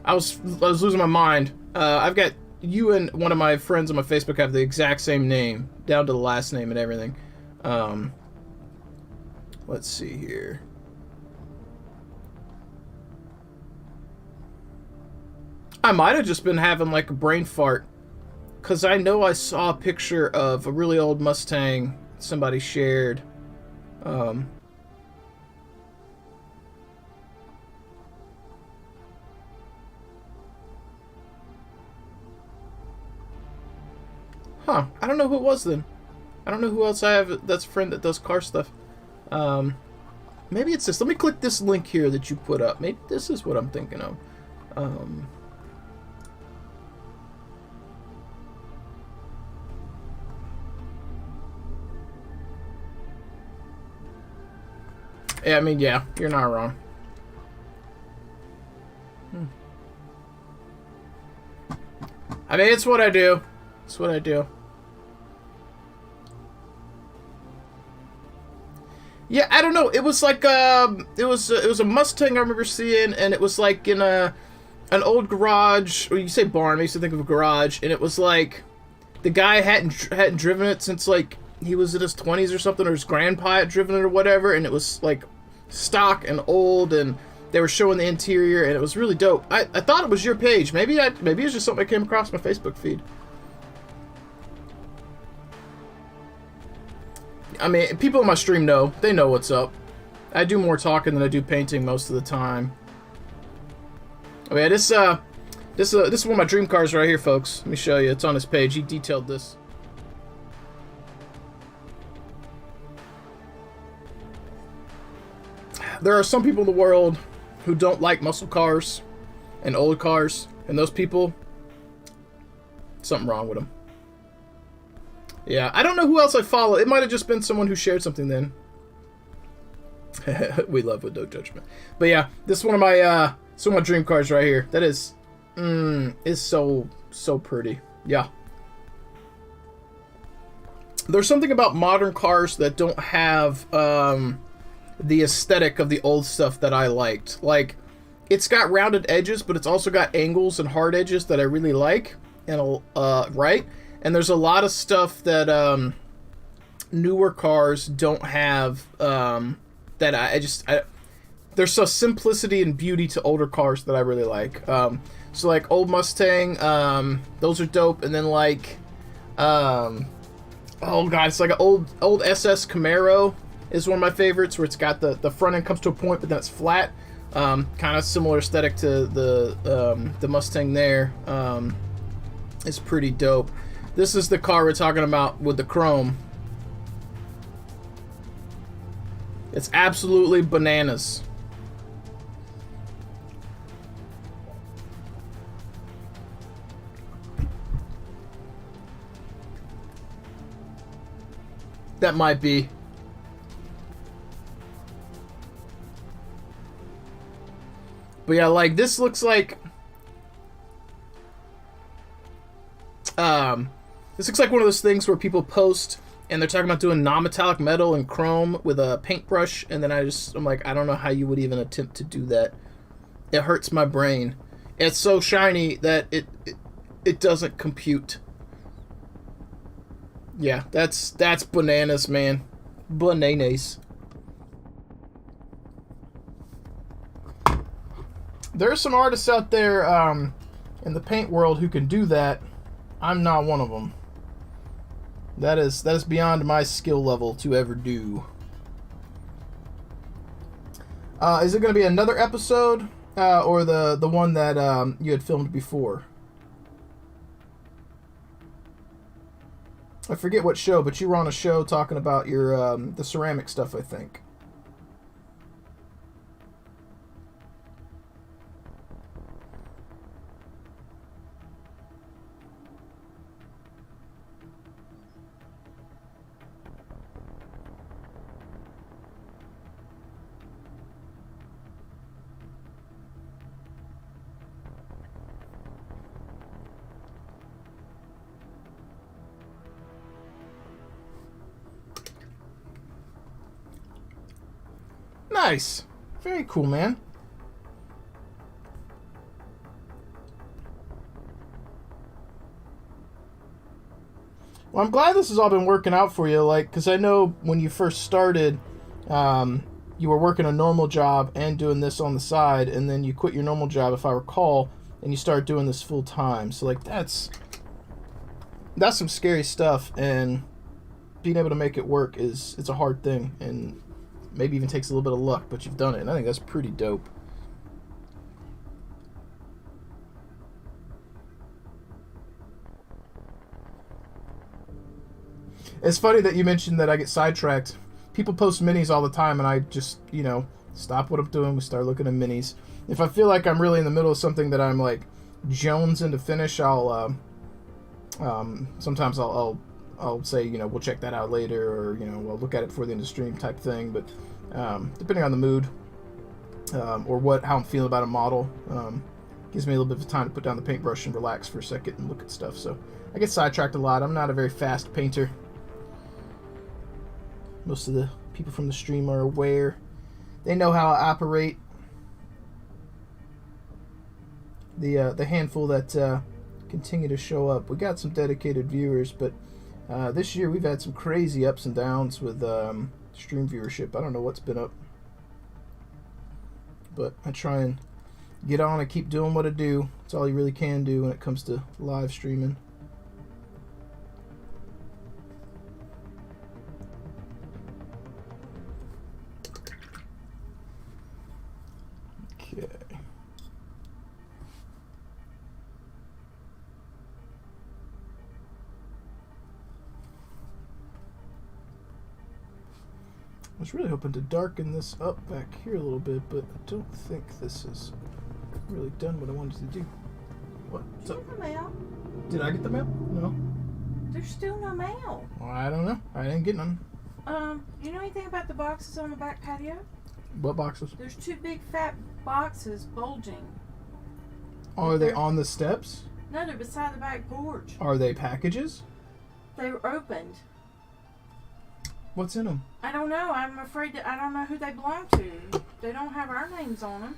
I was losing my mind. I've got you and one of my friends on my Facebook have the exact same name, down to the last name and everything. Let's see here. I might have just been having like a brain fart, because I know I saw a picture of a really old Mustang somebody shared. Huh, I don't know who it was then. I don't know who else I have that's a friend that does car stuff. Maybe it's this. Let me click this link here that you put up. Maybe this is what I'm thinking of. Yeah, I mean, yeah, you're not wrong. I mean, it's what I do. It's what I do. Yeah, I don't know. It was like it was a Mustang I remember seeing, and it was like in an old garage. Or you say barn? I used to think of a garage, and it was like the guy hadn't driven it since like he was in his 20s or something, or his grandpa had driven it or whatever, and it was like stock and old, and they were showing the interior, and it was really dope. I thought it was your page. Maybe it was just something I came across my Facebook feed. I mean, people in my stream know. They know what's up. I do more talking than I do painting most of the time. Oh yeah, this is one of my dream cars right here, folks. Let me show you. It's on his page. He detailed this. There are some people in the world who don't like muscle cars and old cars, and those people, something wrong with them. Yeah, I don't know who else I follow. It might have just been someone who shared something then. We love with no judgment. But yeah, this is one of my dream cars right here. That is so pretty. Yeah. There's something about modern cars that don't have the aesthetic of the old stuff that I liked. Like, it's got rounded edges, but it's also got angles and hard edges that I really like. And right? And there's a lot of stuff that newer cars don't have that there's a simplicity and beauty to older cars that I really like. So like old Mustang, those are dope. And then like, oh god, it's like an old SS Camaro is one of my favorites, where it's got the front end comes to a point, but then it's flat. Kind of similar aesthetic to the Mustang there. It's pretty dope. This is the car we're talking about with the chrome. It's absolutely bananas. That might be. But yeah, like, this looks like... this looks like one of those things where people post and they're talking about doing non-metallic metal and chrome with a paintbrush, and then I'm like, I don't know how you would even attempt to do that. It hurts my brain. It's so shiny that it doesn't compute. Yeah, that's bananas, man. Bananas. There are some artists out there in the paint world who can do that. I'm not one of them. That is beyond my skill level to ever do. Is it going to be another episode or the one that you had filmed before? I forget what show, but you were on a show talking about your the ceramic stuff, I think. Nice. Very cool, man. Well, I'm glad this has all been working out for you, like, because I know when you first started, you were working a normal job and doing this on the side, and then you quit your normal job, if I recall, and you started doing this full time. So, like, that's some scary stuff, and being able to make it work it's a hard thing, and maybe even takes a little bit of luck, but you've done it, and I think that's pretty dope. It's funny that you mentioned that I get sidetracked. People post minis all the time, and I just, stop what I'm doing. We start looking at minis. If I feel like I'm really in the middle of something that I'm, like, jonesing to finish, sometimes I'll say, we'll check that out later, or, we'll look at it before the end of the stream type thing. But depending on the mood or how I'm feeling about a model, gives me a little bit of time to put down the paintbrush and relax for a second and look at stuff. So I get sidetracked a lot. I'm not a very fast painter. Most of the people from the stream are aware. They know how I operate. The handful that continue to show up. We got some dedicated viewers, but this year we've had some crazy ups and downs with stream viewership. I don't know what's been up, but I try and get on and keep doing what I do. It's all you really can do when it comes to live streaming. Okay. I was really hoping to darken this up back here a little bit, but I don't think this has really done what I wanted to do. What? Did you get the mail? Did I get the mail? No. There's still no mail. Well, I don't know. I didn't get none. You know anything about the boxes on the back patio? What boxes? There's two big fat boxes bulging. Are they on the steps? No, they're beside the back porch. Are they packages? They were opened. What's in them? I don't know. I'm afraid that I don't know who they belong to. They don't have our names on them.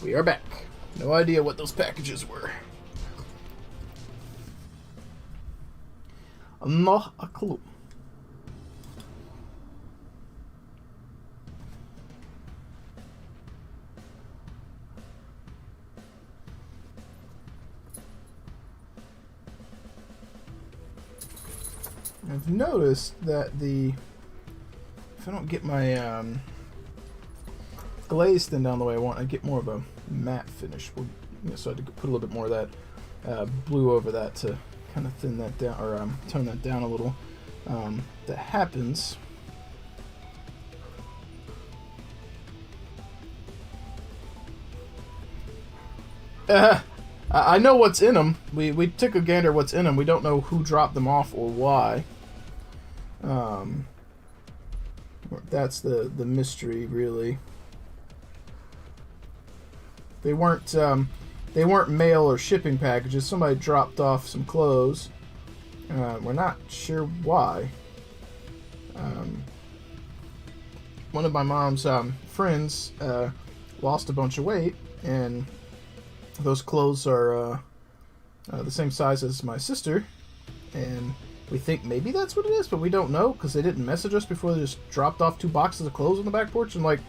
We are back. No idea what those packages were. Not a clue. I've noticed that if I don't get my glaze thin down the way I want, I get more of a matte finish. So I had to put a little bit more of that blue over that to kind of thin that down, or tone that down a little. That happens. I know what's in them. We took a gander at what's in them. We don't know who dropped them off or why. That's the mystery, really. They weren't mail or shipping packages. Somebody dropped off some clothes. We're not sure why. One of my mom's friends lost a bunch of weight, and those clothes are the same size as my sister, and we think maybe that's what it is, but we don't know because they didn't message us before. They just dropped off 2 boxes of clothes on the back porch, and like,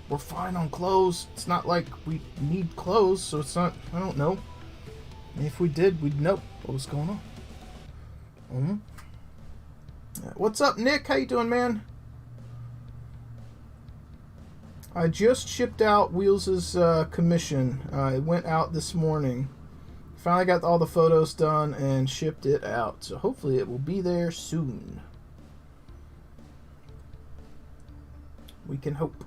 we're fine on clothes. It's not like we need clothes, so it's not. I don't know. If we did, we'd know what was going on. What's up, Nick? How you doing, man? I just shipped out Wheels' commission. It went out this morning. Finally got all the photos done and shipped it out. So hopefully it will be there soon. We can hope.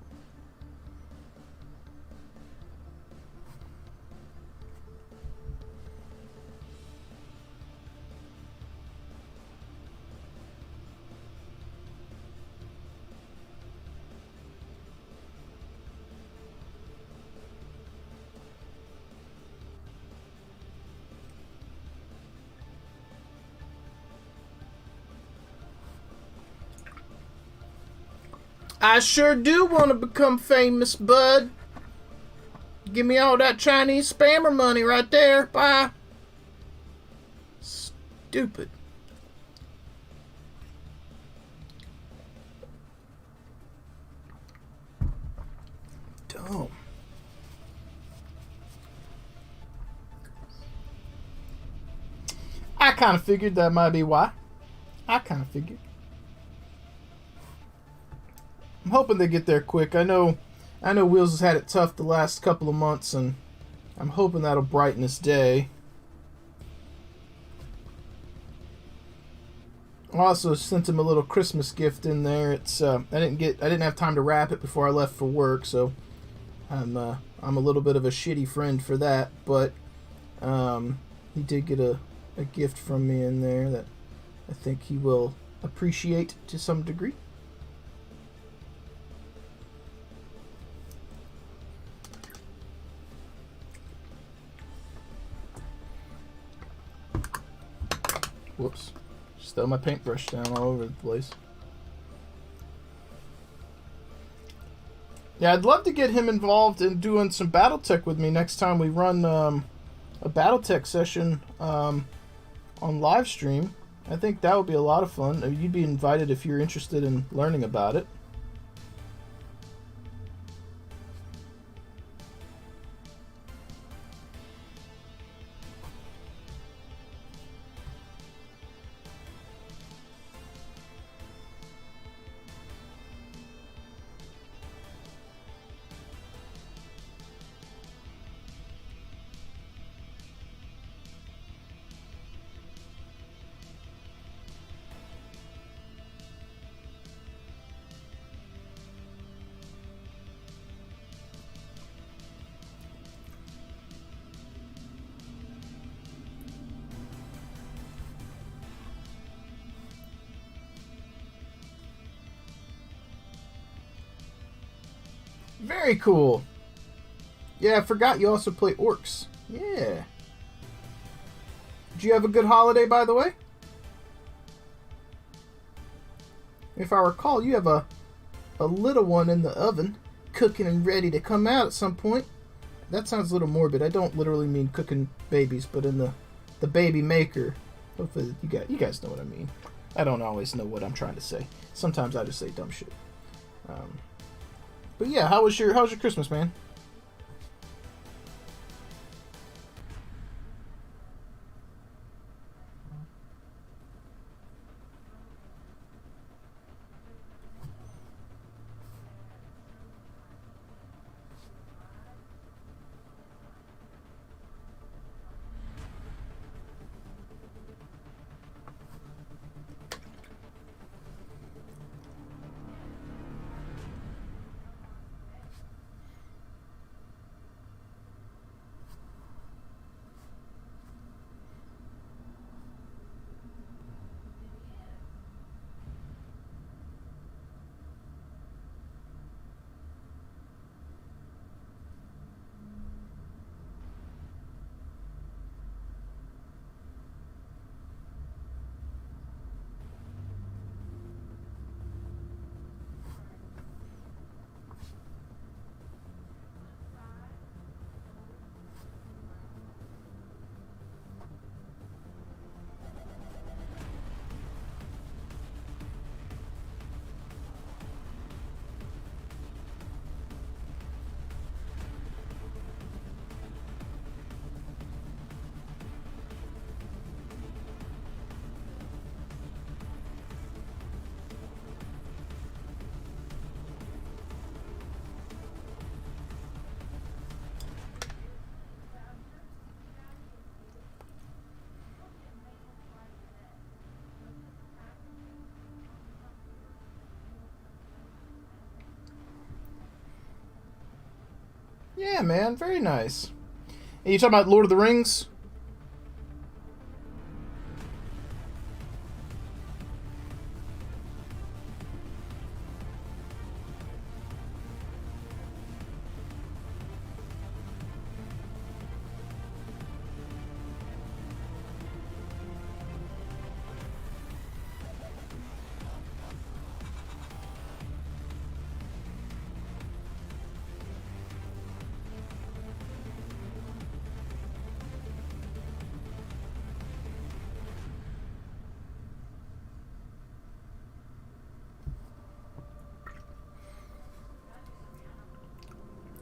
I sure do want to become famous, bud. Give me all that Chinese spammer money right there. Bye. Stupid. Dumb. I kind of figured that might be why. I kind of figured. I'm hoping they get there quick. I know Wheels has had it tough the last couple of months, and I'm hoping that'll brighten his day. I also sent him a little Christmas gift in there. It's I didn't have time to wrap it before I left for work, so I'm a little bit of a shitty friend for that. But he did get a gift from me in there that I think he will appreciate to some degree. Whoops. Just throw my paintbrush down all over the place. Yeah, I'd love to get him involved in doing some Battletech with me next time we run a Battletech session on live stream. I think that would be a lot of fun. You'd be invited if you're interested in learning about it. Very cool. Yeah, I forgot you also play orcs. Yeah. Did you have a good holiday, by the way? If I recall, you have a little one in the oven. cooking and ready to come out at some point. That sounds a little morbid. I don't literally mean cooking babies, but in the baby maker. Hopefully you guys know what I mean. I don't always know what I'm trying to say. Sometimes I just say dumb shit. But yeah, how was your Christmas, man? Yeah, man, very nice. And you talking about Lord of the Rings?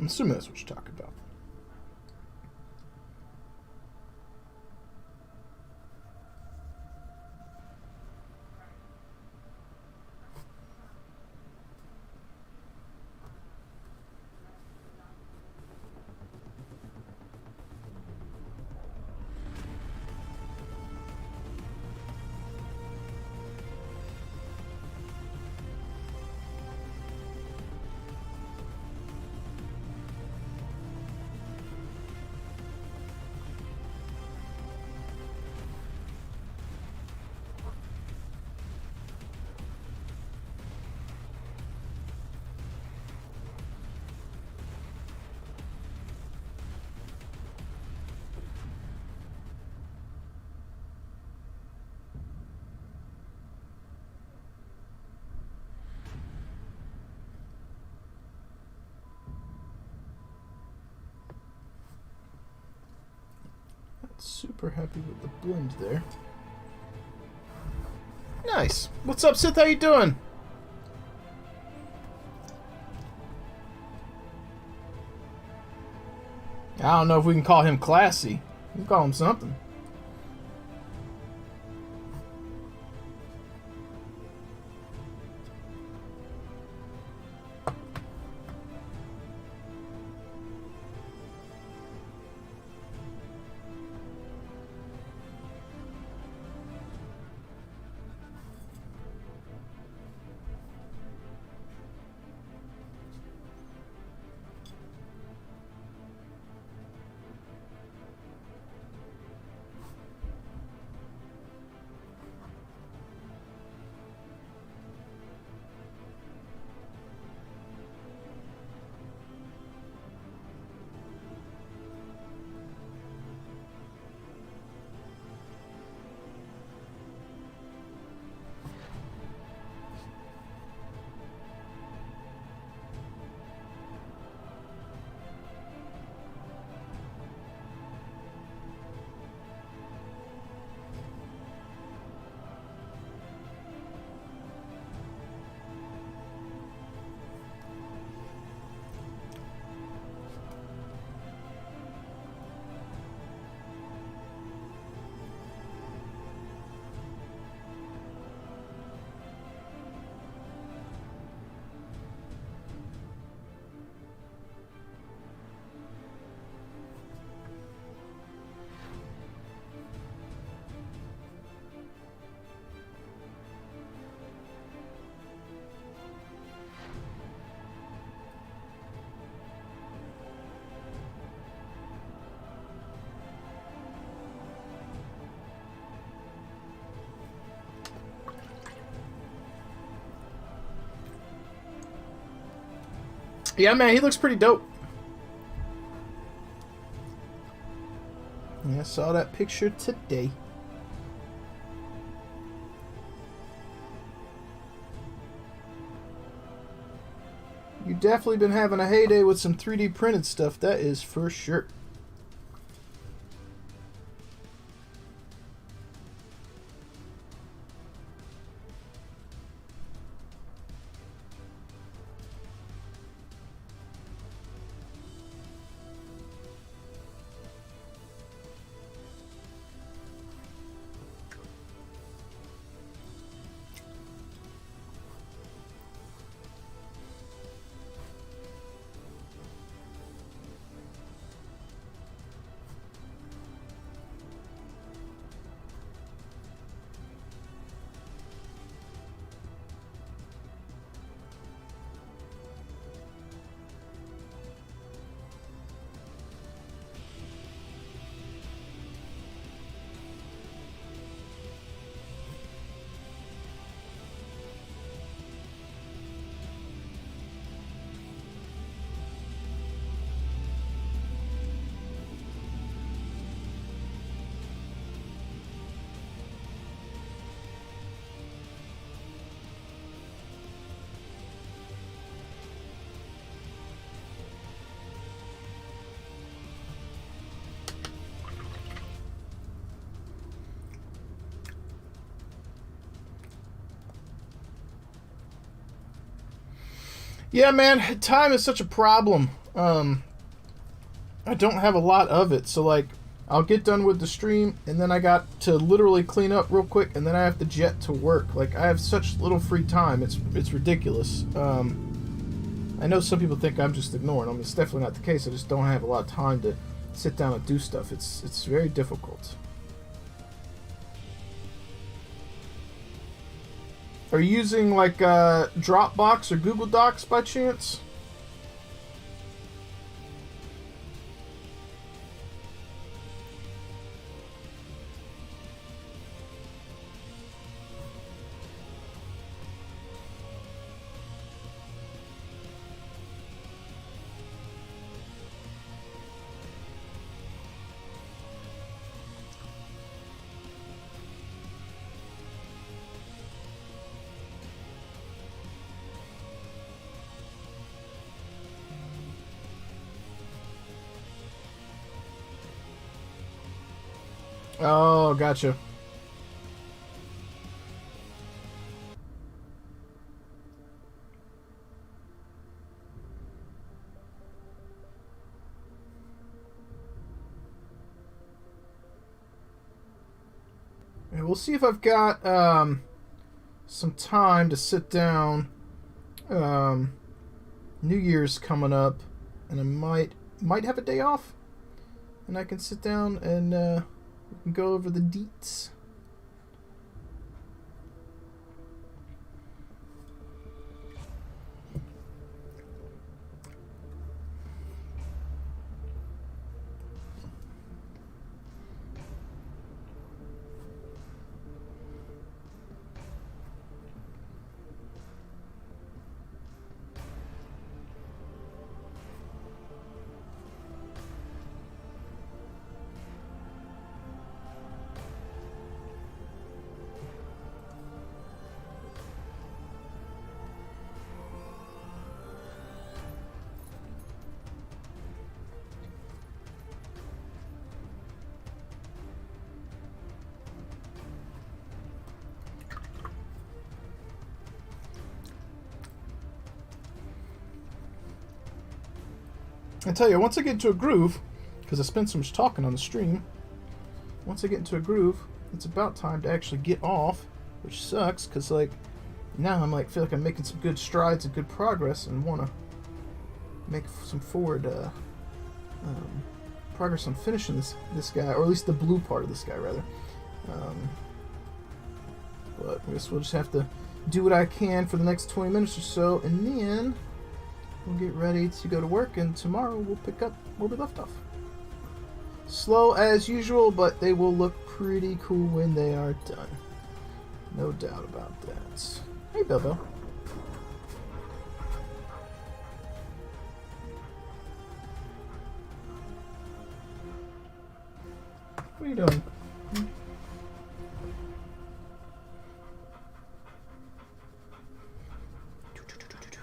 I'm assuming that's what you're talking about. Super happy with the blend there. Nice. What's up, Sith? How you doing? I don't know if we can call him classy. We can call him something. Yeah, man, he looks pretty dope. Yeah, I saw that picture today. You've definitely been having a heyday with some 3D printed stuff, that is for sure. Yeah, man, time is such a problem. I don't have a lot of it, so like, I'll get done with the stream, and then I got to literally clean up real quick, and then I have to jet to work. Like, I have such little free time, it's ridiculous. I know some people think I'm just ignoring them. It's definitely not the case. I just don't have a lot of time to sit down and do stuff. It's very difficult. Are you using like Dropbox or Google Docs by chance? Oh, gotcha. And we'll see if I've got some time to sit down. New Year's coming up, and I might have a day off, and I can sit down and go over the deets. I tell you, once I get into a groove, because I spent so much talking on the stream, once I get into a groove, it's about time to actually get off, which sucks, because like, now I'm like, feel like I'm making some good strides and good progress, and want to make some forward progress on finishing this guy, or at least the blue part of this guy, rather. But I guess we'll just have to do what I can for the next 20 minutes or so, and then we'll get ready to go to work, and tomorrow we'll pick up where we left off. Slow as usual, but they will look pretty cool when they are done. No doubt about that. Hey, Bell. What are you doing?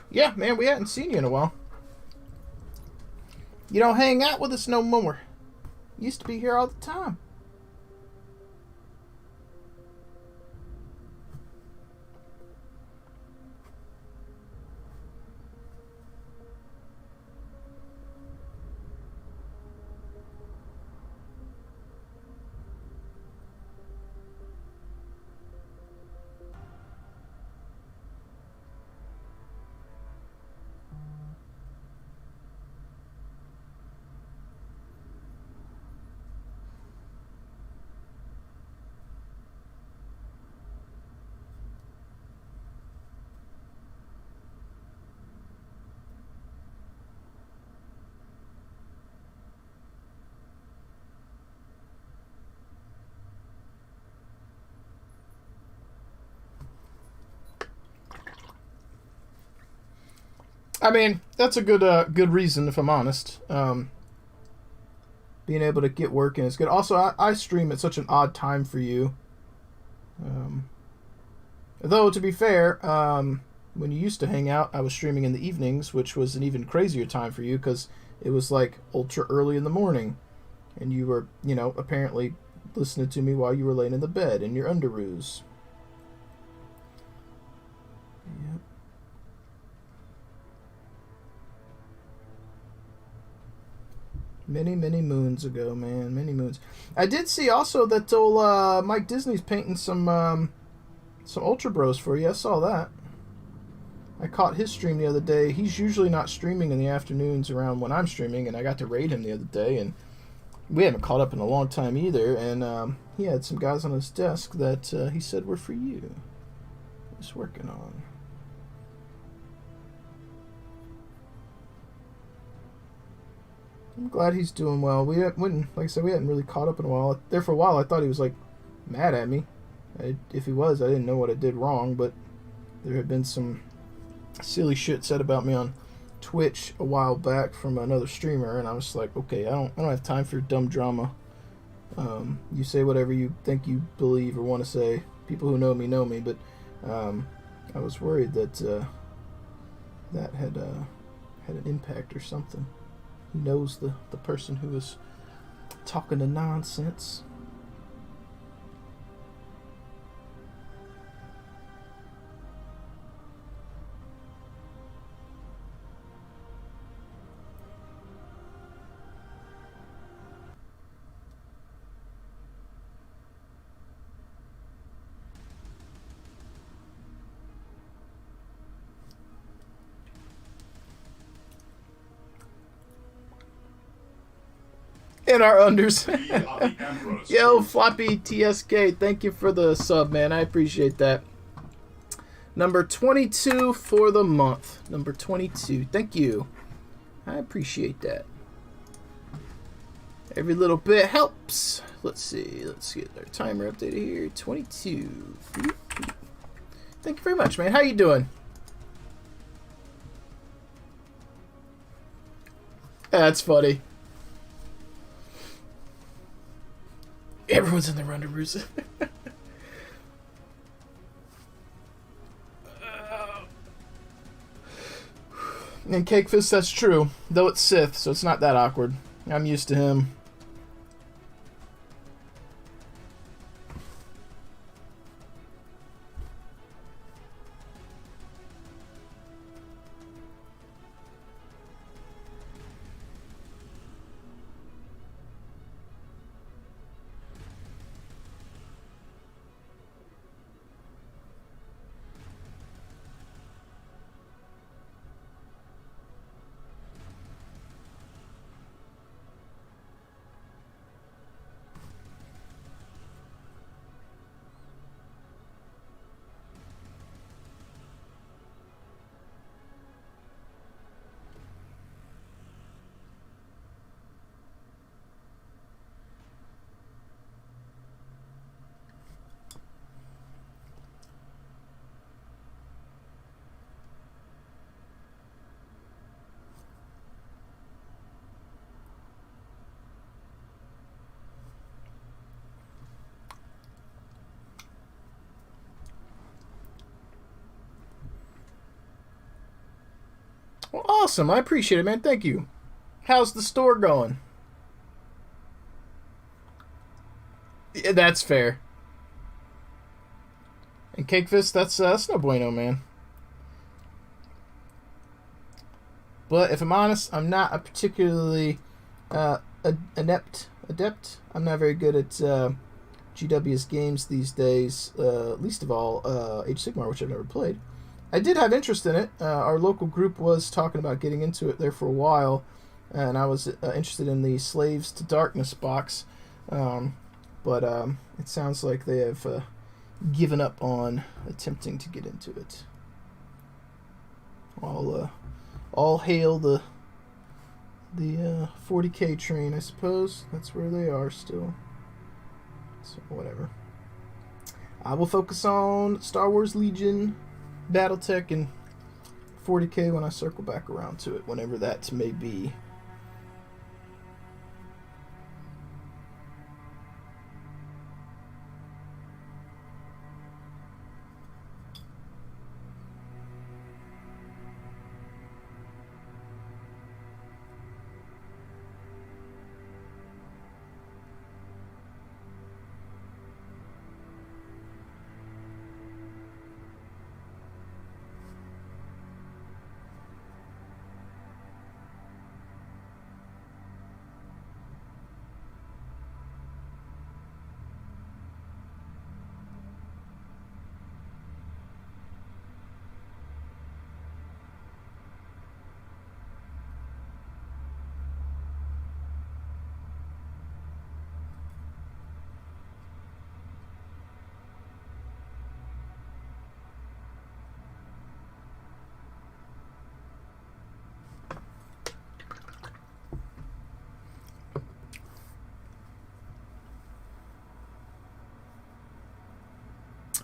Yeah, man, we hadn't seen you in a while. You don't hang out with us no more. Used to be here all the time. I mean, that's a good reason, if I'm honest. Being able to get working is good. Also, I stream at such an odd time for you. Though, to be fair, when you used to hang out, I was streaming in the evenings, which was an even crazier time for you because it was like ultra early in the morning. And you were, apparently listening to me while you were laying in the bed in your underoos. Yep. Many, many moons ago, man. Many moons. I did see also that old Mike Disney's painting some Ultra Bros for you. I saw that. I caught his stream the other day. He's usually not streaming in the afternoons around when I'm streaming, and I got to raid him the other day, and we haven't caught up in a long time either, and he had some guys on his desk that he said were for you. He's working on. I'm glad he's doing well. Like I said, we hadn't really caught up in a while. There for a while, I thought he was like mad at me. If he was, I didn't know what I did wrong. But there had been some silly shit said about me on Twitch a while back from another streamer, and I was like, okay, I don't have time for dumb drama. You say whatever you think you believe or want to say. People who know me, but I was worried that that had an impact or something. He knows the person who is talking the nonsense. In our unders. Yo, Floppy TSK, thank you for the sub, man. I appreciate that. Number 22 for the month. Number 22. Thank you. I appreciate that. Every little bit helps. Let's see. Let's get our timer updated here. 22. Thank you very much, man. How you doing? That's funny. Everyone's in their underoos. And Cake Fist, that's true. Though it's Sith, so it's not that awkward. I'm used to him. Well, awesome. I appreciate it, man. Thank you. How's the store going? Yeah, that's fair. And Cakefist, that's no bueno, man. But if I'm honest, I'm not a particularly adept. I'm not very good at GW's games these days. Least of all, Age of Sigmar, which I've never played. I did have interest in it. Our local group was talking about getting into it there for a while, and I was interested in the Slaves to Darkness box. But it sounds like they have given up on attempting to get into it. All hail the 40K train, I suppose. That's where they are still. So whatever. I will focus on Star Wars Legion, Battletech, and 40K when I circle back around to it, whenever that may be.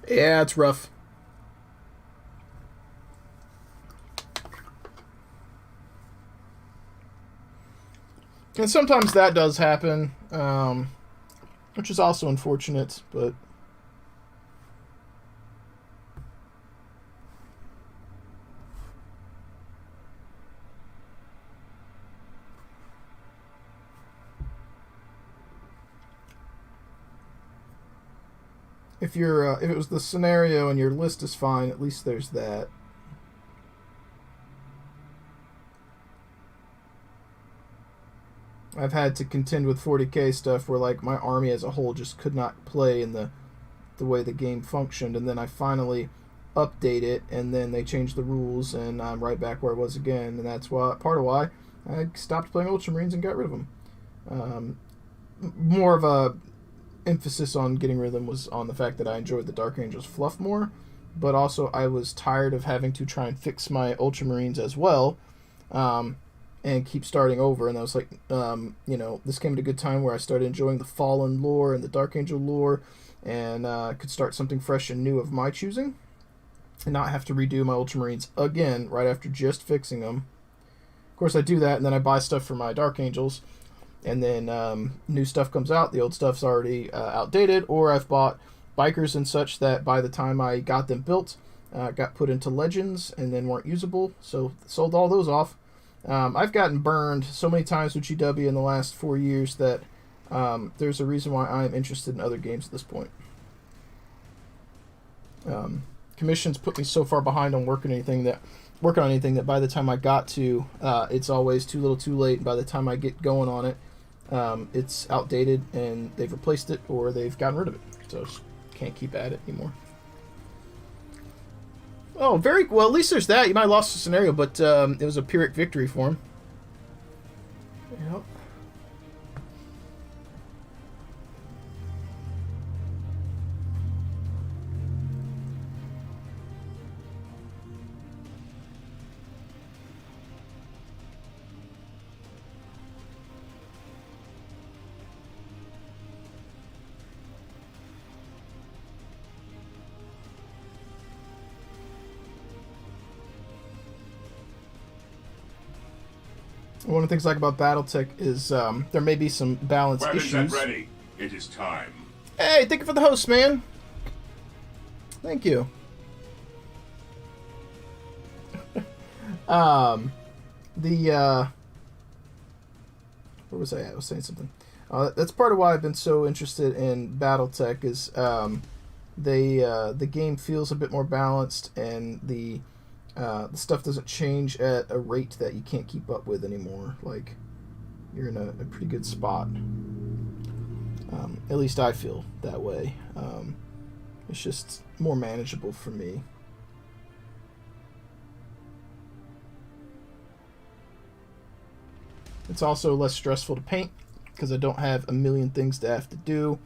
Yeah, it's rough. And sometimes that does happen, which is also unfortunate, but... If it was the scenario and your list is fine, at least there's that. I've had to contend with 40k stuff where like my army as a whole just could not play in the way the game functioned, and then I finally update it, and then they change the rules, and I'm right back where I was again, and that's part of why I stopped playing Ultramarines and got rid of them. More of a emphasis on getting rid of them was on the fact that I enjoyed the Dark Angels fluff more, but also I was tired of having to try and fix my Ultramarines as well, and keep starting over. And I was like, this came at a good time where I started enjoying the Fallen lore and the Dark Angel lore, and could start something fresh and new of my choosing, and not have to redo my Ultramarines again right after just fixing them. Of course, I do that, and then I buy stuff for my Dark Angels, and then new stuff comes out. The old stuff's already outdated, or I've bought bikers and such that by the time I got them built, got put into Legends and then weren't usable, so sold all those off. I've gotten burned so many times with GW in the last 4 years that there's a reason why I'm interested in other games at this point. Commissions put me so far behind on working on anything that by the time I got to, it's always too little too late, and by the time I get going on it, it's outdated and they've replaced it or they've gotten rid of it, so I just can't keep at it anymore. Oh, very well. At least there's that. You might have lost the scenario, but it was a Pyrrhic victory for him. Yep. One of the things I like about Battletech is there may be some balance issues. Ready. It is time. Hey, thank you for the host, man. Thank you. the where was I at? I was saying something. That's part of why I've been so interested in Battletech is the game feels a bit more balanced, and the stuff doesn't change at a rate that you can't keep up with anymore. Like, you're in a pretty good spot. At least I feel that way. It's just more manageable for me. It's also less stressful to paint because I don't have a million things to have to do.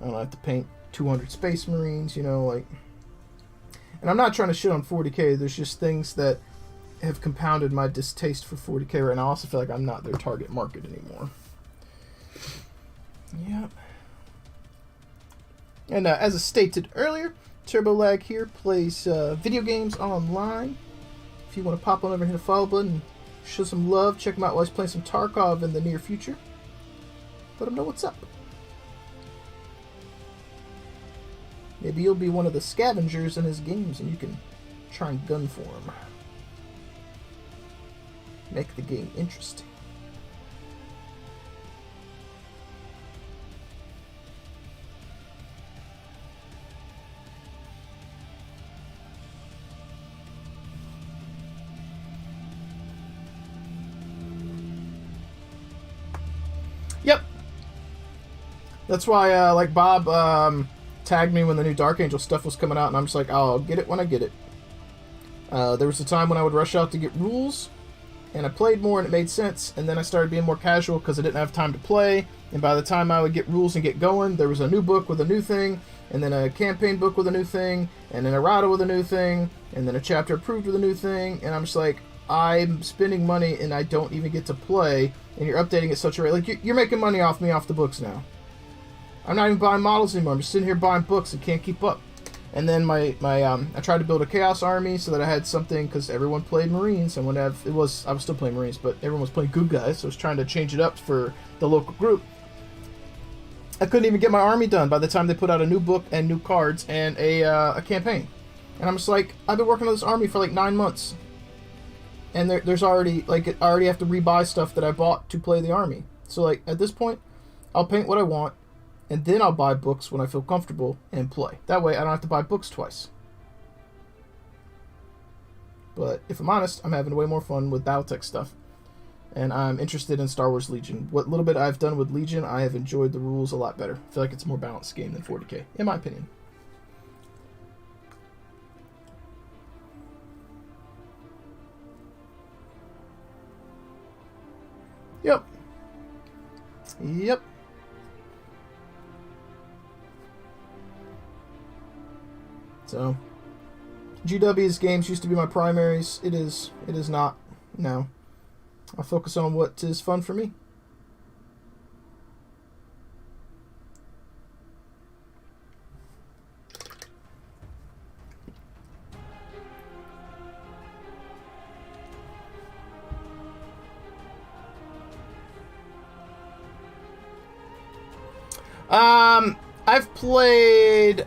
I don't have to paint 200 Space Marines, you know, like. And I'm not trying to shit on 40K. There's just things that have compounded my distaste for 40K right now. I also feel like I'm not their target market anymore. Yep. And as I stated earlier, TurboLag here plays video games online. If you want to pop on over and hit a follow button, show some love, check him out while he's playing some Tarkov in the near future. Let him know what's up. Maybe you'll be one of the scavengers in his games and you can try and gun for him. Make the game interesting. Yep. That's why, like, Bob tagged me when the new Dark Angel stuff was coming out, and I'm just like, oh, I'll get it when I get it. There was a time when I would rush out to get rules, and I played more and it made sense, and then I started being more casual because I didn't have time to play, and by the time I would get rules and get going, there was a new book with a new thing, and then a campaign book with a new thing, and an errata with a new thing, and then a chapter approved with a new thing, and I'm just like, I'm spending money and I don't even get to play, and you're updating at such a rate. Like, you're making money off me off the books now. I'm not even buying models anymore. I'm just sitting here buying books and can't keep up. And then I tried to build a Chaos Army so that I had something, because everyone played Marines. And I was still playing Marines, but everyone was playing good guys, so I was trying to change it up for the local group. I couldn't even get my army done by the time they put out a new book and new cards and a campaign. And I'm just like, I've been working on this army for like 9 months. And there's already, like, I already have to rebuy stuff that I bought to play the army. So, like, at this point, I'll paint what I want, and then I'll buy books when I feel comfortable and play. That way, I don't have to buy books twice. But if I'm honest, I'm having way more fun with Battletech stuff. And I'm interested in Star Wars Legion. What little bit I've done with Legion, I have enjoyed the rules a lot better. I feel like it's a more balanced game than 40K, in my opinion. Yep. Yep. So, GW's games used to be my primaries. It is not now. I'll focus on what is fun for me. I've played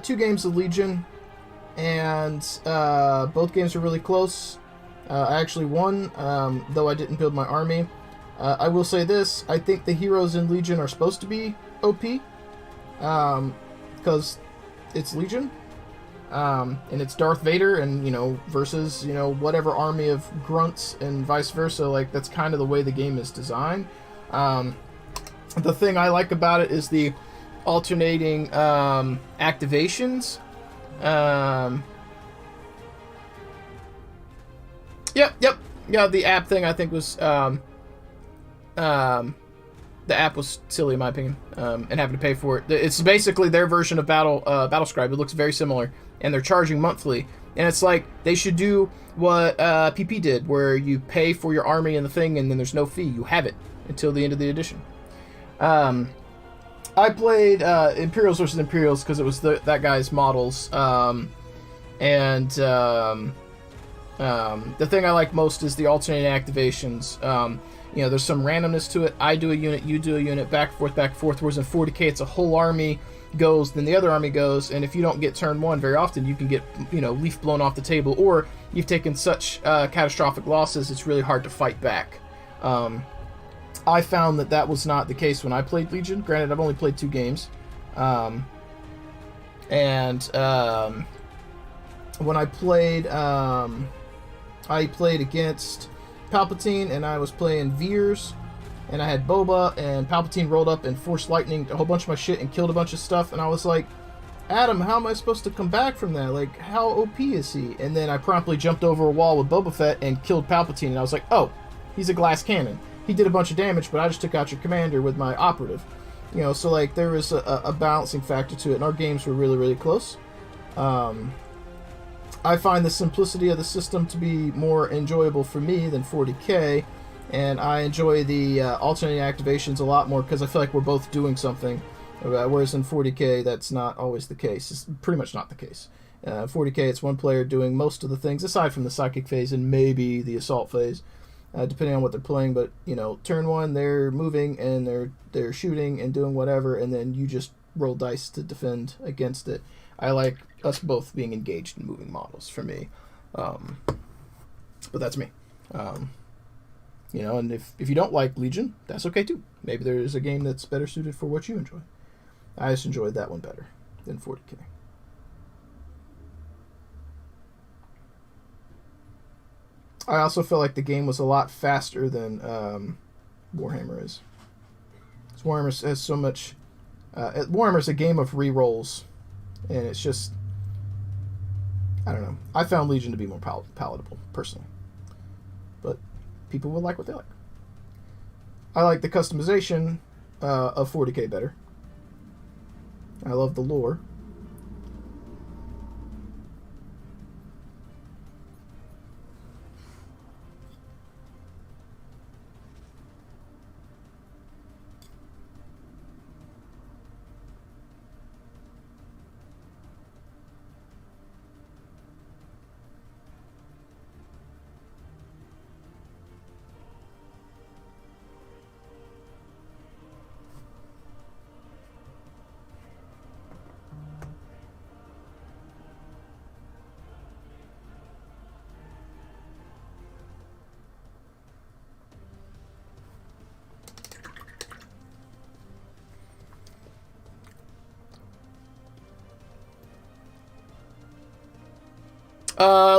two games of Legion, and both games were really close. I actually won, though I didn't build my army. I will say this: I think the heroes in Legion are supposed to be OP, because it's Legion, and it's Darth Vader, and versus whatever army of grunts and vice versa. Like, that's kind of the way the game is designed. The thing I like about it is the alternating activations. Yep. Yeah, the app thing I think was the app was silly in my opinion, and having to pay for it. It's basically their version of Battlescribe. It looks very similar, and they're charging monthly. And it's like they should do what PP did, where you pay for your army and the thing, and then there's no fee. You have it until the end of the edition. I played Imperials versus Imperials because it was that guy's models, and the thing I like most is the alternating activations. There's some randomness to it. I do a unit, you do a unit, back and forth, whereas in 40K it's a whole army, goes, then the other army goes, and if you don't get turn 1 very often, you can get, leaf blown off the table, or you've taken such catastrophic losses, it's really hard to fight back. I found that was not the case when I played Legion. Granted, I've only played 2 games. When I played against Palpatine, and I was playing Veers, and I had Boba, and Palpatine rolled up and forced lightning a whole bunch of my shit and killed a bunch of stuff, and I was like, Adam, how am I supposed to come back from that? Like, how OP is he? And then I promptly jumped over a wall with Boba Fett and killed Palpatine, and I was like, oh, he's a glass cannon. He did a bunch of damage, but I just took out your commander with my operative. So like, there was a balancing factor to it, and our games were really, really close. I find the simplicity of the system to be more enjoyable for me than 40k, and I enjoy the alternating activations a lot more because I feel like we're both doing something, whereas in 40k that's not always the case. It's pretty much not the case. 40k, it's one player doing most of the things, aside from the psychic phase and maybe the assault phase, depending on what they're playing. But turn 1 they're moving and they're shooting and doing whatever, and then you just roll dice to defend against it. I like us both being engaged in moving models for me, but that's me. And if you don't like Legion, that's okay too. Maybe there's a game that's better suited for what you enjoy. I just enjoyed that one better than 40k. I also felt like the game was a lot faster than Warhammer is. Warhammer has so much. Warhammer's a game of re-rolls, and it's just, I don't know. I found Legion to be more palatable, personally. But people will like what they like. I like the customization of 40k better. I love the lore.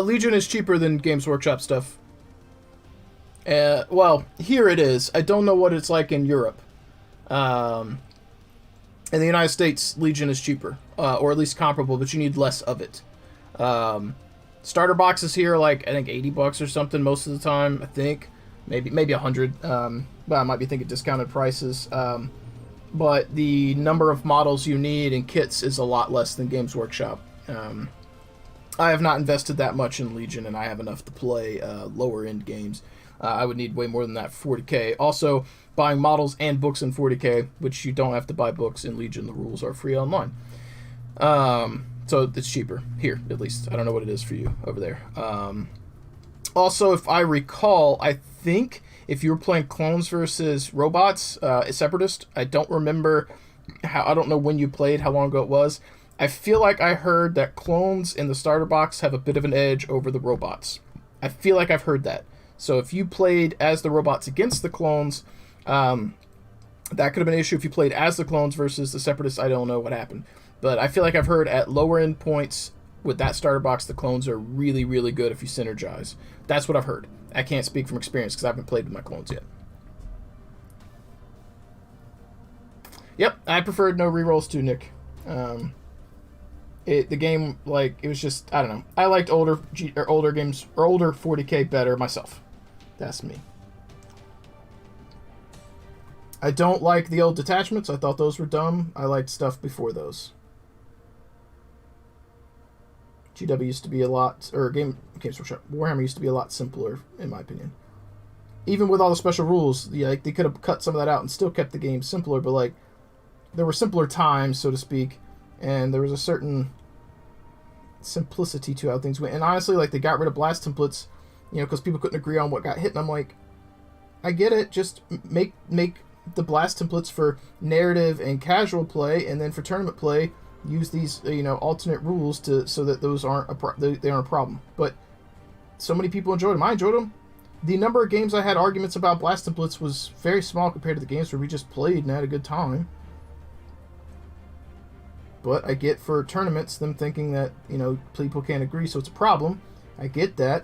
Legion is cheaper than Games Workshop stuff. Well, here it is. I don't know what it's like in Europe. In the United States, Legion is cheaper, or at least comparable, but you need less of it. Starter boxes here are like, I think, $80 or something most of the time. I think maybe $100. But I might be thinking discounted prices. But the number of models you need and kits is a lot less than Games Workshop. I have not invested that much in Legion, and I have enough to play lower end games. I would need way more than that for 40k. Also, buying models and books in 40k, which you don't have to buy books in Legion. The rules are free online. So it's cheaper here, at least. I don't know what it is for you over there. Also, if I recall, I think if you were playing clones versus robots, Separatist, I don't remember I don't know when you played, how long ago it was. I feel like I heard that clones in the starter box have a bit of an edge over the robots. I feel like I've heard that. So if you played as the robots against the clones, that could have been an issue. If you played as the clones versus the Separatists, I don't know what happened. But I feel like I've heard at lower end points with that starter box, the clones are really, really good if you synergize. That's what I've heard. I can't speak from experience because I haven't played with my clones yet. Yep, I preferred no rerolls too, Nick. The game, like, it was just, I don't know. I liked older games, or older 40k better myself. That's me. I don't like the old detachments. I thought those were dumb. I liked stuff before those. GW used to be a lot, or Games Workshop, Warhammer used to be a lot simpler, in my opinion. Even with all the special rules, they could have cut some of that out and still kept the game simpler, but, like, there were simpler times, so to speak, and there was a certain simplicity to how things went. And honestly, like, they got rid of blast templates, because people couldn't agree on what got hit, and I'm like, I get it, just make the blast templates for narrative and casual play, and then for tournament play, use these alternate rules so that those aren't they aren't a problem. But so many people enjoyed them. I enjoyed them. The number of games I had arguments about blast templates was very small compared to the games where we just played and had a good time. But I get for tournaments them thinking that people can't agree, so it's a problem. I get that,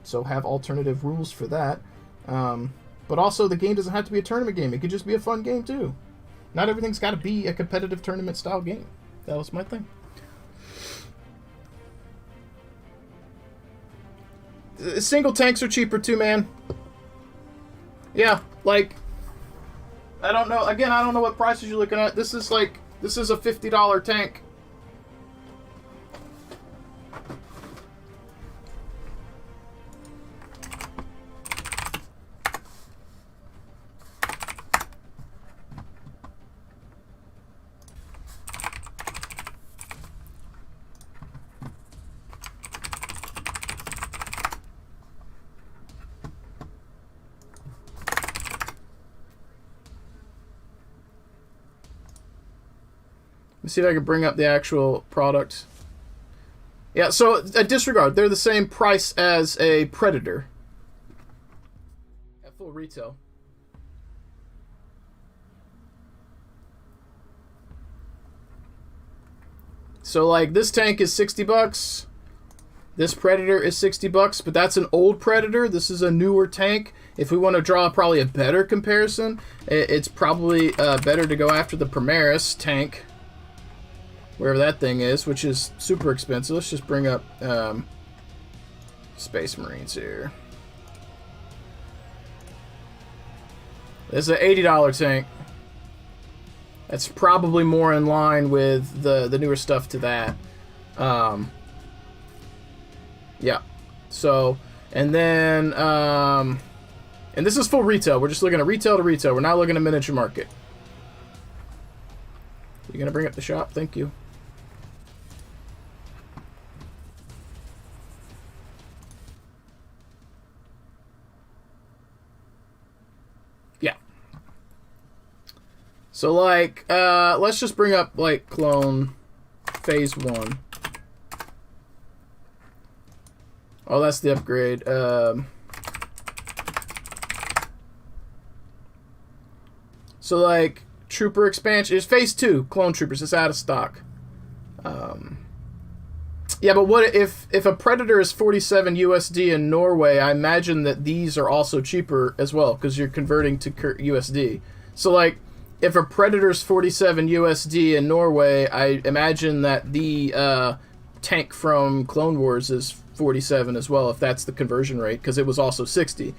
so have alternative rules for that. But also the game doesn't have to be a tournament game. It could just be a fun game too. Not everything's got to be a competitive tournament style game. That was my thing. Single tanks are cheaper too, man. Yeah, like, I don't know. Again, I don't know what prices you're looking at. This is a $50 tank. Let's see if I can bring up the actual product. Yeah, so disregard. They're the same price as a Predator at full retail. So like this tank is $60. This Predator is $60, but that's an old Predator. This is a newer tank. If we want to draw probably a better comparison, it's probably better to go after the Primaris tank, wherever that thing is, which is super expensive. Let's just bring up Space Marines here. This is an $80 tank. That's probably more in line with the newer stuff to that. Yeah. So, and then, and this is full retail. We're just looking at retail to retail. We're not looking at miniature market. You gonna bring up the shop? Thank you. Yeah. So like, let's just bring up like Clone Phase 1. Oh, that's the upgrade. So like Trooper expansion is Phase 2 Clone Troopers. It's out of stock. Yeah, but what if a Predator is 47 USD in Norway? I imagine that these are also cheaper as well because you're converting to USD. So like, if a Predator is 47 USD in Norway, I imagine that the tank from Clone Wars is 47 as well, if that's the conversion rate, because it was also 60.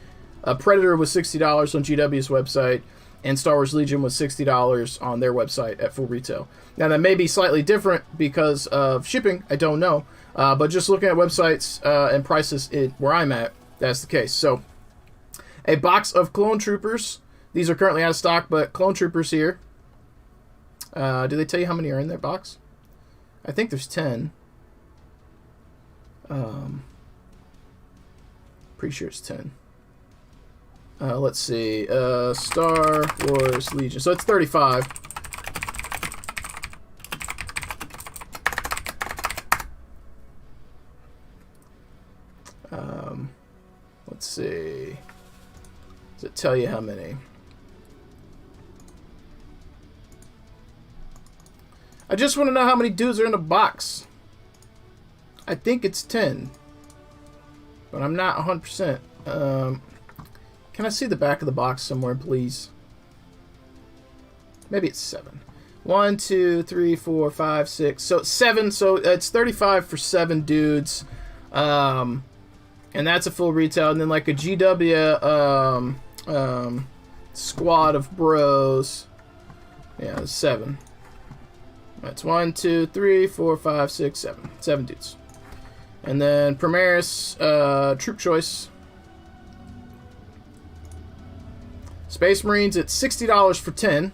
Predator was $60 on GW's website, and Star Wars Legion was $60 on their website at full retail. Now that may be slightly different because of shipping, I don't know, but just looking at websites and prices where I'm at, that's the case. So a box of Clone Troopers. These are currently out of stock, but Clone Troopers here. Do they tell you how many are in their box? I think there's 10. Pretty sure it's 10. Let's see. Star Wars Legion. So it's 35. Let's see. Does it tell you how many? I just want to know how many dudes are in the box. I think it's 10, but I'm not 100%. Can I see the back of the box somewhere, please? Maybe it's 7. 1, 2, 3, 4, 5, 6. So 7. So it's 35 for 7 dudes, and that's a full retail. And then like a GW squad of bros. Yeah, it's 7. That's 1, 2, 3, 4, 5, 6, 7. 7 dudes. And then Primaris Troop Choice. Space Marines at $60 for 10.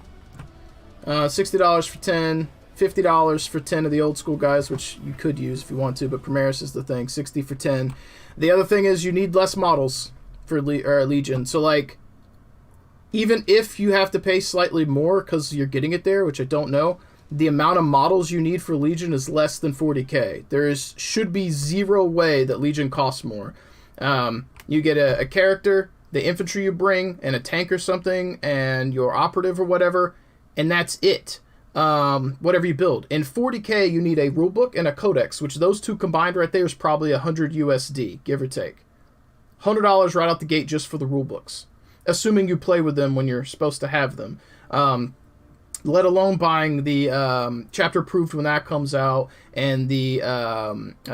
$60 for 10. $50 for 10 of the old school guys, which you could use if you want to, but Primaris is the thing. 60 for 10. The other thing is you need less models for Legion. So like, even if you have to pay slightly more because you're getting it there, which I don't know, the amount of models you need for Legion is less than 40k. Should be zero way that Legion costs more. You get a character, the infantry you bring, and a tank or something, and your operative or whatever, and that's it. Whatever you build. In 40k, you need a rulebook and a codex, which those two combined right there is probably 100 USD, give or take. $100 right out the gate just for the rulebooks, assuming you play with them when you're supposed to have them. Let alone buying the chapter approved when that comes out, and the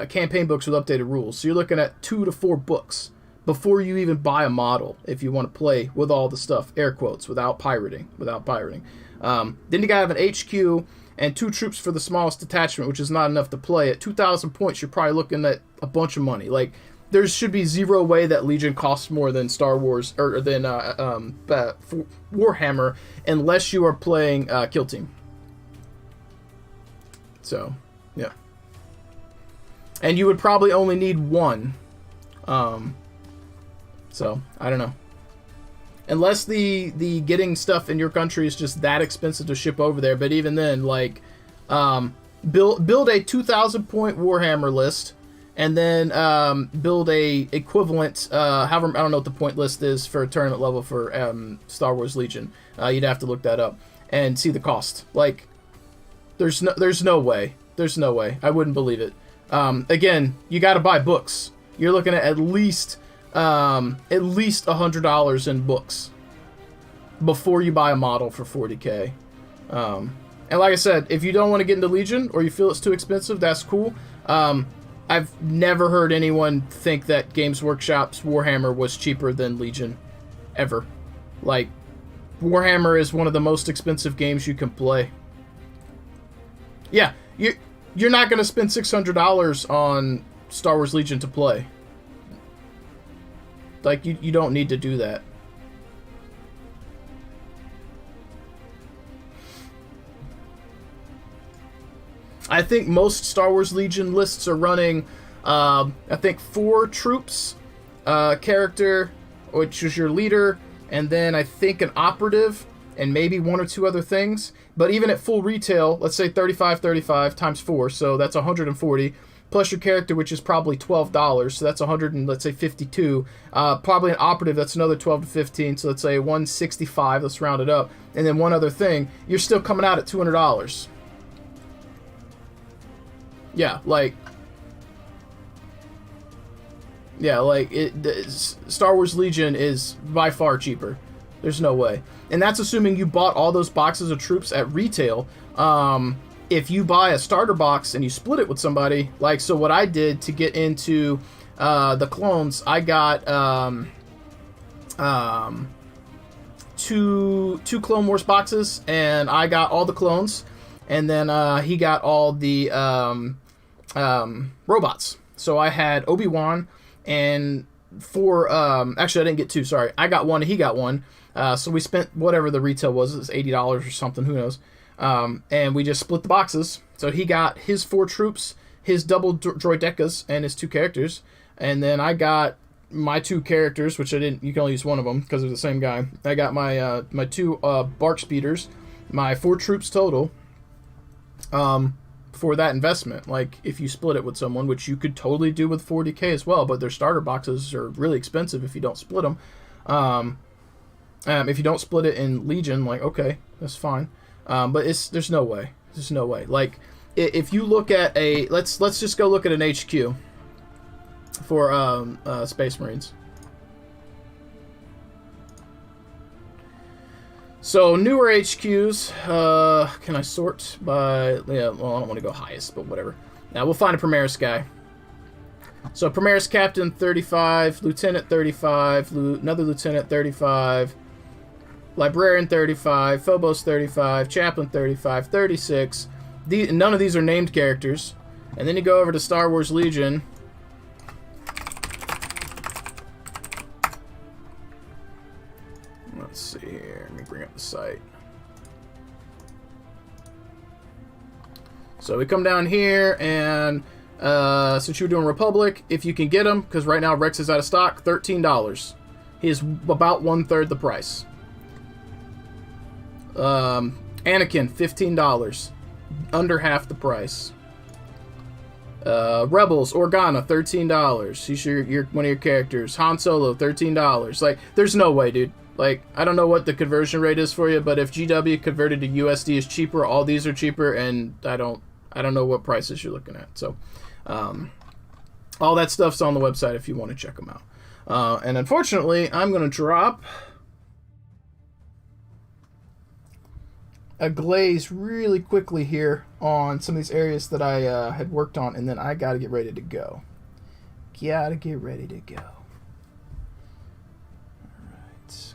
campaign books with updated rules. So you're looking at 2 to 4 books before you even buy a model if you want to play with all the stuff, air quotes, without pirating. Then you gotta have an HQ and 2 troops for the smallest detachment, which is not enough to play. At 2,000 points, you're probably looking at a bunch of money. Like, there should be zero way that Legion costs more than Star Wars or than Warhammer, unless you are playing Kill Team. So, yeah, and you would probably only need 1. So I don't know. Unless the getting stuff in your country is just that expensive to ship over there, but even then, like, build a 2,000 point Warhammer list, and then build a equivalent, however, I don't know what the point list is for a tournament level for Star Wars Legion. You'd have to look that up and see the cost. Like, there's no way. I wouldn't believe it. Again, you got to buy books. You're looking at least $100 in books before you buy a model for 40k. And like I said, if you don't want to get into Legion or you feel it's too expensive, that's cool. I've never heard anyone think that Games Workshop's Warhammer was cheaper than Legion, ever. Like, Warhammer is one of the most expensive games you can play. Yeah, you're not going to spend $600 on Star Wars Legion to play. Like, you don't need to do that. I think most Star Wars Legion lists are running, I think 4 troops, character, which is your leader, and then I think an operative, and maybe 1 or 2 other things. But even at full retail, let's say 35 times 4, so that's 140, plus your character, which is probably $12, so that's 100 and let's say 52. Probably an operative, that's another 12 to 15, so let's say 165, let's round it up. And then 1 other thing, you're still coming out at $200. Yeah, like Star Wars Legion is by far cheaper. There's no way. And that's assuming you bought all those boxes of troops at retail. If you buy a starter box and you split it with somebody, like, so what I did to get into the clones, I got two Clone Wars boxes, and I got all the clones, and then he got all the robots. So I had Obi-Wan and 4, actually I didn't get 2, sorry. I got 1 and he got 1. So we spent whatever the retail was, it was $80 or something, who knows. And we just split the boxes. So he got his 4 troops, his double droidekas, and his 2 characters. And then I got my 2 characters, which I didn't, you can only use one of them because they're the same guy. I got my my 2 bark speeders, my 4 troops total, for that investment. Like, if you split it with someone, which you could totally do with 40k as well, but their starter boxes are really expensive if you don't split them. If you don't split it in Legion, like, okay, that's fine. But there's no way. There's no way. Like, if you look at let's just go look at an HQ for Space Marines. So, newer HQs, can I sort by, yeah, well, I don't want to go highest, but whatever. Now, we'll find a Primaris guy. So, Primaris Captain, 35, Lieutenant, 35, another Lieutenant, 35, Librarian, 35, Phobos, 35, Chaplain, 35, 36. None of these are named characters. And then you go over to Star Wars Legion. Let's see here. Let me bring up the site. So we come down here, and since you were doing Republic, if you can get them, because right now Rex is out of stock, $13. He is about 1/3 the price. Anakin, $15. Under half the price. Rebels, Organa, $13. He's your one of your characters. Han Solo, $13. Like, there's no way, dude. Like, I don't know what the conversion rate is for you, but if GW converted to USD is cheaper, all these are cheaper, and I don't know what prices you're looking at. So, all that stuff's on the website if you want to check them out. And unfortunately, I'm going to drop a glaze really quickly here on some of these areas that I had worked on, and then I got to get ready to go. Gotta get ready to go. Alright.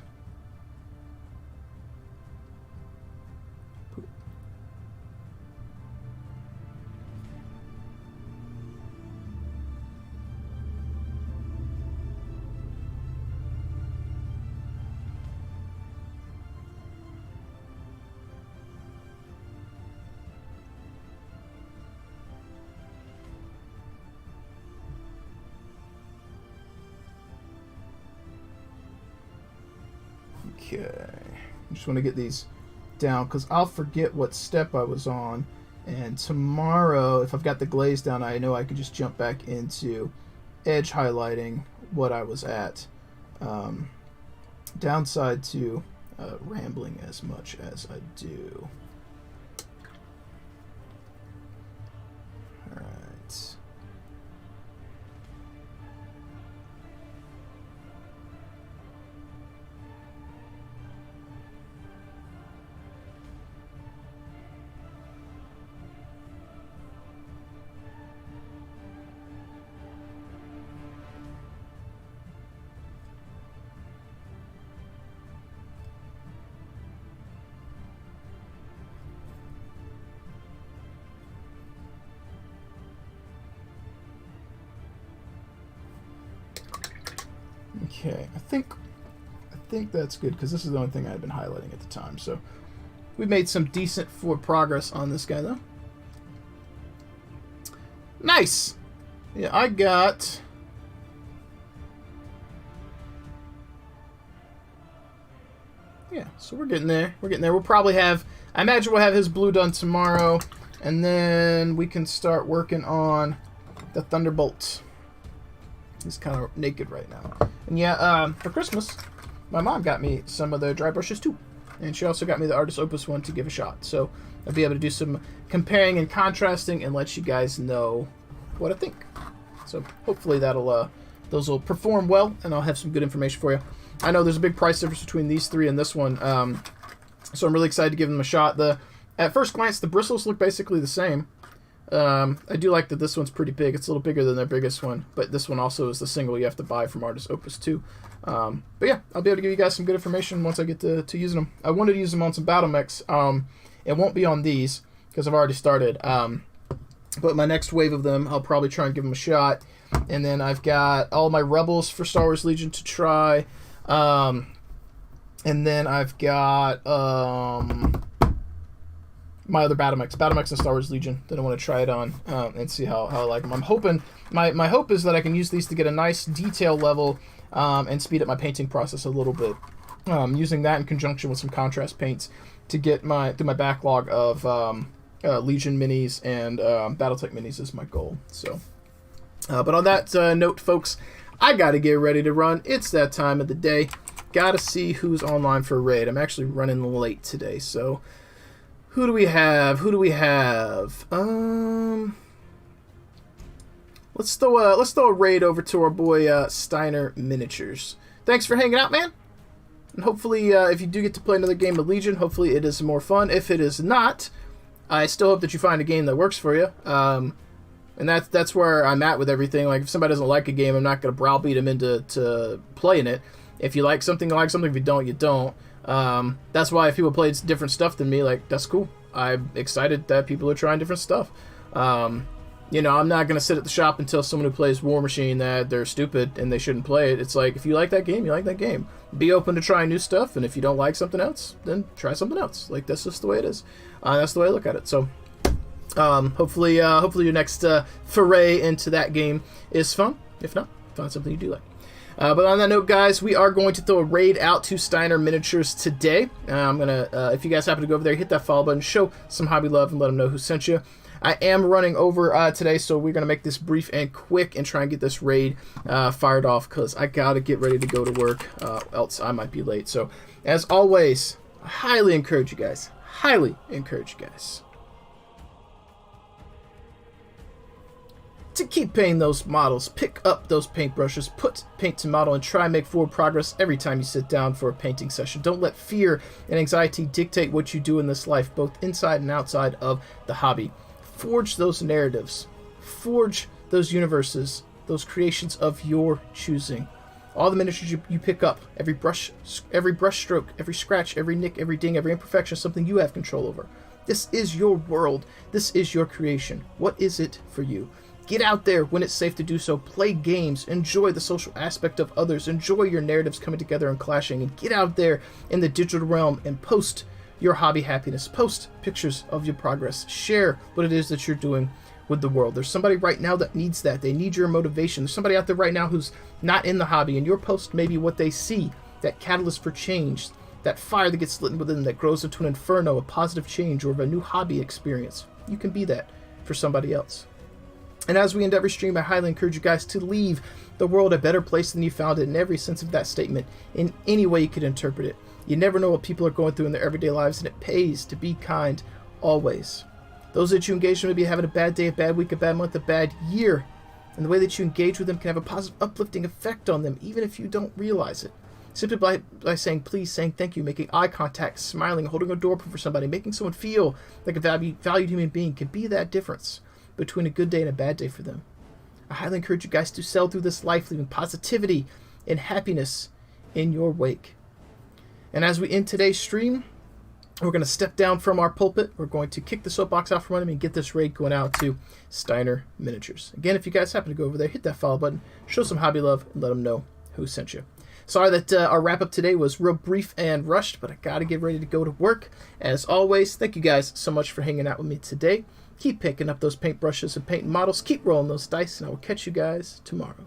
Okay, I just want to get these down because I'll forget what step I was on, and tomorrow if I've got the glaze down, I know I could just jump back into edge highlighting what I was at. Downside to rambling as much as I do. Alright. Okay, I think that's good because this is the only thing I had been highlighting at the time. So we made some decent progress on this guy though. Nice. Yeah, I got. Yeah, so we're getting there. We're getting there. We'll probably have. I imagine we'll have his blue done tomorrow, and then we can start working on the Thunderbolt. He's kind of naked right now. And yeah, for Christmas, my mom got me some of the dry brushes too. And she also got me the Artist Opus one to give a shot. So I'll be able to do some comparing and contrasting and let you guys know what I think. So hopefully that'll those will perform well, and I'll have some good information for you. I know there's a big price difference between these three and this one. So I'm really excited to give them a shot. At first glance, the bristles look basically the same. I do like that this one's pretty big. It's a little bigger than their biggest one, but this one also is the single you have to buy from Artist Opus 2. But yeah, I'll be able to give you guys some good information once I get to using them. I wanted to use them on some battle mechs. It won't be on these because I've already started. But my next wave of them, I'll probably try and give them a shot. And then I've got all my Rebels for Star Wars Legion to try. And then I've got my other Battlemechs and Star Wars Legion that I want to try it on and see how I like them. I'm hoping, my hope is that I can use these to get a nice detail level and speed up my painting process a little bit. Using that in conjunction with some contrast paints to get through my backlog of Legion minis and Battletech minis is my goal. So, but on that note, folks, I got to get ready to run. It's that time of the day. Got to see who's online for a raid. I'm actually running late today, so who do we have? Let's throw a raid over to our boy Steiner Miniatures. Thanks for hanging out, man. And hopefully, if you do get to play another game of Legion, hopefully it is more fun. If it is not, I still hope that you find a game that works for you. And that's where I'm at with everything. Like, if somebody doesn't like a game, I'm not going to browbeat them into playing it. If you like something, you like something. If you don't, you don't. That's why if people play different stuff than me, like, that's cool. I'm excited that people are trying different stuff. You know, I'm not going to sit at the shop and tell someone who plays War Machine that they're stupid and they shouldn't play it. It's like, if you like that game, you like that game. Be open to trying new stuff, and if you don't like something else, then try something else. Like, that's just the way it is. That's the way I look at it. So, hopefully your next foray into that game is fun. If not, find something you do like. But on that note, guys, we are going to throw a raid out to Steiner Miniatures today. I'm going to, if you guys happen to go over there, hit that follow button, show some hobby love, and let them know who sent you. I am running over today, so we're going to make this brief and quick and try and get this raid fired off, because I got to get ready to go to work, else I might be late. So, as always, I highly encourage you guys, to keep painting those models, pick up those paintbrushes, put paint to model, and try and make forward progress every time you sit down for a painting session. Don't let fear and anxiety dictate what you do in this life, both inside and outside of the hobby. Forge those narratives. Forge those universes, those creations of your choosing. All the miniatures you pick up, every brush stroke, every scratch, every nick, every ding, every imperfection is something you have control over. This is your world. This is your creation. What is it for you? Get out there when it's safe to do so. Play games. Enjoy the social aspect of others. Enjoy your narratives coming together and clashing. And get out there in the digital realm and post your hobby happiness. Post pictures of your progress. Share what it is that you're doing with the world. There's somebody right now that needs that. They need your motivation. There's somebody out there right now who's not in the hobby, and your post may be what they see, that catalyst for change, that fire that gets lit within them that grows into an inferno, a positive change, or of a new hobby experience. You can be that for somebody else. And as we end every stream, I highly encourage you guys to leave the world a better place than you found it, in every sense of that statement, in any way you could interpret it. You never know what people are going through in their everyday lives, and it pays to be kind always. Those that you engage with may be having a bad day, a bad week, a bad month, a bad year, and the way that you engage with them can have a positive, uplifting effect on them, even if you don't realize it. Simply by saying please, saying thank you, making eye contact, smiling, holding a door open for somebody, making someone feel like a valued human being can be that difference between a good day and a bad day for them. I highly encourage you guys to sail through this life leaving positivity and happiness in your wake. And as we end today's stream, we're going to step down from our pulpit. We're going to kick the soapbox out from under me and get this raid going out to Steiner Miniatures. Again, if you guys happen to go over there, hit that follow button, show some hobby love, and let them know who sent you. Sorry that our wrap-up today was real brief and rushed, but I got to get ready to go to work. As always, thank you guys so much for hanging out with me today. Keep picking up those paintbrushes and painting models. Keep rolling those dice, and I will catch you guys tomorrow.